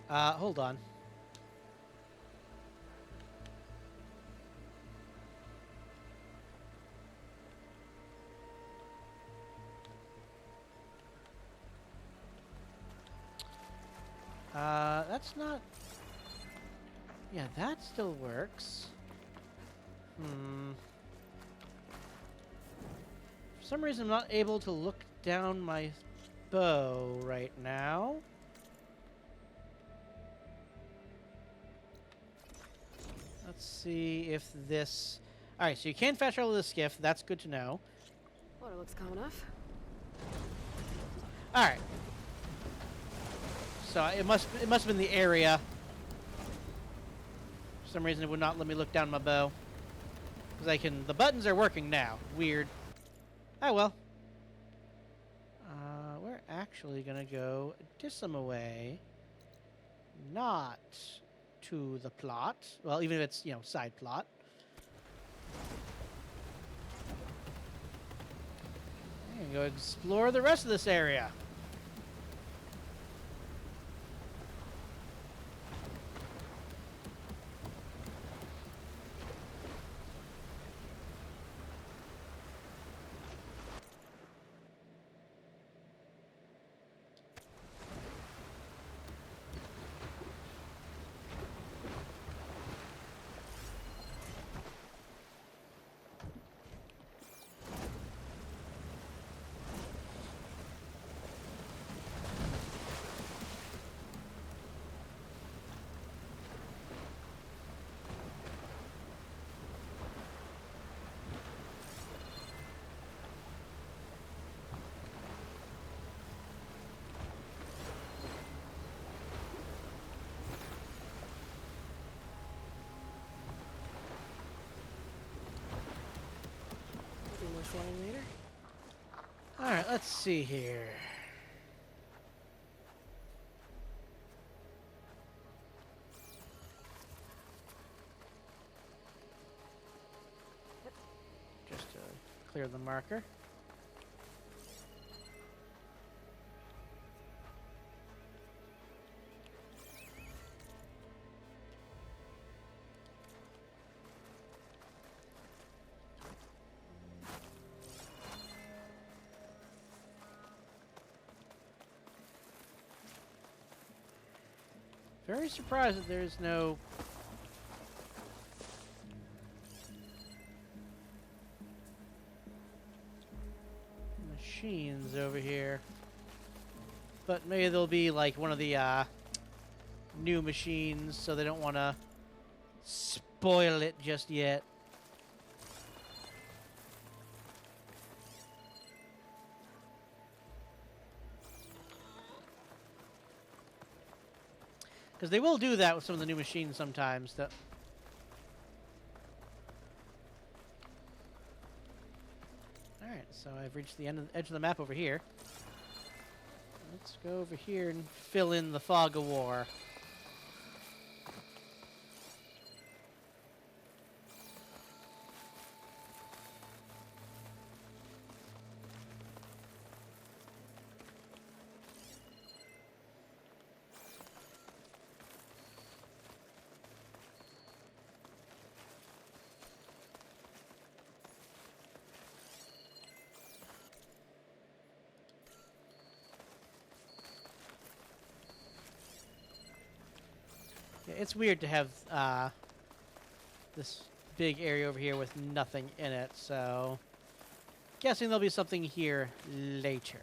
Hold on. That's not... Yeah, that still works. For some reason, I'm not able to look down my bow right now. Let's see if this... Alright, so you can fast travel to the skiff. That's good to know. Water looks calm enough. Alright. So it must have been the area. For some reason it would not let me look down my bow. Because I can... The buttons are working now. Weird. Oh well. We're actually gonna go Dissima way. Not to the plot. Well, even if it's, side plot. I'm gonna go explore the rest of this area. Later. Alright, let's see here. clear the marker. Very surprised that there's no machines over here. But maybe there'll be like one of the new machines, so they don't want to spoil it just yet. Because they will do that with some of the new machines sometimes. Alright, so I've reached the edge of the map over here. Let's go over here and fill in the fog of war. Yeah, it's weird to have this big area over here with nothing in it, so guessing there'll be something here later.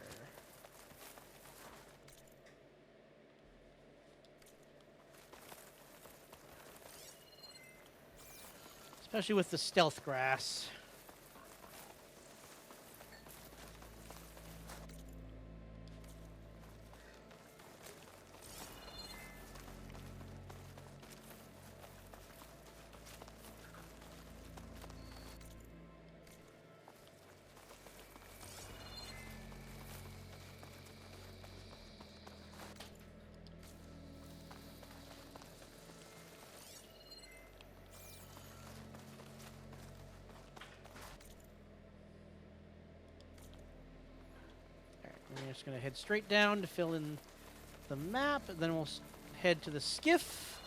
Especially with the stealth grass. We're just going to head straight down to fill in the map, and then we'll head to the skiff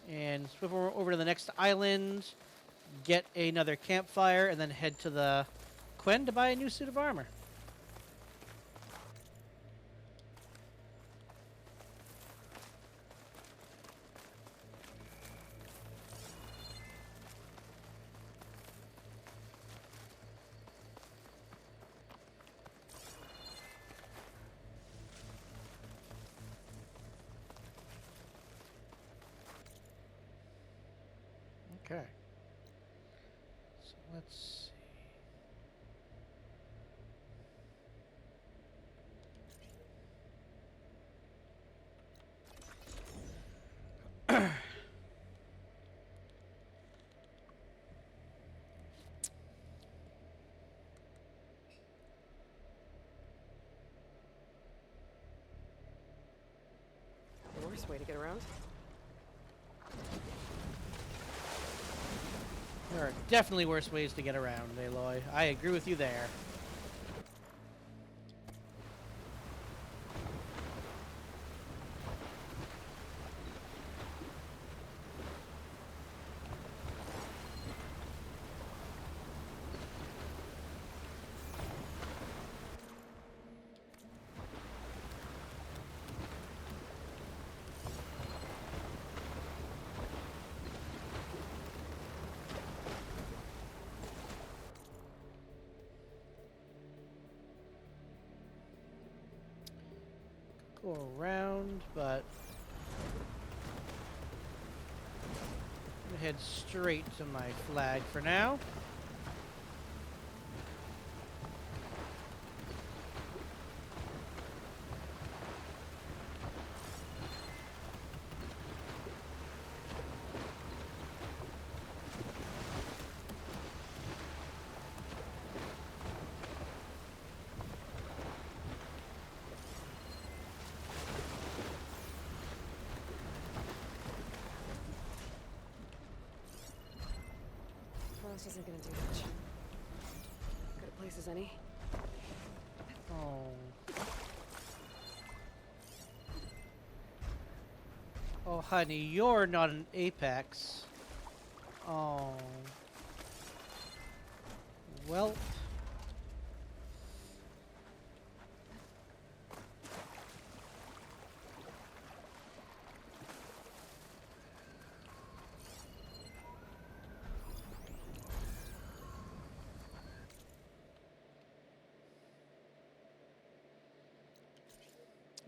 and swim over to the next island, get another campfire, and then head to the Quen to buy a new suit of armor. Okay. So let's see. The worst way to get around. There are definitely worse ways to get around, Aloy. I agree with you there. Go around, but I'm gonna head straight to my flag for now. This isn't gonna do much. places any. Oh. Oh, honey, you're not an apex. Oh. Well.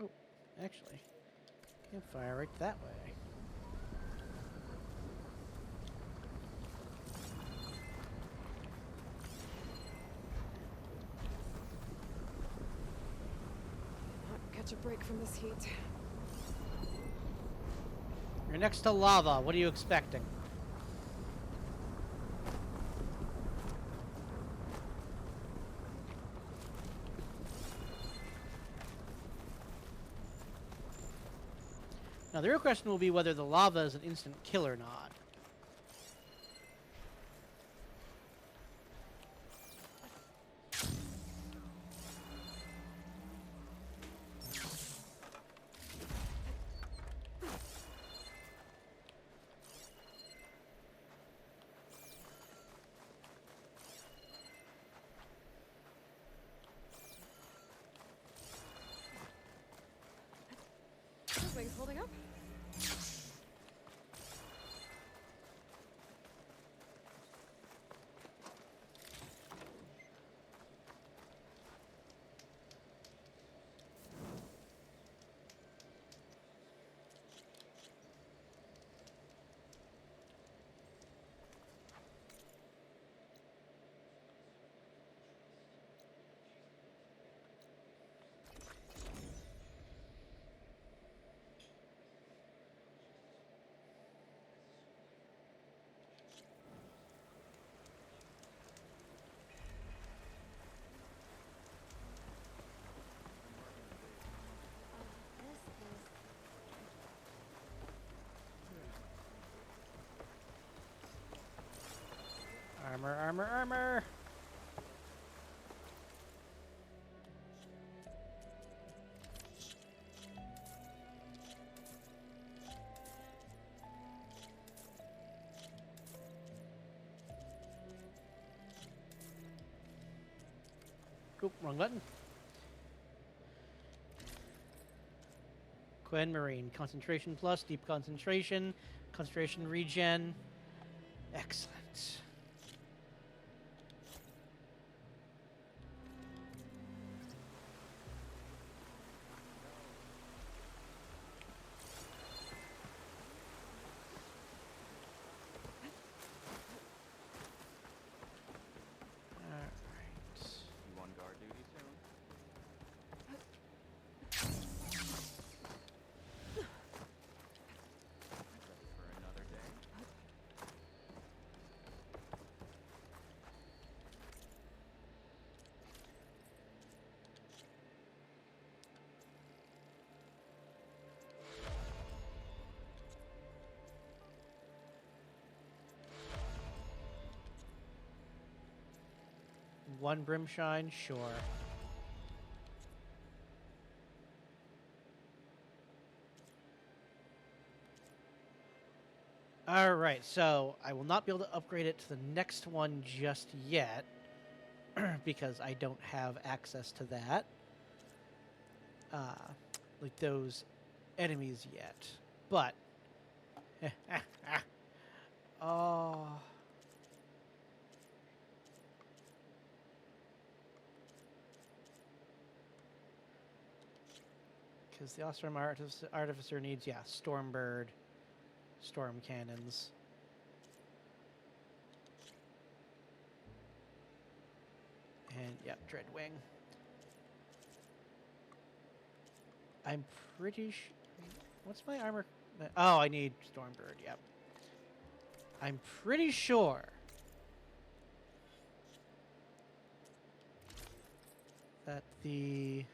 Oh, actually, campfire right that way. Catch a break from this heat. You're next to lava. What are you expecting? Now, the real question will be whether the lava is an instant kill or not. Wings holding up? Armor, armor, armor! Oop, wrong button. Quen Marine. Concentration plus, deep concentration, concentration regen. Excellent. You on guard duty soon? Ready for another day? One brimshine, sure. Alright, so I will not be able to upgrade it to the next one just yet because I don't have access to that. Like those enemies yet. But oh, because the Ostrom Artificer needs, yeah, Stormbird, Storm Cannons. And, yeah, Dreadwing. I'm pretty sure... What's my armor? Oh, I need Stormbird, yep. I'm pretty sure that the